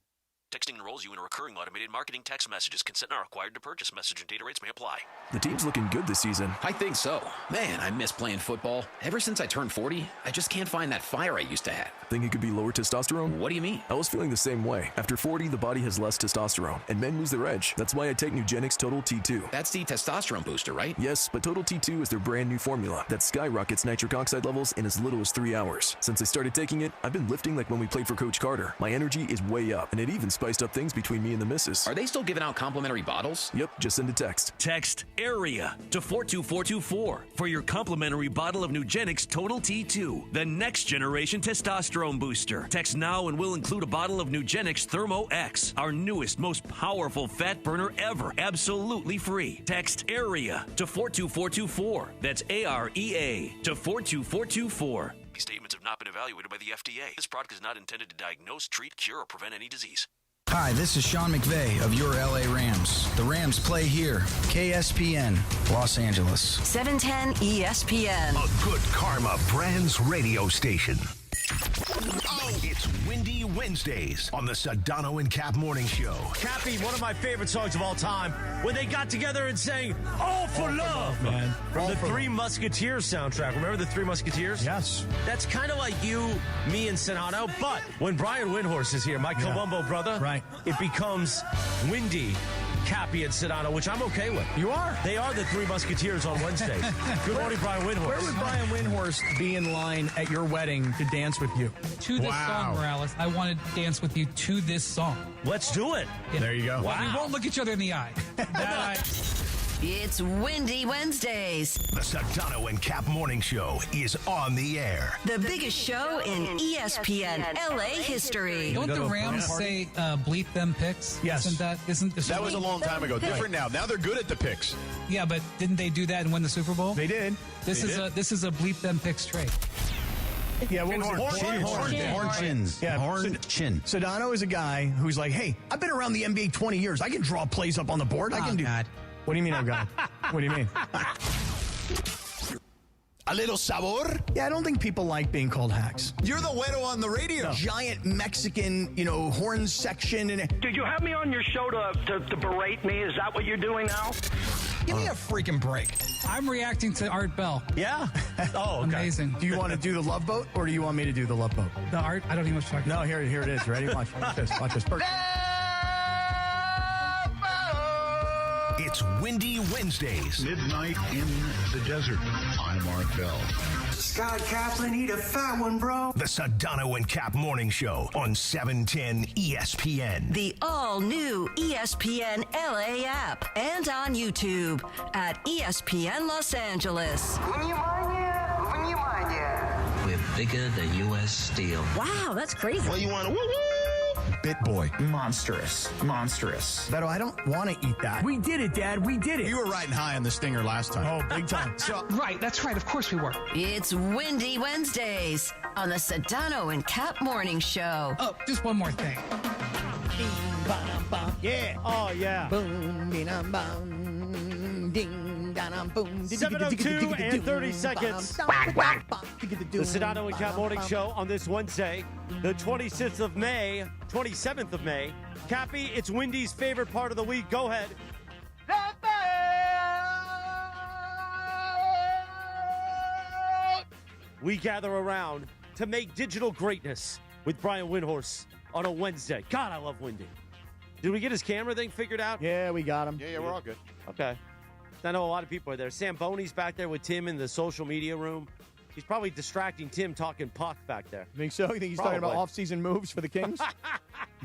Texting enrolls you in a recurring automated marketing text messages. Consent not required to purchase. Message and data rates may apply. The team's looking good this season. I think so. Man, I miss playing football. Ever since I turned 40, I just can't find that fire I used to have. Think it could be lower testosterone? What do you mean? I was feeling the same way. After 40, the body has less testosterone, and men lose their edge. That's why I take Nugenix Total T2. That's the testosterone booster, right? Yes, but Total T2 is their brand new formula that skyrockets nitric oxide levels in as little as 3 hours. Since I started taking it, I've been lifting like when we played for Coach Carter. My energy is way up, and it even spiced up things between me and the missus. Are they still giving out complimentary bottles? Yep, just send a text. Text AREA to 42424 for your complimentary bottle of Nugenix Total T2, the next generation testosterone booster. Text now and we'll include a bottle of Nugenix Thermo X, our newest, most powerful fat burner ever, absolutely free. Text AREA to 42424. That's AREA to 42424. These statements have not been evaluated by the FDA. This product is not intended to diagnose, treat, cure, or prevent any disease. Hi, this is Sean McVay of your LA Rams. The Rams play here. KSPN, Los Angeles. 710 ESPN. A good karma brands radio station. Oh, it's Windy Wednesdays on the Sedano and Kap Morning Show. Cappy, one of my favorite songs of all time, when they got together and sang All for Love, man. From All the for Three Musketeers soundtrack. Remember the Three Musketeers? Yes. That's kind of like you, me, and Sedano, but when Brian Windhorse is here, my Columbo brother, right, it becomes Windy, Cappy, and Sedano, which I'm okay with. You are. They are the Three Musketeers on Wednesdays. Good morning, Brian Windhorse. Where would Brian Windhorse be in line at your wedding to dance with you? To this song, Morales. I want to dance with you to this song. Let's do it. Yeah. There you go. Well, we won't look each other in the eye. It's Windy Wednesdays. The Sedano and Kap Morning Show is on the air. The biggest show in ESPN LA history. Don't the Rams say bleep them picks? Yes. Isn't That was a long time ago. Different now. Now they're good at the picks. Yeah, but didn't they do that and win the Super Bowl? They did. This is a bleep them picks trade. Yeah, what was it? Horn-chins. Yeah, Horn-chin. Sedano is a guy who's like, hey, I've been around the NBA 20 years. I can draw plays up on the board. I can do God. What do you mean, oh, God? What do you mean? A little sabor. Yeah, I don't think people like being called hacks. You're the güero on the radio. Giant Mexican, horn section. Did you have me on your show to berate me? Is that what you're doing now? Give me a freaking break. I'm reacting to Art Bell. Yeah? Oh, okay. Amazing. Do you want to do the Love Boat, or do you want me to do the Love Boat? The Art, I don't even know what you're talking No, here it is. Ready? Watch this. Watch this. It's Windy Wednesdays. Midnight in the desert. I'm Art Bell. Scott Kaplan, eat a fat one, bro. The Sedano and Kap Morning Show on 710 ESPN. The all-new ESPN LA app and on YouTube at ESPN Los Angeles. We're bigger than U.S. Steel. Wow, that's crazy. Well, you want to woo-woo? Bit boy. Monstrous. Beto, I don't want to eat that. We did it, Dad. We did it. You were riding high on the stinger last time. Oh, big time. Right, that's right. Of course we were. It's Windy Wednesdays on the Sedano and Kap Morning Show. Oh, just one more thing. Yeah. Oh, yeah. Boom, bum, ding, boom. 7:02 and 30 seconds. The Sedano and Kap Morning Show on this Wednesday, the 27th of May. Cappy, it's Windy's favorite part of the week. Go ahead. We gather around to make digital greatness with Brian Windhorse on a Wednesday. God, I love Windy. Did we get his camera thing figured out? Yeah, we got him. Yeah, we're all good. Okay. I know a lot of people are there. Sam Boney's back there with Tim in the social media room. He's probably distracting Tim talking puck back there. Think so? You think he's talking about off-season moves for the Kings?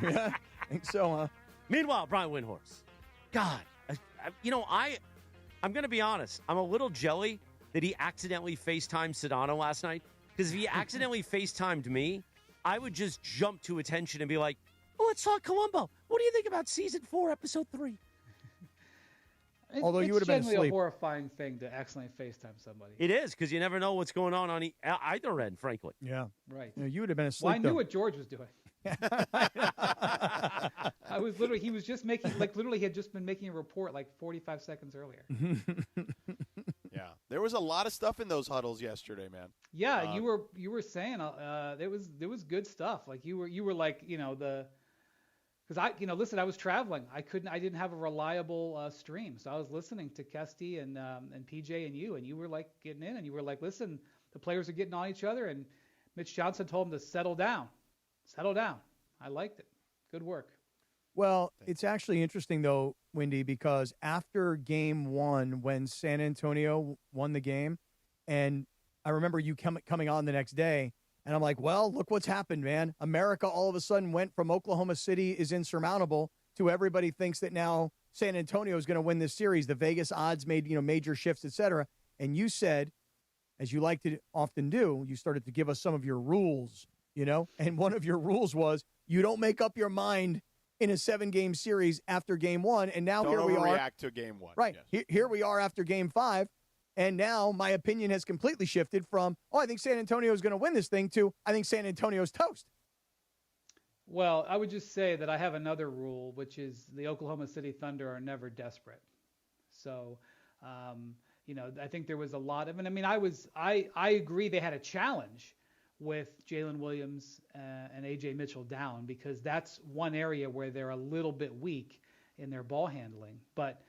Yeah, I think so, huh? Meanwhile, Brian Windhorse. God, I'm going to be honest. I'm a little jelly that he accidentally FaceTimed Sedano last night. Because if he accidentally FaceTimed me, I would just jump to attention and be like, oh, let's talk Columbo. What do you think about season 4, episode 3? Although you would have been asleep. It's generally a horrifying thing to accidentally FaceTime somebody. It is, because you never know what's going on either end, frankly. Yeah. Right. You would have been asleep. Well, I knew what George was doing. He was just making, he had just been making a report 45 seconds earlier. Yeah. There was a lot of stuff in those huddles yesterday, man. Yeah, you were saying there was good stuff. You were because listen, I was traveling. I didn't have a reliable stream, so I was listening to Kesty and PJ and you were getting in, and you were listen, the players are getting on each other, and Mitch Johnson told them to settle down. I liked it. Good work. Well, it's actually interesting though, Windy, because after game 1, when San Antonio won the game, and I remember you coming on the next day. And I'm like, well, look what's happened, man. America all of a sudden went from Oklahoma City is insurmountable to everybody thinks that now San Antonio is going to win this series. The Vegas odds made, major shifts, et cetera. And you said, as you like to often do, you started to give us some of your rules, and one of your rules was you don't make up your mind in a 7-game series after game 1. And now here we are. Don't react to game 1. Right. Yes. Here we are after game 5. And now my opinion has completely shifted from, I think San Antonio is going to win this thing to, I think San Antonio's toast. Well, I would just say that I have another rule, which is the Oklahoma City Thunder are never desperate. So, I think there was a lot of, I agree they had a challenge, with Jalen Williams and A.J. Mitchell down, because that's one area where they're a little bit weak in their ball handling. But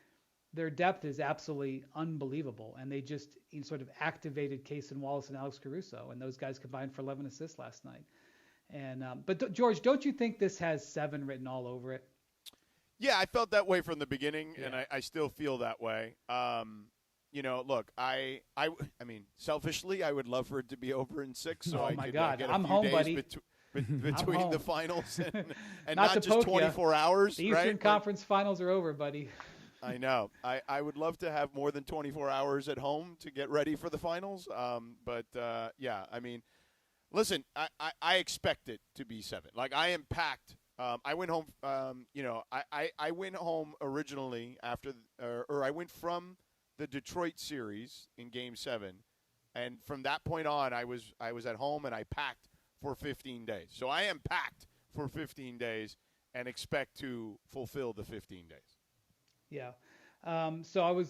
their depth is absolutely unbelievable, and they just sort of activated Cason Wallace and Alex Caruso, and those guys combined for 11 assists last night. And but George, don't you think this has 7 written all over it? Yeah, I felt that way from the beginning, and I still feel that way. Look, I mean, selfishly, I would love for it to be over in 6, so I could get a I'm few home, days buddy. between the finals and not not just 24 hours. The Eastern right? Conference Finals are over, buddy. I know. I would love to have more than 24 hours at home to get ready for the finals. But I mean, listen, I expect it to be 7. Like, I am packed. I went home, I went home originally after, or I went from the Detroit series in Game 7, and from that point on, I was at home and I packed for 15 days. So I am packed for 15 days and expect to fulfill the 15 days. Yeah. So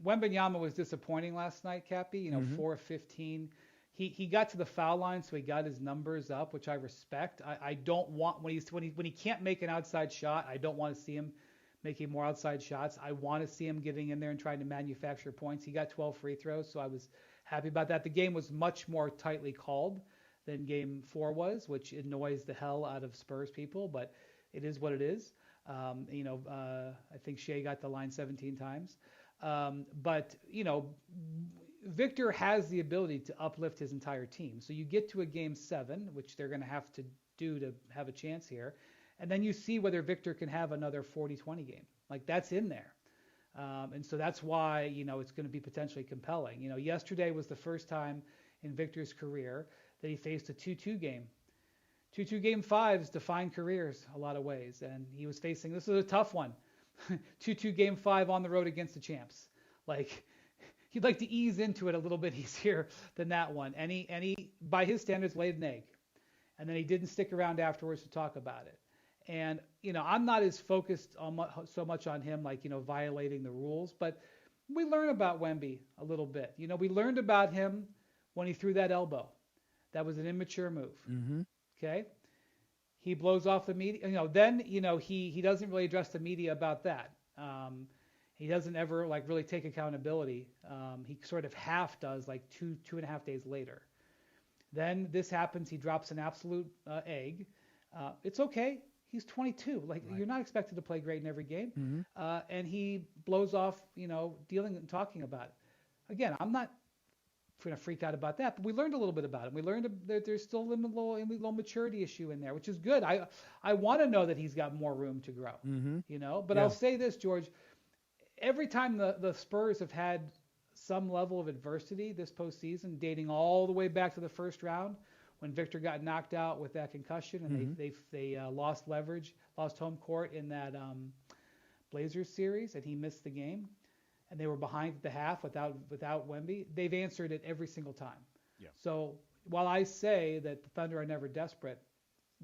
Wembanyama was disappointing last night, Cappy. 4 of 15. He got to the foul line, so he got his numbers up, which I respect. I don't want when he can't make an outside shot, I don't want to see him making more outside shots. I want to see him getting in there and trying to manufacture points. He got 12 free throws, so I was happy about that. The game was much more tightly called than Game 4 was, which annoys the hell out of Spurs people, but it is what it is. I think Shea got the line 17 times. But Victor has the ability to uplift his entire team. So you get to a Game 7, which they're going to have to do to have a chance here, and then you see whether Victor can have another 40-20 game. Like, that's in there. And so that's why, it's going to be potentially compelling. Yesterday was the first time in Victor's career that he faced a 2-2 game. 2-2 Game 5s define careers a lot of ways, and he was facing, this is a tough one, 2-2 Game 5 on the road against the champs. Like, he'd like to ease into it a little bit easier than that one. And he by his standards, laid an egg. And then he didn't stick around afterwards to talk about it. And, I'm not as focused on so much on him, like, violating the rules, but we learn about Wemby a little bit. We learned about him when he threw that elbow. That was an immature move. Mm-hmm. Okay. He blows off the media, then, he doesn't really address the media about that. He doesn't ever really take accountability. He sort of half does, like 2.5 days later. Then this happens. He drops an absolute egg. It's okay. He's 22. Right. You're not expected to play great in every game. Mm-hmm. And he blows off, dealing and talking about it. Again, I'm not going to freak out about that, but we learned a little bit about him. We learned that there's still a little maturity issue in there, which is good. I want to know that he's got more room to grow, Mm-hmm. But I'll say this, George, every time the Spurs have had some level of adversity this postseason, dating all the way back to the first round when Victor got knocked out with that concussion and they lost leverage, lost home court in that Blazers series, and he missed the game, and they were behind at the half without Wemby. They've answered it every single time. Yeah. So while I say that the Thunder are never desperate,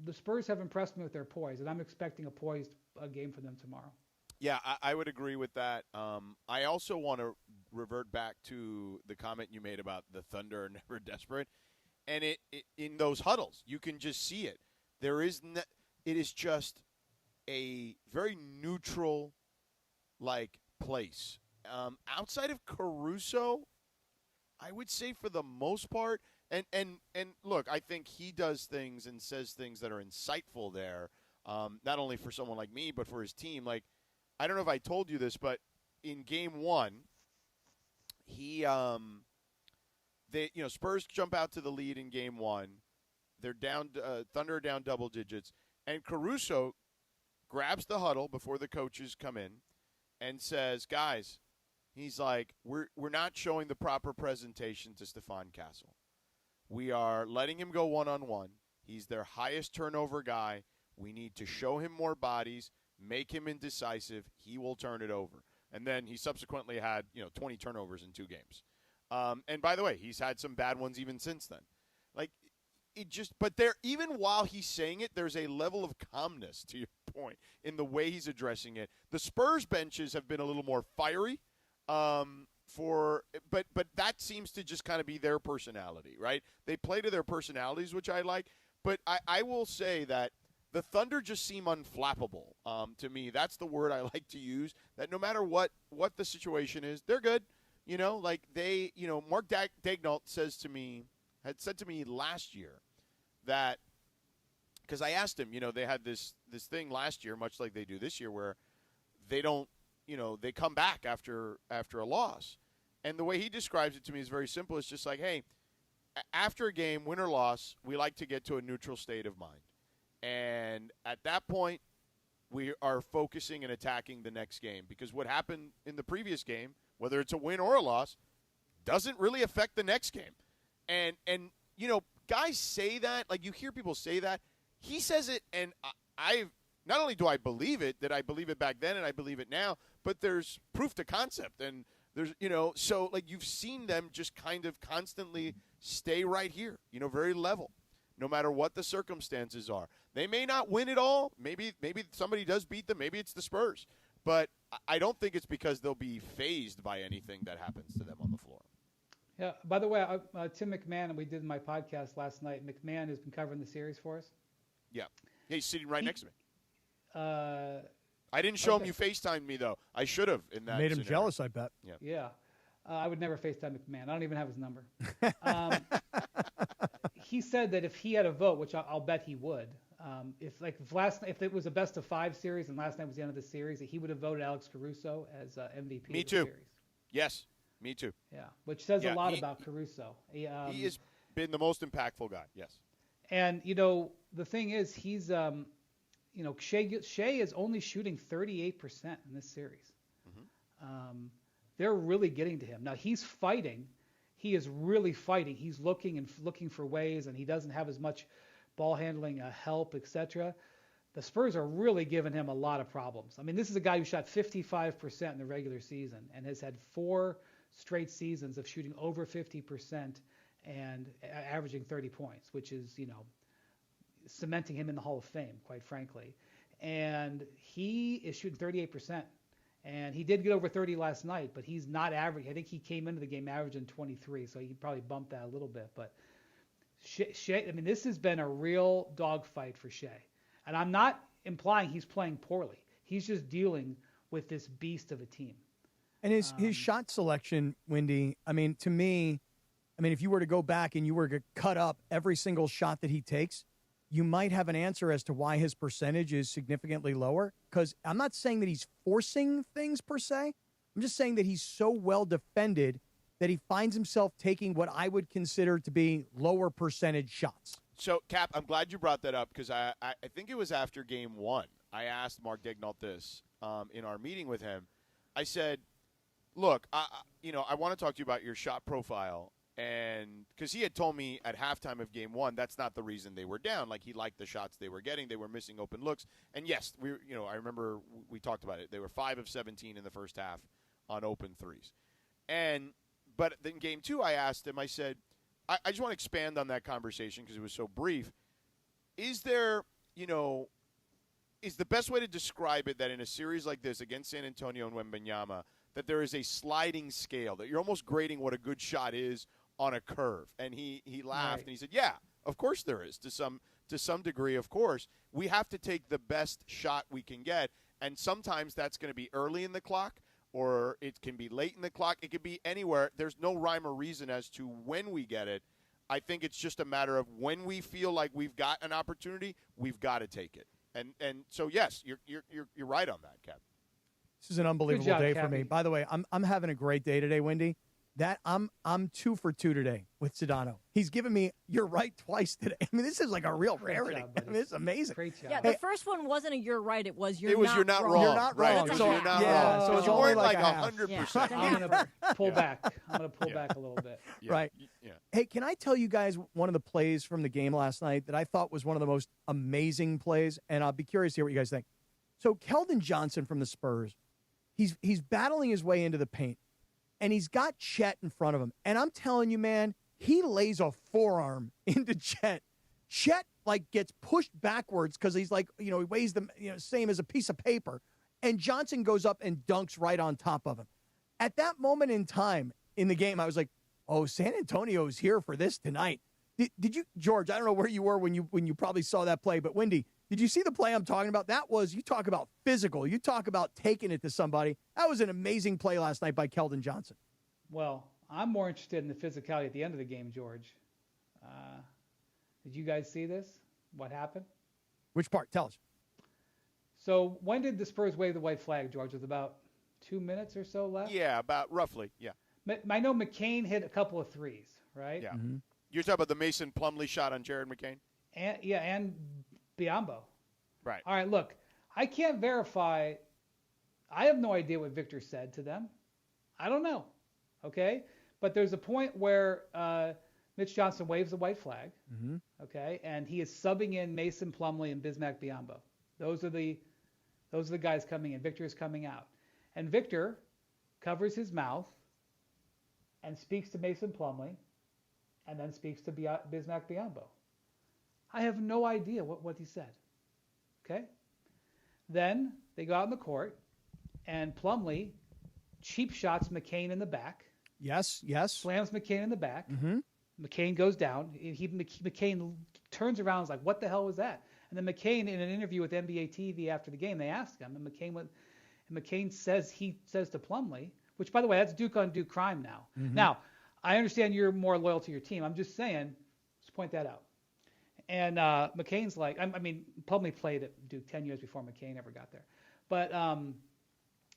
the Spurs have impressed me with their poise, and I'm expecting a poised game for them tomorrow. Yeah, I would agree with that. I also want to revert back to the comment you made about the Thunder are never desperate. And it in those huddles, you can just see it. It is just a very neutral, place. Outside of Caruso, I would say for the most part, and look, I think he does things and says things that are insightful there, not only for someone like me, but for his team. I don't know if I told you this, but in Game 1, Spurs jump out to the lead in Game 1. They're down. Thunder are down double digits, and Caruso grabs the huddle before the coaches come in and says, "Guys," he's like, "We're not showing the proper presentation to Stephon Castle. We are letting him go one-on-one. He's their highest turnover guy. We need to show him more bodies, make him indecisive. He will turn it over." And then he subsequently had 20 turnovers in 2 games. And by the way, he's had some bad ones even since then. But even while he's saying it, there's a level of calmness, to your point, in the way he's addressing it. The Spurs benches have been a little more fiery but that seems to just kind of be their personality, right? They play to their personalities, which I like. But I will say that the Thunder just seem unflappable to me. That's the word I like to use, that no matter what the situation is, they're good. Like Mark Daignault had said to me last year that, because I asked him, they had this thing last year, much like they do this year, where they don't, they come back after a loss. And the way he describes it to me is very simple. It's just like, hey, after a game, win or loss, we like to get to a neutral state of mind. And at that point, we are focusing and attacking the next game, because what happened in the previous game, whether it's a win or a loss, doesn't really affect the next game. And guys say that, like you hear people say that. He says it, and I not only do I believe it, that I believe it back then and I believe it now, but there's proof to concept. And there's, so like you've seen them just kind of constantly stay right here, very level, no matter what the circumstances are. They may not win it all. Maybe somebody does beat them. Maybe it's the Spurs. But I don't think it's because they'll be fazed by anything that happens to them on the floor. Yeah. By the way, Tim McMahon, we did my podcast last night. McMahon has been covering the series for us. Yeah. He's sitting right next to me. I didn't show him you FaceTimed me, though. I should have in that Made him scenario. jealous, I bet. Yeah. I would never FaceTime McMahon. I don't even have his number. He said that if he had a vote, which I'll bet he would, if it was a best of 5 series and last night was the end of the series, that he would have voted Alex Caruso as MVP Me of the too. series. Yes, me too. Yeah, which says a lot about Caruso. He has been the most impactful guy, yes. And, the thing is, he's, Shea is only shooting 38% in this series. Mm-hmm. They're really getting to him. Now, he's fighting. He is really fighting. He's looking for ways, and he doesn't have as much ball handling help, etc. The Spurs are really giving him a lot of problems. I mean, this is a guy who shot 55% in the regular season and has had 4 straight seasons of shooting over 50% and averaging 30 points, which is, cementing him in the Hall of Fame, quite frankly. And he is shooting 38%. And he did get over 30 last night, but he's not average. I think he came into the game averaging 23, so he probably bumped that a little bit. But Shea, I mean, this has been a real dogfight for Shea. And I'm not implying he's playing poorly. He's just dealing with this beast of a team. And his shot selection, Wendy, I mean, to me, if you were to go back and you were to cut up every single shot that he takes, you might have an answer as to why his percentage is significantly lower. Because I'm not saying that he's forcing things per se. I'm just saying that he's so well defended that he finds himself taking what I would consider to be lower percentage shots. So, Cap, I'm glad you brought that up, because I think it was after Game 1. I asked Mark Daignault this in our meeting with him. I said, look, I want to talk to you about your shot profile. And because he had told me at halftime of Game 1, that's not the reason they were down. Like, he liked the shots they were getting. They were missing open looks. And yes, I remember we talked about it. They were 5 of 17 in the first half on open threes. But then Game 2, I asked him, I said, I just want to expand on that conversation because it was so brief. Is there, is the best way to describe it that in a series like this against San Antonio and Wembanyama, that there is a sliding scale, that you're almost grading what a good shot is on a curve? And he laughed, and he said, yeah, of course there is, to some degree, of course. We have to take the best shot we can get, and sometimes that's going to be early in the clock, or it can be late in the clock. It could be anywhere. There's no rhyme or reason as to when we get it. I think it's just a matter of when we feel like we've got an opportunity, we've got to take it. And so, yes, you're right on that, Cap. This is an unbelievable day for me. By the way, I'm having a great day today, Wendy. That I'm 2 for 2 today with Sedano. He's given me "you're right" twice today. I mean, this is like a real rarity. Job, I mean, it's amazing. Great job. Yeah, the first one wasn't a "you're right." It was "you're you're not wrong." You're not wrong. Right. So, You're not yeah, wrong. so it's you only weren't like like 100%. I'm going to pull back. I'm going to pull back a little bit. Yeah. Right. Yeah. Hey, can I tell you guys one of the plays from the game last night that I thought was one of the most amazing plays? And I'll be curious to hear what you guys think. So Keldon Johnson from the Spurs, he's battling his way into the paint, and he's got Chet in front of him. And I'm telling you, man, he lays a forearm into Chet. Chet, gets pushed backwards because he's he weighs the same as a piece of paper. And Johnson goes up and dunks right on top of him. at that moment in time in the game, I was like, oh, San Antonio's here for this tonight. Did you, George, I don't know where you were when you probably saw that play, but Wendy, did you see the play I'm talking about? That was, you talk about physical. You talk about taking it to somebody. That was an amazing play last night by Keldon Johnson. Well, I'm more interested in the physicality at the end of the game, George. Did you guys see this? What happened? Which part? Tell us. So when did the Spurs wave the white flag, George? With about 2 minutes or so left? Yeah, about roughly, yeah. I know McCain hit a couple of threes, right? Yeah. Mm-hmm. You're talking about the Mason Plumlee shot on Jared McCain? And Biyombo. Right. All right, look, I can't verify. I have no idea what Victor said to them. I don't know, okay? But there's a point where Mitch Johnson waves the white flag, okay, and he is subbing in Mason Plumlee and Bismack Biyombo. Those are the guys coming in. Victor is coming out. And Victor covers his mouth and speaks to Mason Plumlee and then speaks to Bismack Biyombo. I have no idea what he said. Okay? Then they go out in the court and Plumlee cheap shots McCain in the back. Yes. Slams McCain in the back. Mm-hmm. McCain goes down. McCain turns around and is like, what the hell was that? And then McCain, in an interview with NBA TV after the game, they asked him, and McCain says to Plumlee, which, by the way, that's Duke on Duke crime now. Mm-hmm. Now, I understand you're more loyal to your team. I'm just saying, let's point that out. And McCain's like, Plumlee played at Duke 10 years before McCain ever got there. But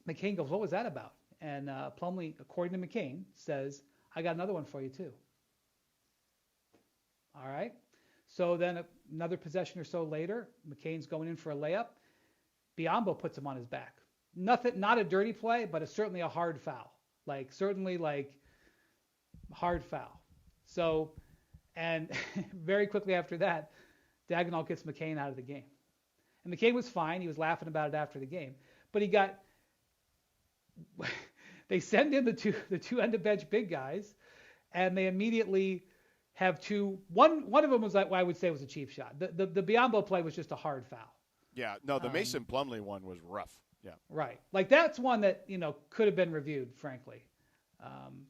McCain goes, what was that about? And Plumlee, according to McCain, says, I got another one for you too. All right. So then another possession or so later, McCain's going in for a layup. Biyombo puts him on his back. Not a dirty play, but certainly a hard foul. Hard foul. So, and very quickly after that, Dagnall gets McCain out of the game. And McCain was fine. He was laughing about it after the game. But they send in the two end-of-bench big guys, and they immediately have one of them was, I would say, was a cheap shot. The Biyombo play was just a hard foul. Yeah, no, the Mason Plumlee one was rough. Yeah. Right. That's one that, could have been reviewed, frankly,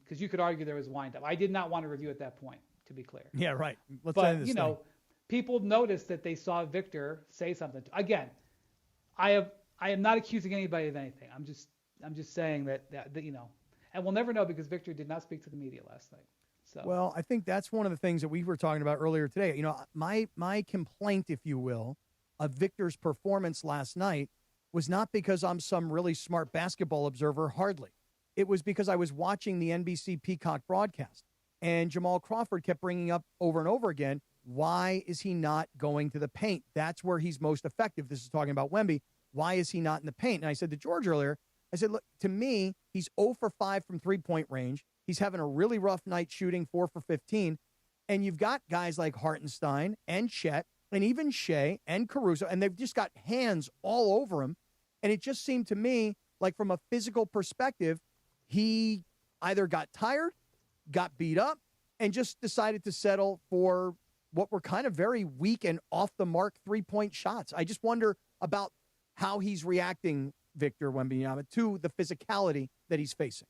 because you could argue there was wind-up. I did not want to review at that point, to be clear. Yeah, right. But, people noticed that they saw Victor say something. Again, I am not accusing anybody of anything. I'm just saying that, and we'll never know because Victor did not speak to the media last night. So. Well, I think that's one of the things that we were talking about earlier today. My complaint, if you will, of Victor's performance last night was not because I'm some really smart basketball observer, hardly. It was because I was watching the NBC Peacock broadcast, and Jamal Crawford kept bringing up over and over again, why is he not going to the paint? That's where he's most effective. This is talking about Wemby. Why is he not in the paint? And I said to George earlier, I said, look, to me, he's 0 for 5 from three-point range. He's having a really rough night shooting 4 for 15. And you've got guys like Hartenstein and Chet and even Shea and Caruso, and they've just got hands all over him. And it just seemed to me like from a physical perspective, he either got tired, got beat up, and just decided to settle for what were kind of very weak and off-the-mark three-point shots. I just wonder about how he's reacting, Victor Wembanyama, to the physicality that he's facing.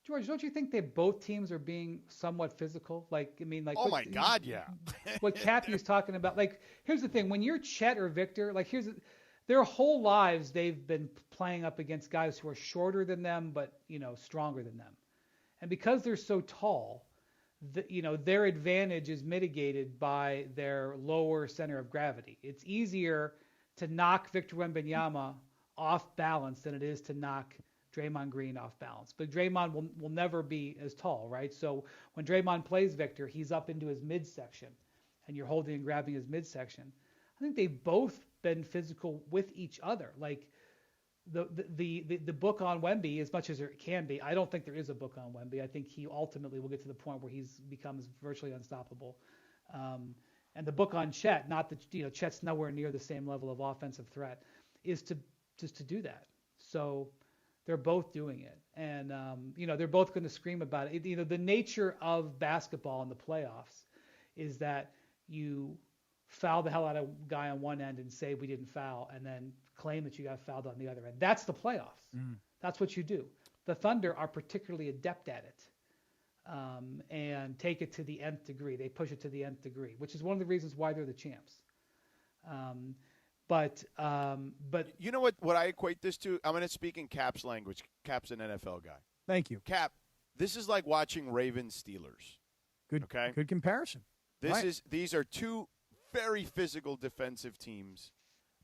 George, don't you think that both teams are being somewhat physical? Oh my God, yeah. What Cappy was talking about. Here's the thing: when you're Chet or Victor, their whole lives they've been playing up against guys who are shorter than them, but stronger than them, and because they're so tall, their advantage is mitigated by their lower center of gravity. It's easier to knock Victor Wembanyama off balance than it is to knock Draymond Green off balance. But Draymond will never be as tall, right? So when Draymond plays Victor, he's up into his midsection, and you're holding and grabbing his midsection. I think they've both been physical with each other. The book on Wemby, as much as there can be, I don't think there is a book on Wemby. I think he ultimately will get to the point where he's becomes virtually unstoppable. And the book on Chet, not that Chet's nowhere near the same level of offensive threat, is to do that. So they're both doing it, and they're both going to scream about it. The nature of basketball in the playoffs is that you foul the hell out of a guy on one end and say we didn't foul, and then claim that you got fouled on the other end. That's the playoffs. That's what you do. The Thunder are particularly adept at it, and take it to the nth degree. They push it to the nth degree, which is one of the reasons why they're the champs. But you know what I equate this to? I'm going to speak in Cap's language. Cap's an NFL guy. Thank you. Cap, this is like watching Ravens Steelers. Good comparison. These are two very physical defensive teams.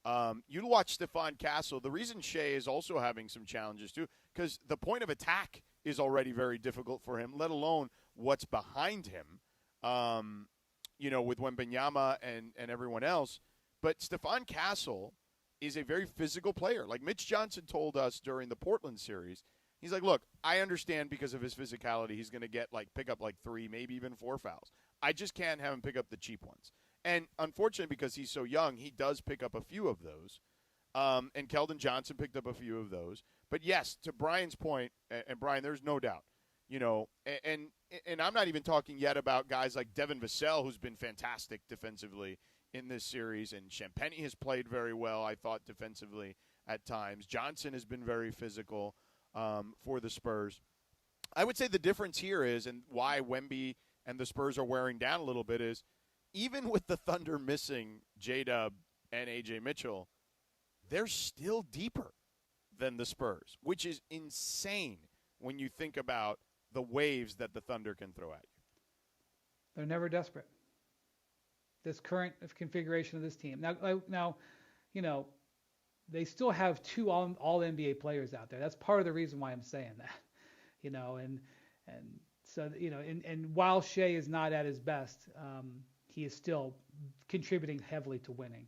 You watch Stephon Castle. The reason Shea is also having some challenges too, because the point of attack is already very difficult for him, let alone what's behind him. With Wembanyama and everyone else. But Stephon Castle is a very physical player. Like Mitch Johnson told us during the Portland series, he's like, look, I understand because of his physicality, he's going to pick up 3, maybe even 4 fouls. I just can't have him pick up the cheap ones. And unfortunately, because he's so young, he does pick up a few of those. And Keldon Johnson picked up a few of those. But yes, to Brian's point, and Brian, there's no doubt, and I'm not even talking yet about guys like Devin Vassell, who's been fantastic defensively in this series, and Champagny has played very well, I thought, defensively at times. Johnson has been very physical for the Spurs. I would say the difference here is, and why Wemby and the Spurs are wearing down a little bit, is even with the Thunder missing J-Dub and A.J. Mitchell, they're still deeper than the Spurs, which is insane when you think about the waves that the Thunder can throw at you. They're never desperate. This current configuration of this team. Now, they still have 2 all NBA players out there. That's part of the reason why I'm saying that, and so, and while Shea is not at his best, he is still contributing heavily to winning.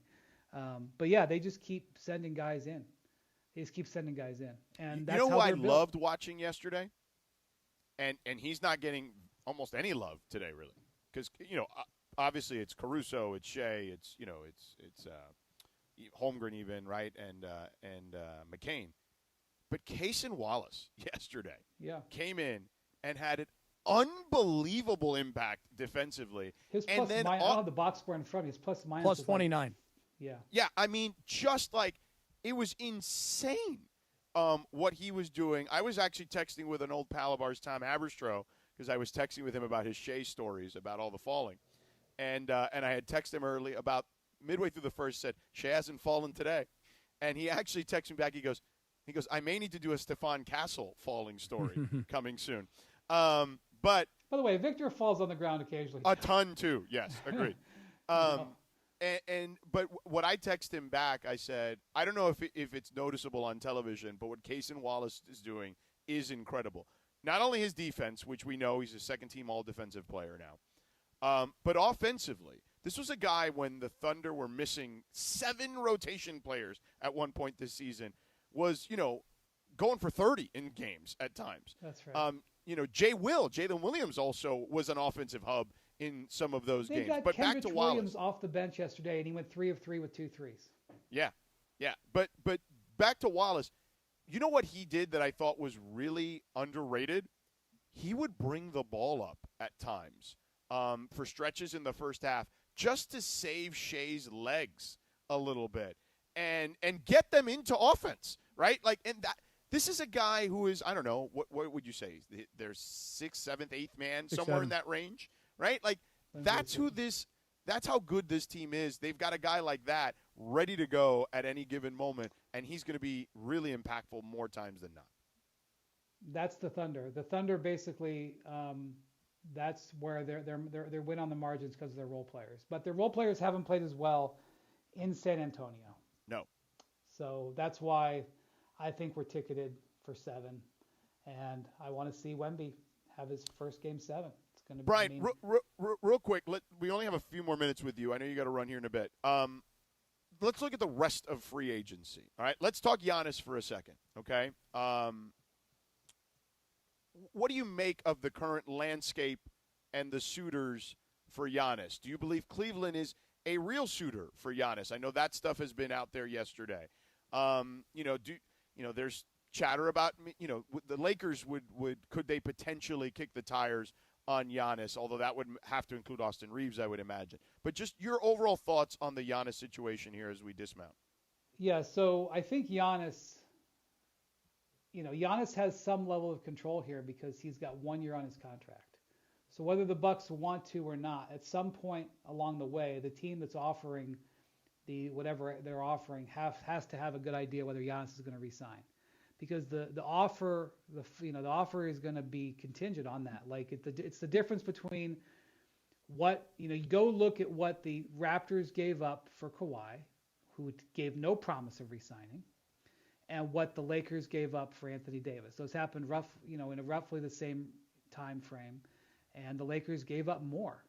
But yeah, they just keep sending guys in. And that's who how I they're built. loved watching yesterday? And he's not getting almost any love today, really, because obviously it's Caruso, it's Shea, it's Holmgren even, right, and McCain, but Cason Wallace yesterday came in and had an unbelievable impact defensively. His and plus then minus, I don't have the box score in front of me. His plus minus plus was 29. Yeah. I mean, just like it was insane. What he was doing. I was actually texting with an old pal of ours, Tom Haberstroh, because I was texting with him about his Shea stories about all the falling. And I had texted him early about midway through the first, said, Shea hasn't fallen today. And he actually texted me back. He goes, I may need to do a Stephon Castle falling story coming soon. But by the way, Victor falls on the ground occasionally. A ton too. Yes, agreed. But what I texted him back, I said, I don't know if it's noticeable on television, but what Cason Wallace is doing is incredible. Not only his defense, which we know he's a second-team all-defensive player now, but offensively. This was a guy when the Thunder were missing 7 rotation players at one point this season, was, going for 30 in games at times. That's right. Jalen Williams also was an offensive hub in some of those games. Got but Kendrick back to Williams Wallace. off the bench yesterday, and he went 3 of 3 with 2 threes. Yeah. But back to Wallace. You know what he did that I thought was really underrated? He would bring the ball up at times for stretches in the first half just to save Shea's legs a little bit and get them into offense, right? This is a guy who is, I don't know, what would you say? There's 6th, 7th, 8th man, somewhere in that range, right? That's how good this team is. They've got a guy like that ready to go at any given moment, and he's going to be really impactful more times than not. That's the Thunder. The Thunder basically, that's where they're win on the margins because of their role players. But their role players haven't played as well in San Antonio. No. So that's why I think we're ticketed for 7, and I want to see Wemby have his first game 7. It's going to be Brian, real quick. We only have a few more minutes with you. I know you got to run here in a bit. Let's look at the rest of free agency. All right, let's talk Giannis for a second. Okay. What do you make of the current landscape and the suitors for Giannis? Do you believe Cleveland is a real suitor for Giannis? I know that stuff has been out there yesterday. There's chatter about, the Lakers could they potentially kick the tires on Giannis, although that would have to include Austin Reeves, I would imagine. But just your overall thoughts on the Giannis situation here as we dismount. Yeah, so I think Giannis has some level of control here because he's got 1 year on his contract. So whether the Bucks want to or not, at some point along the way, the team that's offering whatever they're offering has to have a good idea whether Giannis is going to re-sign, because the offer is going to be contingent on that. Like it's the difference between what you go look at what the Raptors gave up for Kawhi, who gave no promise of re-signing, and what the Lakers gave up for Anthony Davis. Those happened in roughly the same time frame, and the Lakers gave up more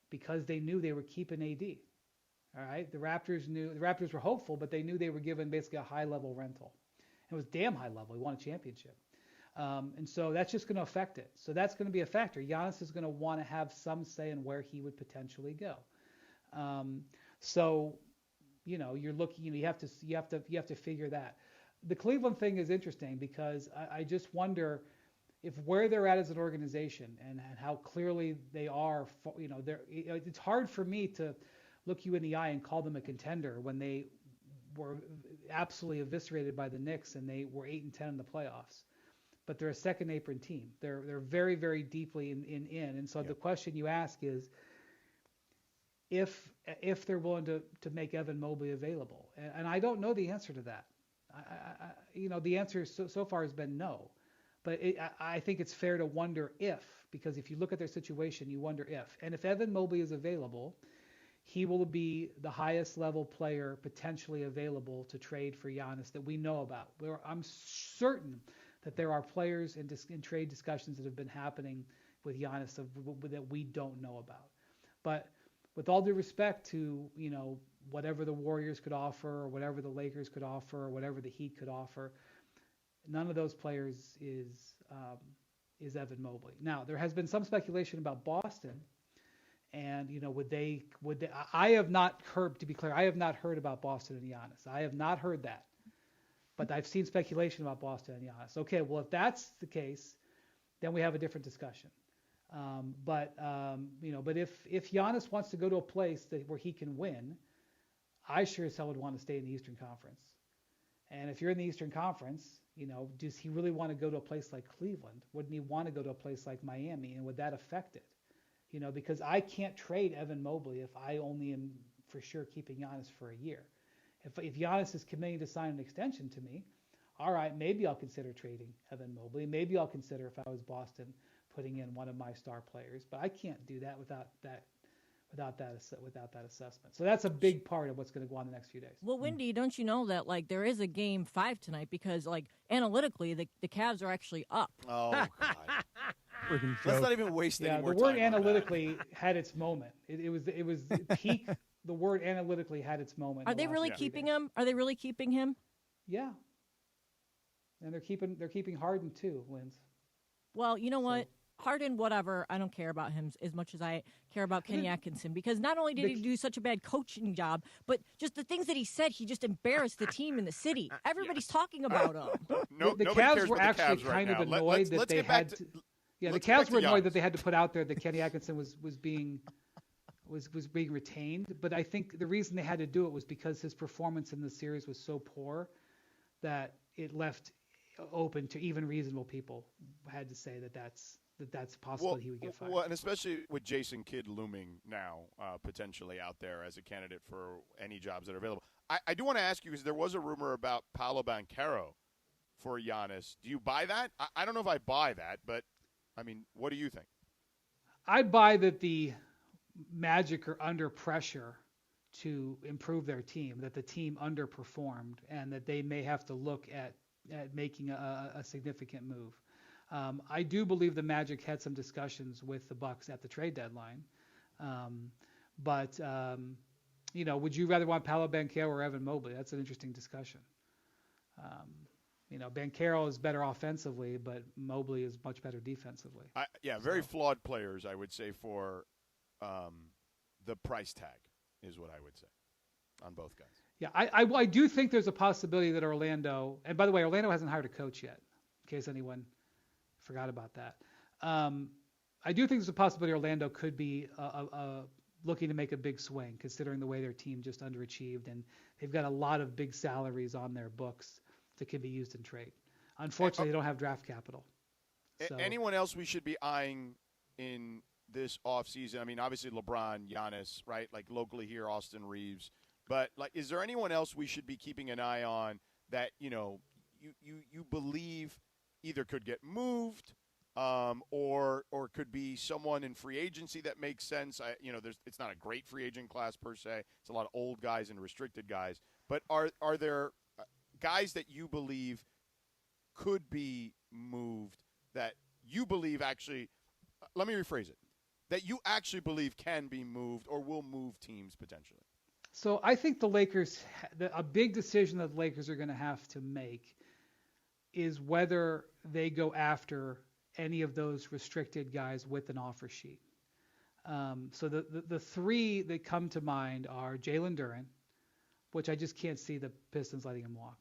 because they knew they were keeping AD. All right, the Raptors were hopeful, but they knew they were given basically a high-level rental. It was damn high level. He won a championship. And so that's just going to affect it. So that's going to be a factor. Giannis is going to want to have some say in where he would potentially go. You're looking, you have to figure that. The Cleveland thing is interesting because I just wonder if where they're at as an organization and how clearly they are, it's hard for me to look you in the eye and call them a contender when they were absolutely eviscerated by the Knicks and they were 8-10 in the playoffs. But they're a second apron team. They're very, very deeply in. And so the question you ask is if they're willing to make Evan Mobley available. And I don't know the answer to that. The answer so far has been no. But I think it's fair to wonder if, because if you look at their situation, you wonder if. And if Evan Mobley is available, he will be the highest level player potentially available to trade for Giannis that we know about. I'm certain that there are players in trade discussions that have been happening with Giannis that we don't know about. But with all due respect to whatever the Warriors could offer, or whatever the Lakers could offer, or whatever the Heat could offer, none of those players is Evan Mobley. Now there has been some speculation about Boston. And would they? I have not heard. To be clear, I have not heard about Boston and Giannis. I have not heard that, but I've seen speculation about Boston and Giannis. Okay, well if that's the case, then we have a different discussion. But if Giannis wants to go to a place where he can win, I sure as hell would want to stay in the Eastern Conference. And if you're in the Eastern Conference, does he really want to go to a place like Cleveland? Wouldn't he want to go to a place like Miami? And would that affect it? Because I can't trade Evan Mobley if I only am for sure keeping Giannis for a year. If Giannis is committing to sign an extension to me, all right, maybe I'll consider trading Evan Mobley. Maybe I'll consider, if I was Boston, putting in one of my star players. But I can't do that without that assessment. So that's a big part of what's going to go on the next few days. Well, Wendy, don't you know that there is a game 5 tonight because analytically the Cavs are actually up. Oh God. Let's not even waste any more time. The word analytically had its moment. It was peak. The word analytically had its moment. Are they really keeping him? Are they really keeping him? Yeah. And they're keeping Harden too, Linz. Well, you know what? Harden, whatever. I don't care about him as much as I care about Kenny Atkinson, because not only did he do such a bad coaching job, but just the things that he said, he just embarrassed the team in the city. Everybody's talking about him. The Cavs were actually kind of annoyed that they had to. Yeah, the Cavs were annoyed that they had to put out there that Kenny Atkinson was being retained. But I think the reason they had to do it was because his performance in the series was so poor that it left open to even reasonable people had to say that's possible he would get fired. Well, and especially with Jason Kidd looming now potentially out there as a candidate for any jobs that are available. I do want to ask you, because there was a rumor about Paolo Banchero for Giannis. Do you buy that? I don't know if I buy that, but I mean, what do you think? I buy that the Magic are under pressure to improve their team, that the team underperformed, and that they may have to look at making a significant move. I do believe the Magic had some discussions with the Bucks at the trade deadline. Would you rather want Paolo Banchero or Evan Mobley? That's an interesting discussion. Banchero is better offensively, but Mobley is much better defensively. Very flawed players, I would say, for the price tag is what I would say on both guys. Yeah, I do think there's a possibility that Orlando, and by the way, Orlando hasn't hired a coach yet, in case anyone forgot about that. I do think there's a possibility Orlando could be looking to make a big swing, considering the way their team just underachieved, and they've got a lot of big salaries on their books that can be used in trade. Unfortunately, they don't have draft capital. So. Anyone else we should be eyeing in this offseason? I mean, obviously LeBron, Giannis, right? Like locally here, Austin Reeves. But like, is there anyone else we should be keeping an eye on that you believe either could get moved, or could be someone in free agency that makes sense? It's not a great free agent class per se. It's a lot of old guys and restricted guys. But are there guys that you believe could be moved that you believe actually? Let me rephrase it. That you actually believe can be moved or will move teams potentially. So I think the Lakers, a big decision that the Lakers are going to have to make is whether they go after any of those restricted guys with an offer sheet. So the three that come to mind are Jalen Duren, which I just can't see the Pistons letting him walk.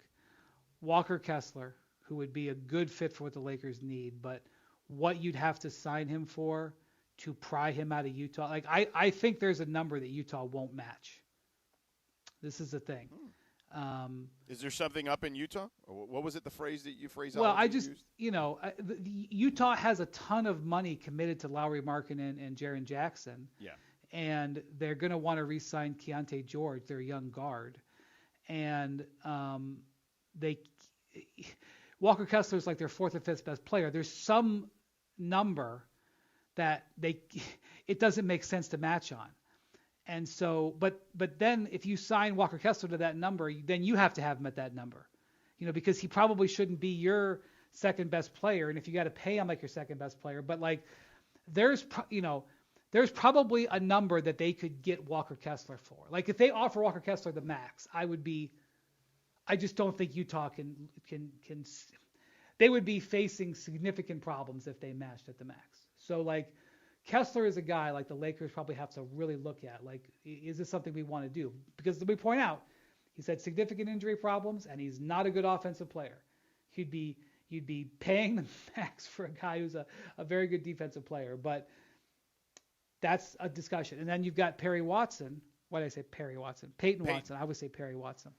Walker Kessler, who would be a good fit for what the Lakers need, but what you'd have to sign him for to pry him out of Utah. Like I think there's a number that Utah won't match. This is the thing. Is there something up in Utah? Or what was it, the phrase that you phrased? Well, Utah has a ton of money committed to Lauri Markkanen and Jaren Jackson. Yeah. And they're going to want to re-sign Keontae George, their young guard. And Walker Kessler is like their fourth or fifth best player. There's some number that it doesn't make sense to match on. And so, but then if you sign Walker Kessler to that number, then you have to have him at that number, because he probably shouldn't be your second best player. And if you got to pay him like your second best player, but like there's probably a number that they could get Walker Kessler for. Like if they offer Walker Kessler the max, I just don't think Utah can, they would be facing significant problems if they matched at the max. So like, Kessler is a guy like the Lakers probably have to really look at. Like, is this something we want to do? Because we point out, he's had significant injury problems, and he's not a good offensive player. You'd be paying the max for a guy who's a very good defensive player. But that's a discussion. And then you've got Perry Watson. Why did I say Perry Watson? Peyton Watson. I would say Perry Watson.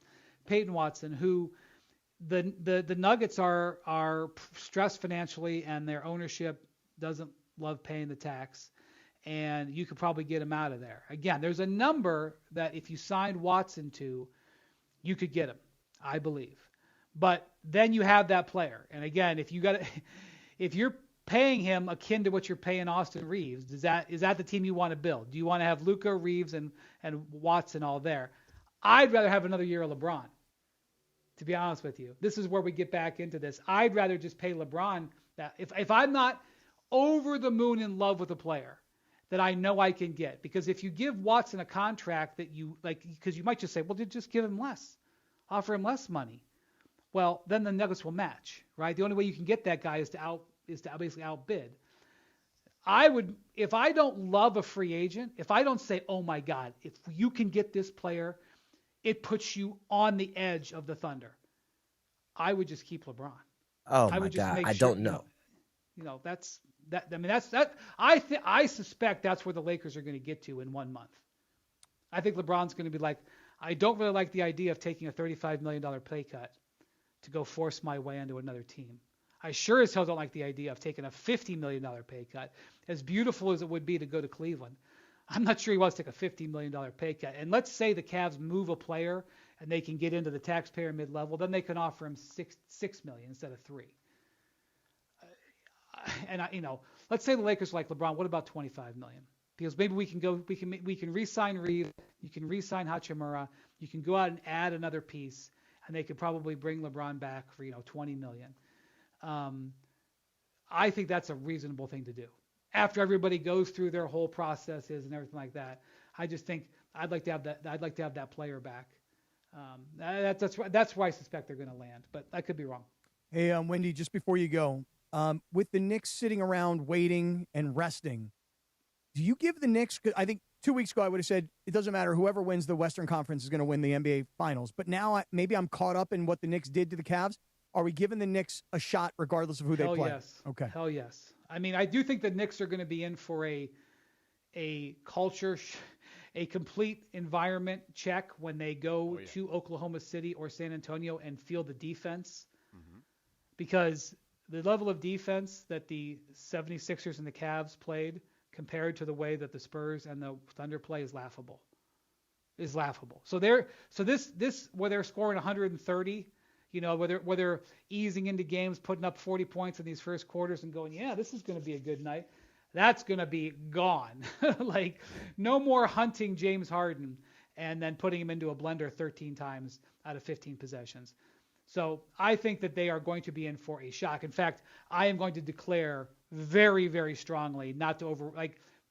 Peyton Watson, who the Nuggets are stressed financially, and their ownership doesn't love paying the tax, and you could probably get him out of there. Again, there's a number that if you signed Watson to, you could get him, I believe. But then you have that player. And again, if you're paying him akin to what you're paying Austin Reeves, is that the team you want to build? Do you want to have Luka, Reeves, and Watson all there? I'd rather have another year of LeBron, to be honest with you. This is where we get back into this. I'd rather just pay LeBron that. If I'm not over the moon in love with a player that I know I can get. Because if you give Watson a contract that you like, because you might just say, well, just give him less, offer him less money. Well, then the Nuggets will match, right? The only way you can get that guy is to basically outbid. If I don't love a free agent, if I don't say, oh my God, if you can get this player, it puts you on the edge of the Thunder, I would just keep LeBron. Oh my God, I don't know. That's that. I mean, I suspect that's where the Lakers are going to get to in 1 month. I think LeBron's going to be like, I don't really like the idea of taking a $35 million pay cut to go force my way into another team. I sure as hell don't like the idea of taking a $50 million pay cut. As beautiful as it would be to go to Cleveland, I'm not sure he wants to take a $50 million pay cut. And let's say the Cavs move a player and they can get into the taxpayer mid-level, then they can offer him $6 million instead of $3 million. And let's say the Lakers are like, LeBron, what about $25 million? Because maybe we can re-sign Reeves, you can re-sign Hachimura, you can go out and add another piece, and they could probably bring LeBron back for $20 million. I think that's a reasonable thing to do. After everybody goes through their whole processes and everything like that, I just think I'd like to have that player back. That's where I suspect they're going to land, but I could be wrong. Hey, Wendy, just before you go, with the Knicks sitting around waiting and resting, do you give the Knicks, I think 2 weeks ago I would have said it doesn't matter, whoever wins the Western Conference is going to win the NBA Finals, but now maybe I'm caught up in what the Knicks did to the Cavs. Are we giving the Knicks a shot regardless of who they play? Yes. Okay. Hell yes. I mean, I do think the Knicks are going to be in for a culture, a complete environment check when they go to Oklahoma City or San Antonio and feel the defense. Because the level of defense that the 76ers and the Cavs played compared to the way that the Spurs and the Thunder play is laughable. So this where they're scoring 130, where they're easing into games, putting up 40 points in these first quarters and going, yeah, this is going to be a good night. That's going to be gone. Like, no more hunting James Harden and then putting him into a blender 13 times out of 15 possessions. So I think that they are going to be in for a shock. In fact, I am going to declare very, very strongly not to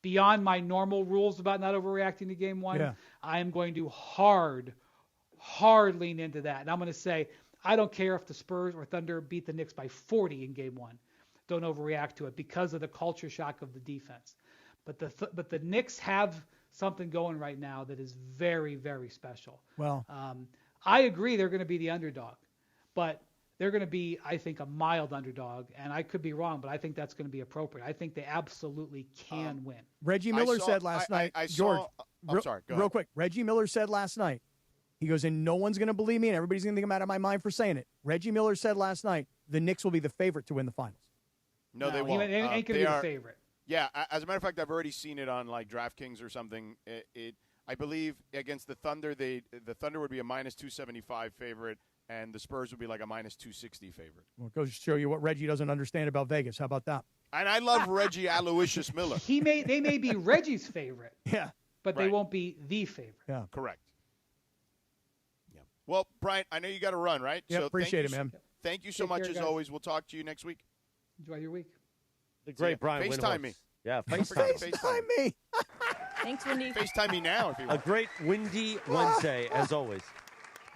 beyond my normal rules about not overreacting to game one. Yeah. I am going to hard lean into that. And I'm going to say, I don't care if the Spurs or Thunder beat the Knicks by 40 in game one. Don't overreact to it because of the culture shock of the defense. But the Knicks have something going right now that is very, very special. Well, I agree they're going to be the underdog, but they're going to be, I think, a mild underdog. And I could be wrong, but I think that's going to be appropriate. I think they absolutely can win. Reggie Miller said last night, George, real quick, Reggie Miller said last night, he goes, and no one's going to believe me, and everybody's going to think I'm out of my mind for saying it. Reggie Miller said last night, the Knicks will be the favorite to win the finals. No, they won't. They ain't going to be the favorite. Yeah, as a matter of fact, I've already seen it on like DraftKings or something. I believe against the Thunder, the Thunder would be a minus 275 favorite, and the Spurs would be like a minus 260 favorite. Well, it goes to show you what Reggie doesn't understand about Vegas. How about that? And I love Reggie Aloysius Miller. They may be Reggie's favorite. Yeah. But they won't be the favorite. Yeah. Correct. Yeah. Well, Brian, I know you got to run, right? Yeah, appreciate it, man. Thank you so much, as always. We'll talk to you next week. Enjoy your week. The great Brian Windhorst. FaceTime me. Yeah, FaceTime me. Thanks, Wendy. FaceTime me now if you want. A great windy Wednesday, as always.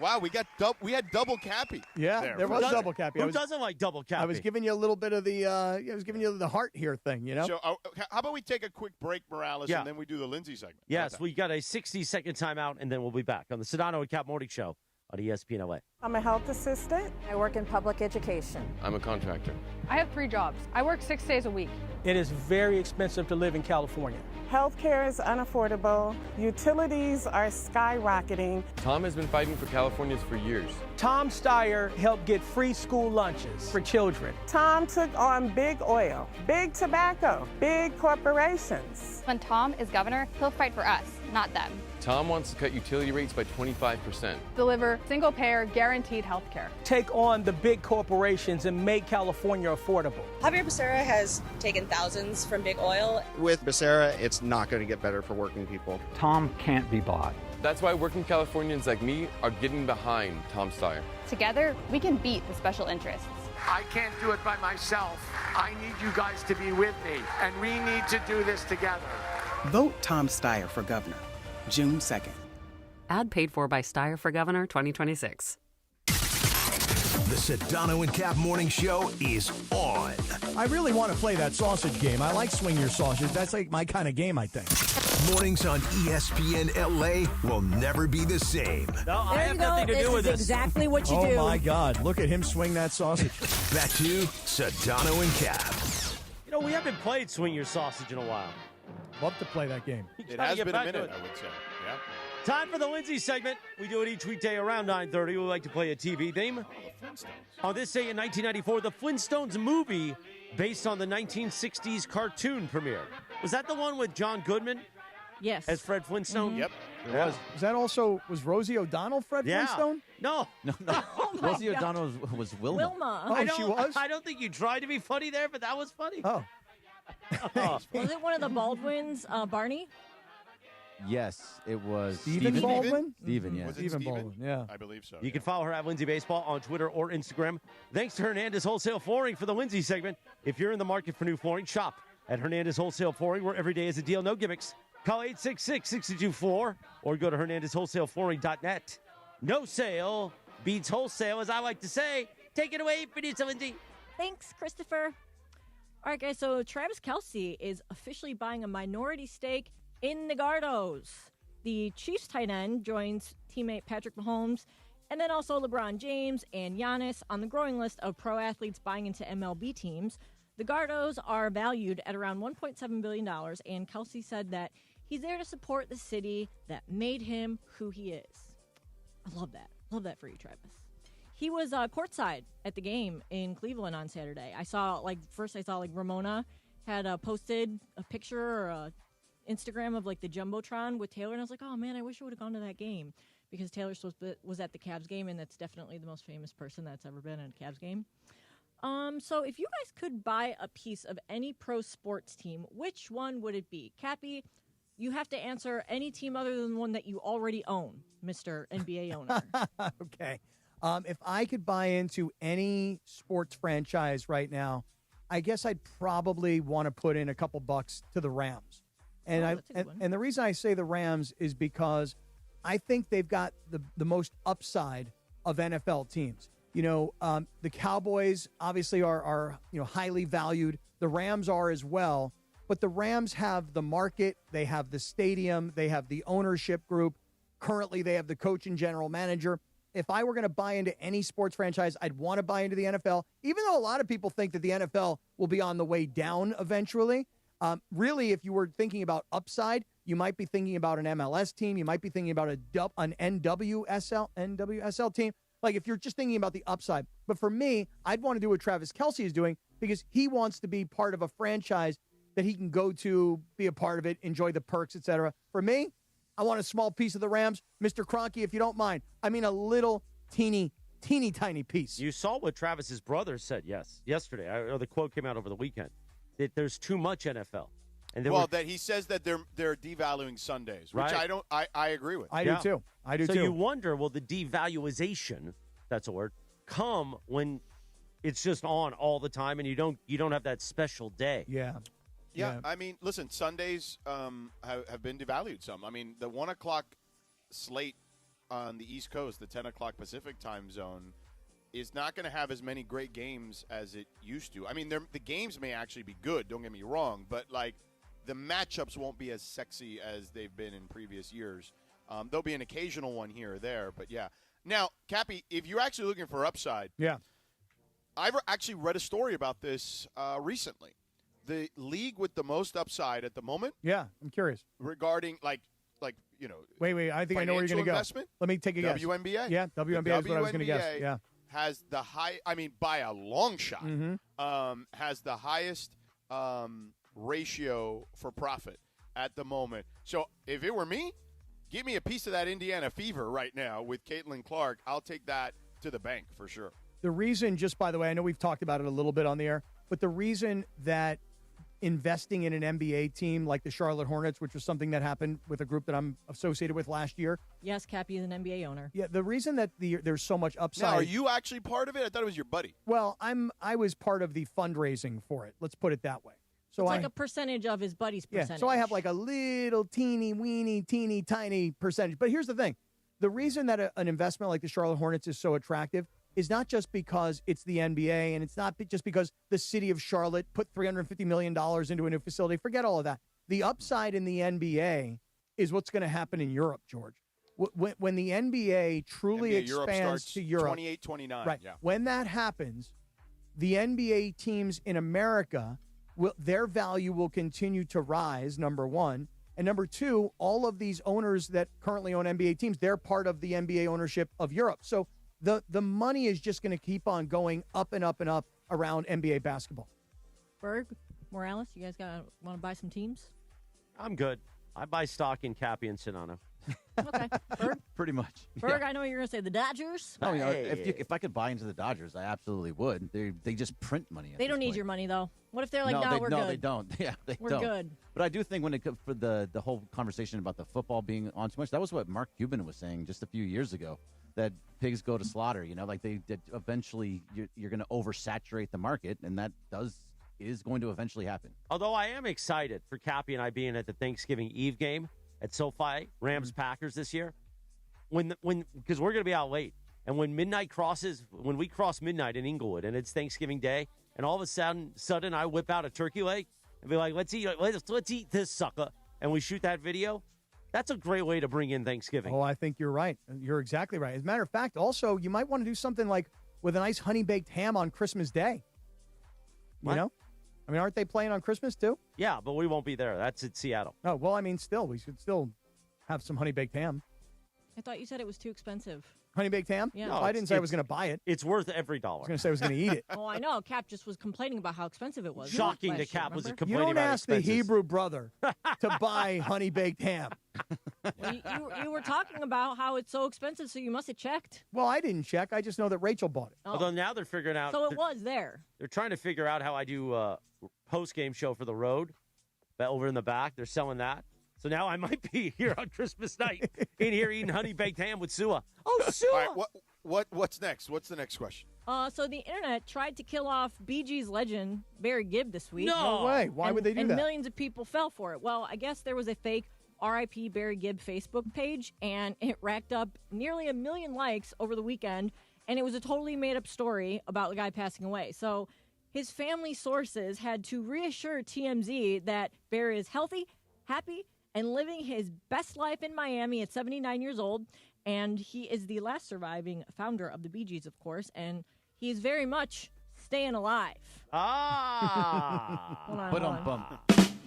Wow, we had double Cappy. Yeah, there was double Cappy. Who doesn't like double Cappy? I was giving you a little bit of the I was giving you the heart here thing, So how about we take a quick break, Morales, and then we do the Lindsay segment? Yes, we got a 60-second timeout, and then we'll be back on the Sedano and Kap Morning Show on ESPN LA. I'm a health assistant. I work in public education. I'm a contractor. I have 3 jobs. I work 6 days a week. It is very expensive to live in California. Healthcare is unaffordable. Utilities are skyrocketing. Tom has been fighting for Californians for years. Tom Steyer helped get free school lunches for children. Tom took on big oil, big tobacco, big corporations. When Tom is governor, he'll fight for us, not them. Tom wants to cut utility rates by 25%. Deliver single-payer, guaranteed health care. Take on the big corporations and make California affordable. Javier Becerra has taken thousands from big oil. With Becerra, it's not going to get better for working people. Tom can't be bought. That's why working Californians like me are getting behind Tom Steyer. Together, we can beat the special interests. I can't do it by myself. I need you guys to be with me, and we need to do this together. Vote Tom Steyer for governor, June 2nd. Ad paid for by Steyer for Governor 2026. The Sedano and Kap Morning Show is on. I really want to play that sausage game. I like swing your sausage. That's like my kind of game, I think. Mornings on ESPN LA will never be the same. No, I have nothing to do with this. Exactly what you do. Oh, my God. Look at him swing that sausage. Back to Sedano and Kap. You know, we haven't played Swing Your Sausage in a while. Love to play that game. It has been a minute, I would say. Yeah. Time for the Lindsay segment. We do it each weekday around 9:30. We like to play a TV theme. On this day in 1994, the Flintstones movie, based on the 1960s cartoon, premiered. Was that the one with John Goodman? Yes. As Fred Flintstone? Mm-hmm. Yep. It was. Was that also, was Rosie O'Donnell Fred Flintstone? No. Oh Rosie O'Donnell was Wilma. Wilma. Oh, she was? I don't think you tried to be funny there, but that was funny. Oh. Was it one of the Baldwins, Barney? Yes, it was Stephen Baldwin? Stephen, yeah. Was it Stephen Steven? Baldwin, yeah. I believe so. You can follow her at Lindsay Baseball on Twitter or Instagram. Thanks to Hernandez Wholesale Flooring for the Lindsay segment. If you're in the market for new flooring, shop at Hernandez Wholesale Flooring, where every day is a deal, no gimmicks. Call 866-62-FLOOR or go to HernandezWholesaleFlooring.net. No sale beats wholesale, as I like to say. Take it away, producer Lindsay. Thanks, Christopher. All right, guys, so Travis Kelce is officially buying a minority stake in Negardos. The Chiefs tight end joins teammate Patrick Mahomes, and then also LeBron James and Giannis on the growing list of pro athletes buying into MLB teams. The Gardos are valued at around $1.7 billion, and Kelsey said that he's there to support the city that made him who he is. I love that. Love that for you, Travis. He was courtside at the game in Cleveland on Saturday. I saw Ramona had posted a picture or a Instagram of the Jumbotron with Taylor, and I was like, oh man, I wish I would have gone to that game because Taylor Swift was at the Cavs game, and that's definitely the most famous person that's ever been at a Cavs game. So if you guys could buy a piece of any pro sports team, which one would it be? Cappy, you have to answer any team other than one that you already own, Mr. NBA owner. Okay. If I could buy into any sports franchise right now, I guess I'd probably want to put in a couple bucks to the Rams. And and the reason I say the Rams is because I think they've got the most upside of NFL teams. The Cowboys obviously are highly valued. The Rams are as well. But the Rams have the market. They have the stadium. They have the ownership group. Currently, they have the coach and general manager. If I were going to buy into any sports franchise, I'd want to buy into the NFL, even though a lot of people think that the NFL will be on the way down eventually. Really, if you were thinking about upside, you might be thinking about an MLS team. You might be thinking about an NWSL team. Like if you're just thinking about the upside. But for me, I'd want to do what Travis Kelce is doing because he wants to be part of a franchise that he can go to, be a part of it, enjoy the perks, etc. For me, I want a small piece of the Rams. Mr. Kroenke, if you don't mind. I mean a little teeny tiny piece. You saw what Travis's brother said yesterday. The quote came out over the weekend that there's too much NFL. And that he says that they're devaluing Sundays, which right. I agree with. I do too. So you wonder, will the devaluation, that's a word, come when it's just on all the time and you don't have that special day? Yeah, I mean, listen, Sundays have been devalued some. I mean, the 1 o'clock slate on the East Coast, the 10 o'clock Pacific time zone, is not going to have as many great games as it used to. I mean, the games may actually be good, don't get me wrong, but, the matchups won't be as sexy as they've been in previous years. There'll be an occasional one here or there, but yeah. Now, Cappy, if you're actually looking for upside, I've actually read a story about this recently. The league with the most upside at the moment. Yeah, I'm curious. Regarding, Wait, I think I know where you're going to go. Let me take a guess. WNBA. Yeah, WNBA is what I was going to guess. Yeah. Has the by a long shot, has the highest ratio for profit at the moment. So if it were me, give me a piece of that Indiana Fever right now with Caitlin Clark. I'll take that to the bank for sure. The reason, just by the way, I know we've talked about it a little bit on the air, but the reason that investing in an NBA team like the Charlotte Hornets, which was something that happened with a group that I'm associated with last year. Yes, Cappy is an NBA owner. Yeah, the reason that there's so much upside. Now, are you actually part of it? I thought it was your buddy. Well, I was part of the fundraising for it. Let's put it that way. So it's a percentage of his buddy's percentage. Yeah, so I have a little teeny tiny percentage. But here's the thing. The reason that an investment like the Charlotte Hornets is so attractive is not just because it's the NBA and it's not just because the city of Charlotte put $350 million into a new facility. Forget all of that. The upside in the NBA is what's going to happen in Europe, George. When the NBA truly expands to Europe. 28-29. Right. Yeah. When that happens, the NBA teams in America, their value will continue to rise, number one. And number two, all of these owners that currently own NBA teams, they're part of the NBA ownership of Europe. So the money is just going to keep on going up and up and up around NBA basketball. Berg, Morales, you guys want to buy some teams? I'm good. I buy stock in Cappy and Sedano. Okay. Berg? Pretty much. Berg, I know you're going to say the Dodgers. No, if I could buy into the Dodgers, I absolutely would. They just print money. They don't need your money, though. What if they're like, we're good? No, they don't. Yeah, we're don't. good. But I do think when it comes for the whole conversation about the football being on too much, that was what Mark Cuban was saying just a few years ago, that pigs go to slaughter. That eventually you're going to oversaturate the market, and that is going to eventually happen. Although I am excited for Cappy and I being at the Thanksgiving Eve game at SoFi, Rams-Packers this year, because we're going to be out late. And when we cross midnight in Inglewood and it's Thanksgiving Day, and all of a sudden I whip out a turkey leg and be like, let's eat this sucker, and we shoot that video, that's a great way to bring in Thanksgiving. Oh, I think you're right. You're exactly right. As a matter of fact, also, you might want to do something like with a nice honey-baked ham on Christmas Day. What? I mean, aren't they playing on Christmas too? Yeah, but we won't be there. That's in Seattle. Oh, well, I mean, still, we should still have some honey-baked ham. I thought you said it was too expensive. Honey-baked ham? Yeah. No, I didn't say I was going to buy it. It's worth every dollar. I was going to say I was going to eat it. Oh, I know. Cap just was complaining about how expensive it was. Shocking last that Cap year, was remember? complaining You don't about ask expenses. the Hebrew brother to buy honey-baked ham. Well, you were talking about how it's so expensive, so you must have checked. Well, I didn't check. I just know that Rachel bought it. Oh. Although now they're figuring out. So it was there. They're trying to figure out how I do post-game show for the road. But over in the back, they're selling that. So now I might be here on Christmas night in here eating honey-baked ham with Sua. Oh, Sua! All right, what's next? What's the next question? So the internet tried to kill off Bee Gees legend Barry Gibb this week. No way. Why would they do and that? Millions of people fell for it. Well, I guess there was a fake R.I.P. Barry Gibb Facebook page, and it racked up nearly 1 million likes over the weekend, and it was a totally made-up story about the guy passing away. So his family sources had to reassure TMZ that Barry is healthy, happy, and living his best life in Miami at 79 years old. And he is the last surviving founder of the Bee Gees, of course, and he is very much staying alive. Ah! Hold on, But hold on. bum.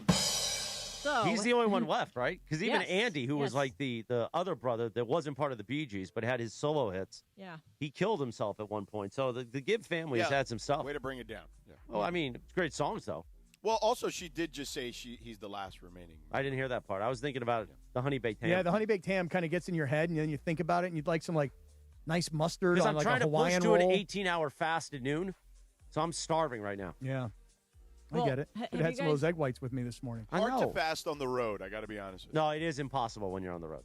So He's the only one left, right? Because even Yes, Andy, who was yes. like the other brother that wasn't part of the Bee Gees but had his solo hits, Yeah. he killed himself at one point. So the Gibb family has had some stuff. Way to bring it down. Yeah. Well, I mean, it's great songs, though. Well, also, she did just say he's the last remaining. I didn't hear that part. I was thinking about the honey-baked ham. Yeah, the honey-baked ham kind of gets in your head, and then you think about it, and you'd like some, like, nice mustard Because on, I'm like, trying a to push Hawaiian to roll. an 18-hour fast at noon, so I'm starving right now. Yeah. I Well, get it. have Could have had you some of guys- those egg whites with me this morning. I Hard know. to fast on the road, I got to be honest with you. No, it is impossible when you're on the road.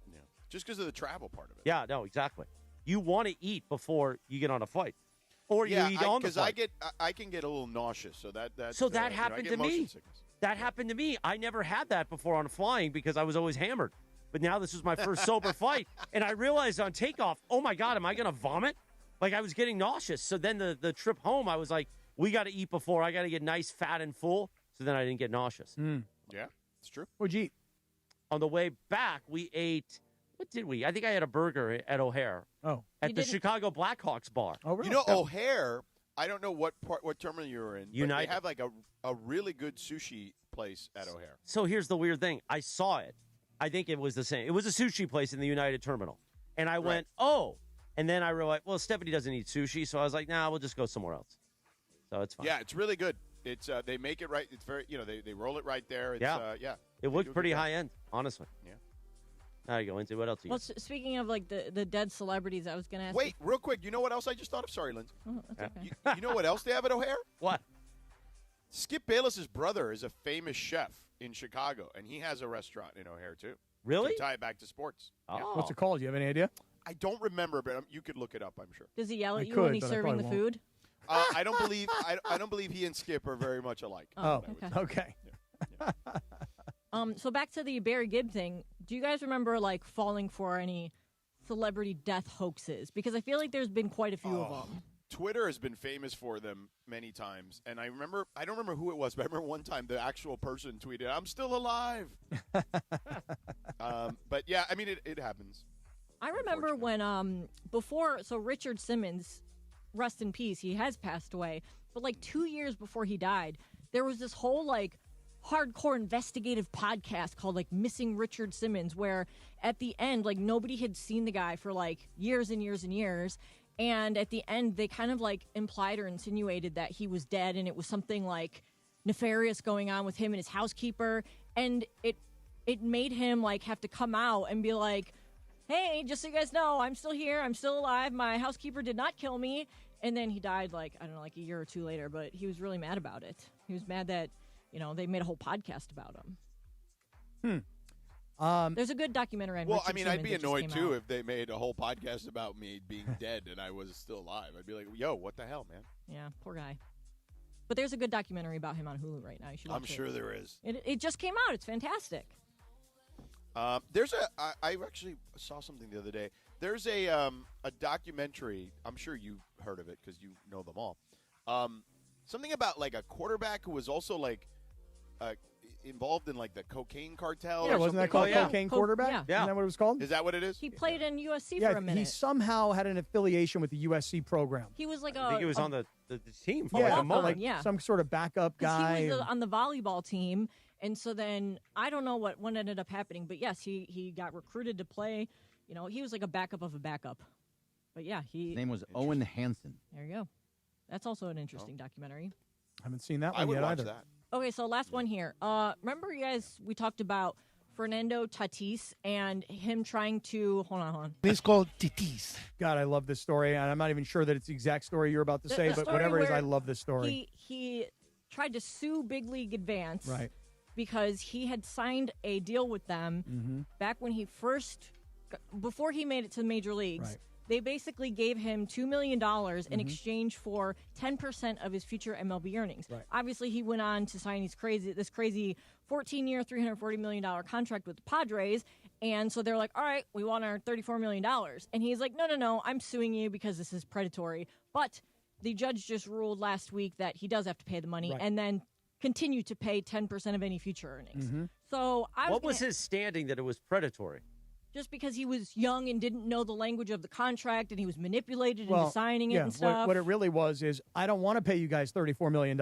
Yeah. Just because of the travel part of it. Yeah, no, exactly. You want to eat before you get on a flight, or you eat on the because flight. I can get a little nauseous, so that So that you know, I happened get to motion me. sickness. That happened to me. I never had that before on flying because I was always hammered. But now this was my first sober flight, and I realized on takeoff, oh my God, am I going to vomit? Like I was getting nauseous. So then the trip home, I was like, we got to eat before. I got to get nice, fat, and full. So then I didn't get nauseous. Yeah, it's true. What'd you eat? On the way back, we ate. What did we? I think I had a burger at O'Hare. Oh, at the Chicago Blackhawks bar. Oh, really? You know, O'Hare, I don't know what terminal you were in, but United. they have like a really good sushi place at O'Hare. So here's the weird thing. I saw it. I think it was the same. It was a sushi place in the United Terminal. And I went, oh. And then I realized, well, Stephanie doesn't eat sushi. So I was like, nah, we'll just go somewhere else. So it's fine. Yeah, it's really good. It's they make it right. It's very, they roll it right there. It's, Yeah. It They looked do a pretty good job. high end, honestly. Yeah. Now you go into what else you Well, got? speaking of like the dead celebrities, I was going to ask. Wait, real quick. You know what else I just thought of? Sorry, Lindsay. Oh, that's okay. You know what else they have at O'Hare? What? Skip Bayless's brother is a famous chef in Chicago, and he has a restaurant in O'Hare too. Really? To tie it back to sports. Oh. Yeah. What's it called? You have any idea? I don't remember, but you could look it up. I'm sure. Does he yell I at you could, when he's but I serving the probably food? I don't believe I don't believe he and Skip are very much alike. Oh, okay. okay. So back to the Barry Gibb thing. Do you guys remember like falling for any celebrity death hoaxes? Because I feel like there's been quite a few of them. Twitter has been famous for them many times, and I don't remember who it was, but I remember one time the actual person tweeted, "I'm still alive." But yeah, I mean it happens. I remember when before, so Richard Simmons, rest in peace, he has passed away, but like 2 years before he died, there was this whole like hardcore investigative podcast called like Missing Richard Simmons, where at the end, like nobody had seen the guy for like years and years and years. And at the end, they kind of like implied or insinuated that he was dead, and it was something like nefarious going on with him and his housekeeper. And it made him like have to come out and be like, hey, just so you guys know, I'm still here. I'm still alive. My housekeeper did not kill me. And then he died like, I don't know, like a year or two later, but he was really mad about it. He was mad that, they made a whole podcast about him. There's a good documentary on Well, Richard I mean, Simmons I'd be that just annoyed came too out. if they made a whole podcast about me being dead and I was still alive. I'd be like, "Yo, what the hell, man?" Yeah, poor guy. But there's a good documentary about him on Hulu right now. You should watch I'm sure there is. It just came out. It's fantastic. I actually saw something the other day. There's a documentary. I'm sure you've heard of it because you know them all. Something about like a quarterback who was also like involved in like the cocaine cartel. Yeah, or wasn't that something? called Cocaine Quarterback? yeah. Isn't that what it was called? Is that what it is? He played in USC Yeah, for a minute. he somehow had an affiliation with the USC program. He was like I think he was on the team for Yeah, like a for moment. like yeah. some sort of backup 'Cause guy. he was on the volleyball team, and so then I don't know what ended up happening, but yes, he got recruited to play. You know, he was like a backup of a backup. But yeah, His name was Owen Hansen. There you go. That's also an interesting documentary. Haven't seen that I one would yet watch either. that. Okay, so last one here. Remember, you guys, we talked about Fernando Tatis and him trying to hold on. It's called Tatis. God, I love this story, and I'm not even sure that it's the exact story you're about to say, The but story whatever it is, where I love this story. He tried to sue Big League Advance, Right. because he had signed a deal with them back when he before he made it to the major leagues. Right. They basically gave him $2 million in exchange for 10% of his future MLB earnings. Right. Obviously, he went on to sign this crazy 14-year, $340 million contract with the Padres. And so they're like, all right, we want our $34 million. And he's like, no, I'm suing you because this is predatory. But the judge just ruled last week that he does have to pay the money and then continue to pay 10% of any future earnings. So What was his standing that it was predatory? Just because he was young and didn't know the language of the contract, and he was manipulated into signing it and stuff. What it really was is, I don't want to pay you guys $34 million.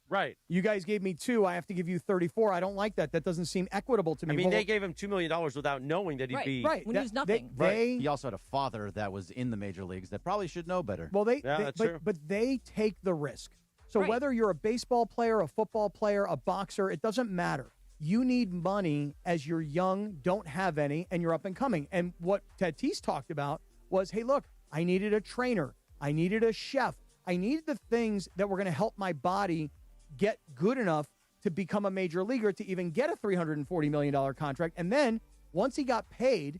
Right. You guys gave me 2. I have to give you 34. I don't like that. That doesn't seem equitable to me. I mean, they gave him $2 million without knowing that he'd be when he was nothing. He also had a father that was in the major leagues that probably should know better. Well, that's true. but they take the risk. So whether you're a baseball player, a football player, a boxer, it doesn't matter. You need money as you're young, don't have any, and you're up and coming. And what Tatis talked about was, hey, look, I needed a trainer. I needed a chef. I needed the things that were going to help my body get good enough to become a major leaguer, to even get a $340 million contract. And then once he got paid,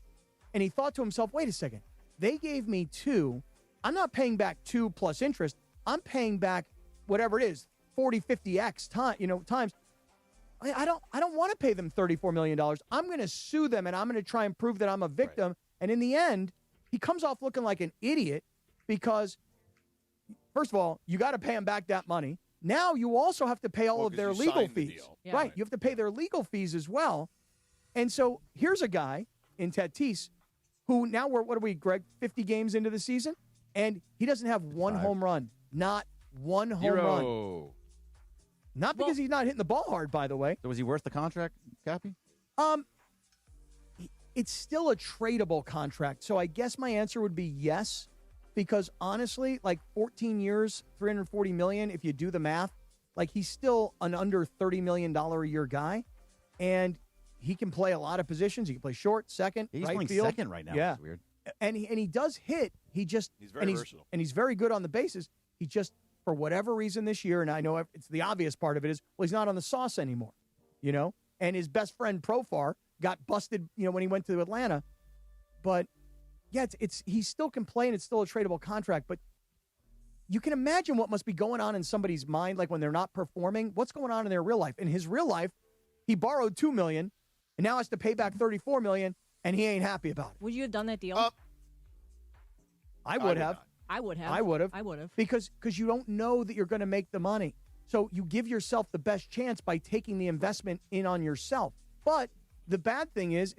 and he thought to himself, wait a second, they gave me 2. I'm not paying back 2 plus interest. I'm paying back whatever it is, 40, 50x times. I don't want to pay them $34 million. I'm going to sue them, and I'm going to try and prove that I'm a victim. Right. And in the end, he comes off looking like an idiot because, first of all, you got to pay him back that money. Now you also have to pay all of their legal fees. Yeah. Right. You have to pay their legal fees as well. And so here's a guy in Tatis who now what are we, Greg, 50 games into the season? And he doesn't have one home run. Not one home run. Not because he's not hitting the ball hard, by the way. So was he worth the contract, Cappy? It's still a tradable contract. So I guess my answer would be yes, because honestly, like 14 years, $340 million, if you do the math, like he's still an under $30 million a year guy. And he can play a lot of positions. He can play short, second, He's right playing field. second right now. Yeah. It's weird. And he does hit. He's very versatile. And he's very good on the bases. He just, for whatever reason this year, and I know it's the obvious part of it is, well, he's not on the sauce anymore, and his best friend Profar got busted, when he went to Atlanta. But yeah, he still can play, and it's still a tradable contract. But you can imagine what must be going on in somebody's mind, like when they're not performing. What's going on in their real life? In his real life, he borrowed $2 million, and now has to pay back $34 million, and he ain't happy about it. Would you have done that deal? I would have. I would have. I would have. Because you don't know that you're going to make the money. So you give yourself the best chance by taking the investment in on yourself. But the bad thing is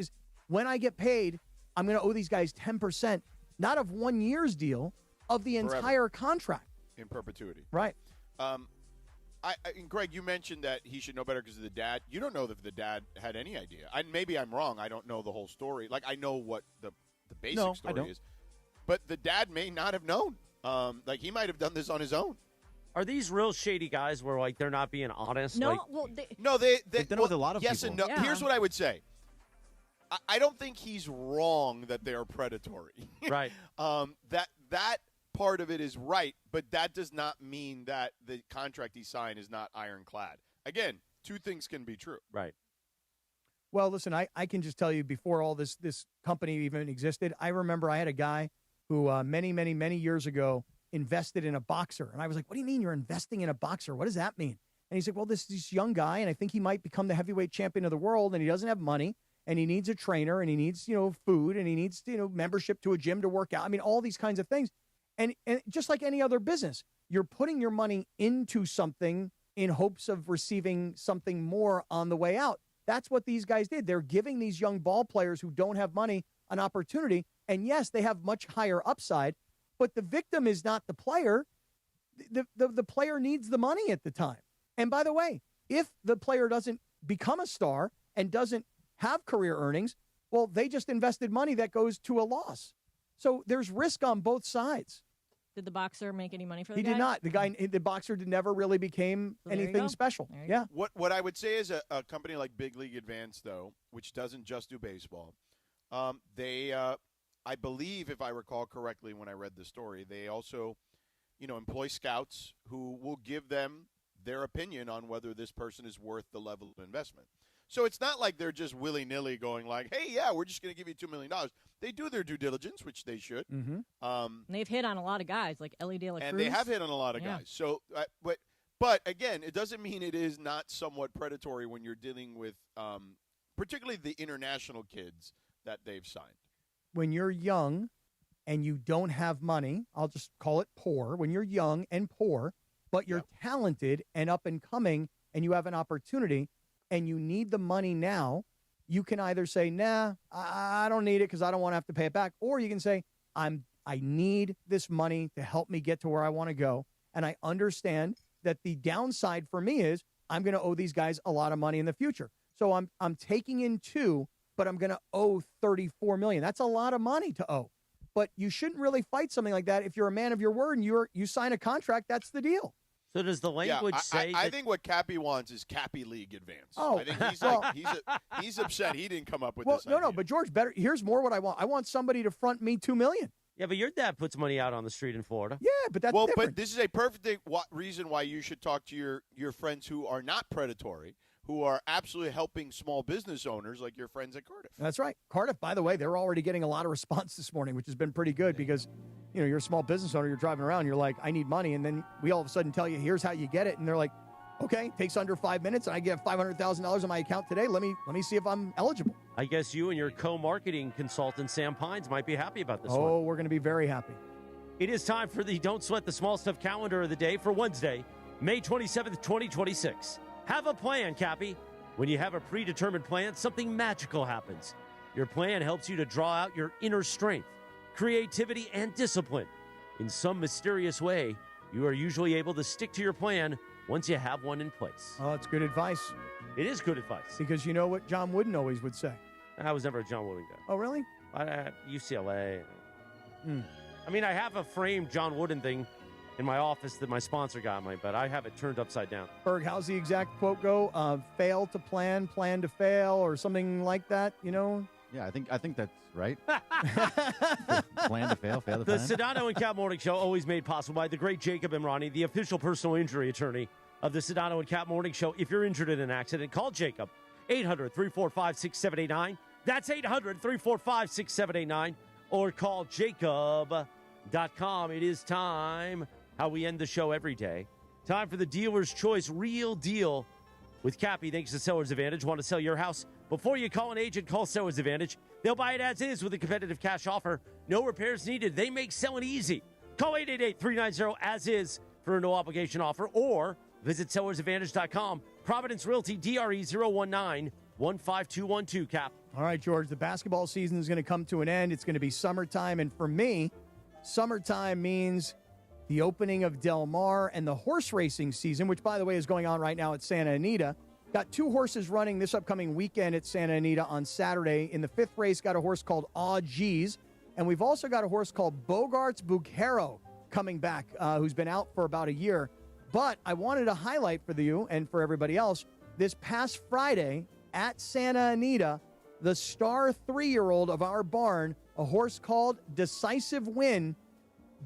when I get paid, I'm going to owe these guys 10%, not of 1 year's deal, of the entire contract. In perpetuity. Right. And Greg, you mentioned that he should know better because of the dad. You don't know if the dad had any idea. Maybe I'm wrong. I don't know the whole story. Like, I know what the basic story is. But the dad may not have known. He might have done this on his own. Are these real shady guys where, they're not being honest? No, they've done it with a lot of yes people. And no. Yeah. Here's what I would say. I don't think he's wrong that they are predatory. Right. That part of it is right, but that does not mean that the contract he signed is not ironclad. Again, 2 things can be true. Right. Well, listen, I can just tell you, before all this company even existed, I remember I had a guy who many, many, many years ago invested in a boxer. And I was like, what do you mean you're investing in a boxer? What does that mean? And he's like, well, this young guy, and I think he might become the heavyweight champion of the world, and he doesn't have money, and he needs a trainer, and he needs, food, and he needs, membership to a gym to work out. I mean, all these kinds of things. And just like any other business, you're putting your money into something in hopes of receiving something more on the way out. That's what these guys did. They're giving these young ball players who don't have money an opportunity. And yes, they have much higher upside, but the victim is not the player. The player needs the money at the time. And by the way, if the player doesn't become a star and doesn't have career earnings, well, they just invested money that goes to a loss. So there's risk on both sides. Did the boxer make any money for the He guy? did not. The boxer never really became anything special. Yeah. What I would say is a company like Big League Advance, though, which doesn't just do baseball, they, I believe, if I recall correctly when I read the story, they also, employ scouts who will give them their opinion on whether this person is worth the level of investment. So it's not like they're just willy-nilly going like, hey, yeah, we're just going to give you $2 million. They do their due diligence, which they should. Mm-hmm. And they've hit on a lot of guys, like Ellie De La Cruz. And they have hit on a lot of guys. So, but again, it doesn't mean it is not somewhat predatory when you're dealing with particularly the international kids that they've signed. When you're young and you don't have money, I'll just call it poor. When you're young and poor, but you're talented and up and coming and you have an opportunity and you need the money now, you can either say, nah, I don't need it because I don't want to have to pay it back. Or you can say, I need this money to help me get to where I want to go. And I understand that the downside for me is I'm going to owe these guys a lot of money in the future. So I'm taking in $2, but I'm going to owe $34 million. That's a lot of money to owe. But you shouldn't really fight something like that if you're a man of your word and you sign a contract. That's the deal. So does the language say? I think what Cappy wants is Cappy League Advance. Oh, I think he's upset he didn't come up with this. No, but George, better. Here's more what I want. I want somebody to front me $2 million. Yeah, but your dad puts money out on the street in Florida. Yeah, but that's different. But this is a perfect reason why you should talk to your friends who are not predatory, who are absolutely helping small business owners like your friends at Cardiff. That's right. Cardiff, by the way, they're already getting a lot of response this morning, which has been pretty good because, you're a small business owner, you're driving around, you're like, I need money. And then we all of a sudden tell you, here's how you get it. And they're like, okay, takes under 5 minutes and I get $500,000 on my account today. Let me see if I'm eligible. I guess you and your co-marketing consultant, Sam Pines, might be happy about this one. Oh, we're going to be very happy. It is time for the Don't Sweat the Small Stuff calendar of the day for Wednesday, May 27th, 2026. Have a plan, Cappy. When you have a predetermined plan, something magical happens. Your plan helps you to draw out your inner strength, creativity, and discipline. In some mysterious way, you are usually able to stick to your plan once you have one in place. Oh, it's good advice. It is good advice. Because you know what John Wooden always would say. I was never a John Wooden guy. Oh, really? UCLA. I mean, I have a framed John Wooden thing in my office that my sponsor got me, but I have it turned upside down. Berg, how's the exact quote go? Fail to plan to fail, or something like that, Yeah, I think that's right. Plan to fail to plan. The Sedano and Kap Morning Show, always made possible by the great Jacob Imrani, the official personal injury attorney of the Sedano and Kap Morning Show. If you're injured in an accident, call Jacob, 800-345-6789. That's 800-345-6789. Or call jacob.com. It is time, how we end the show every day. Time for the Dealer's Choice Real Deal with Cappy. Thanks to Seller's Advantage. Want to sell your house? Before you call an agent, call Seller's Advantage. They'll buy it as is with a competitive cash offer. No repairs needed. They make selling easy. Call 888-390-AS-IS for a no-obligation offer, or visit sellersadvantage.com. Providence Realty, DRE 019-15212, Cap. All right, George, the basketball season is going to come to an end. It's going to be summertime, and for me, summertime means the opening of Del Mar and the horse racing season, which, by the way, is going on right now at Santa Anita. Got 2 horses running this upcoming weekend at Santa Anita on Saturday. In the 5th race, got a horse called Aw Geez, and we've also got a horse called Bogarts Bucaro coming back, who's been out for about a year. But I wanted to highlight for you and for everybody else, this past Friday at Santa Anita, the star 3-year-old of our barn, a horse called Decisive Win,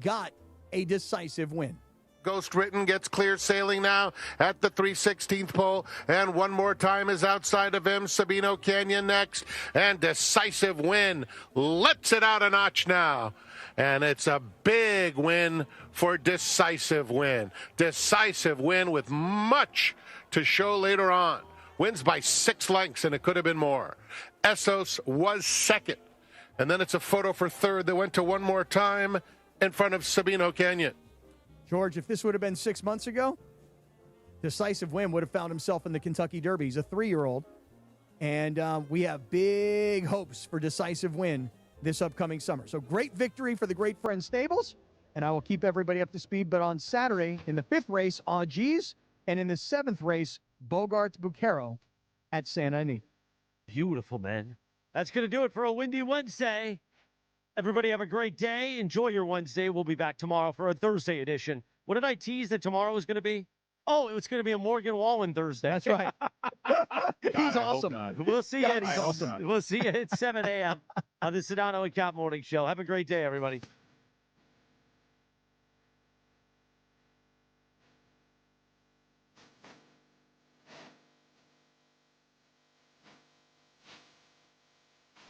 got a decisive win. Ghost Written gets clear sailing now at the 3/16th pole, and one more time is outside of him. Sabino Canyon next, and Decisive Win lets it out a notch now. And it's a big win for Decisive Win. Decisive Win with much to show later on. Wins by 6 lengths, and it could have been more. Essos was second. And then it's a photo for third that went to one more time in front of Sabino Canyon. George, if this would have been 6 months ago, decisive win, would have found himself in the Kentucky Derby. He's a 3-year-old. And we have big hopes for decisive win this upcoming summer. So great victory for the Great Friends Stables. And I will keep everybody up to speed. But on Saturday, in the 5th race, Augies, and in the 7th race, Bogarts Bucaro at Santa Anita. Beautiful, man. That's going to do it for a Windy Wednesday. Everybody have a great day. Enjoy your Wednesday. We'll be back tomorrow for a Thursday edition. What did I tease that tomorrow was going to be? Oh, it was going to be a Morgan Wallen Thursday. That's right. He's awesome. We'll see you. He's awesome. We'll see you at 7 a.m. on the Sedano Kap Morning Show. Have a great day, everybody.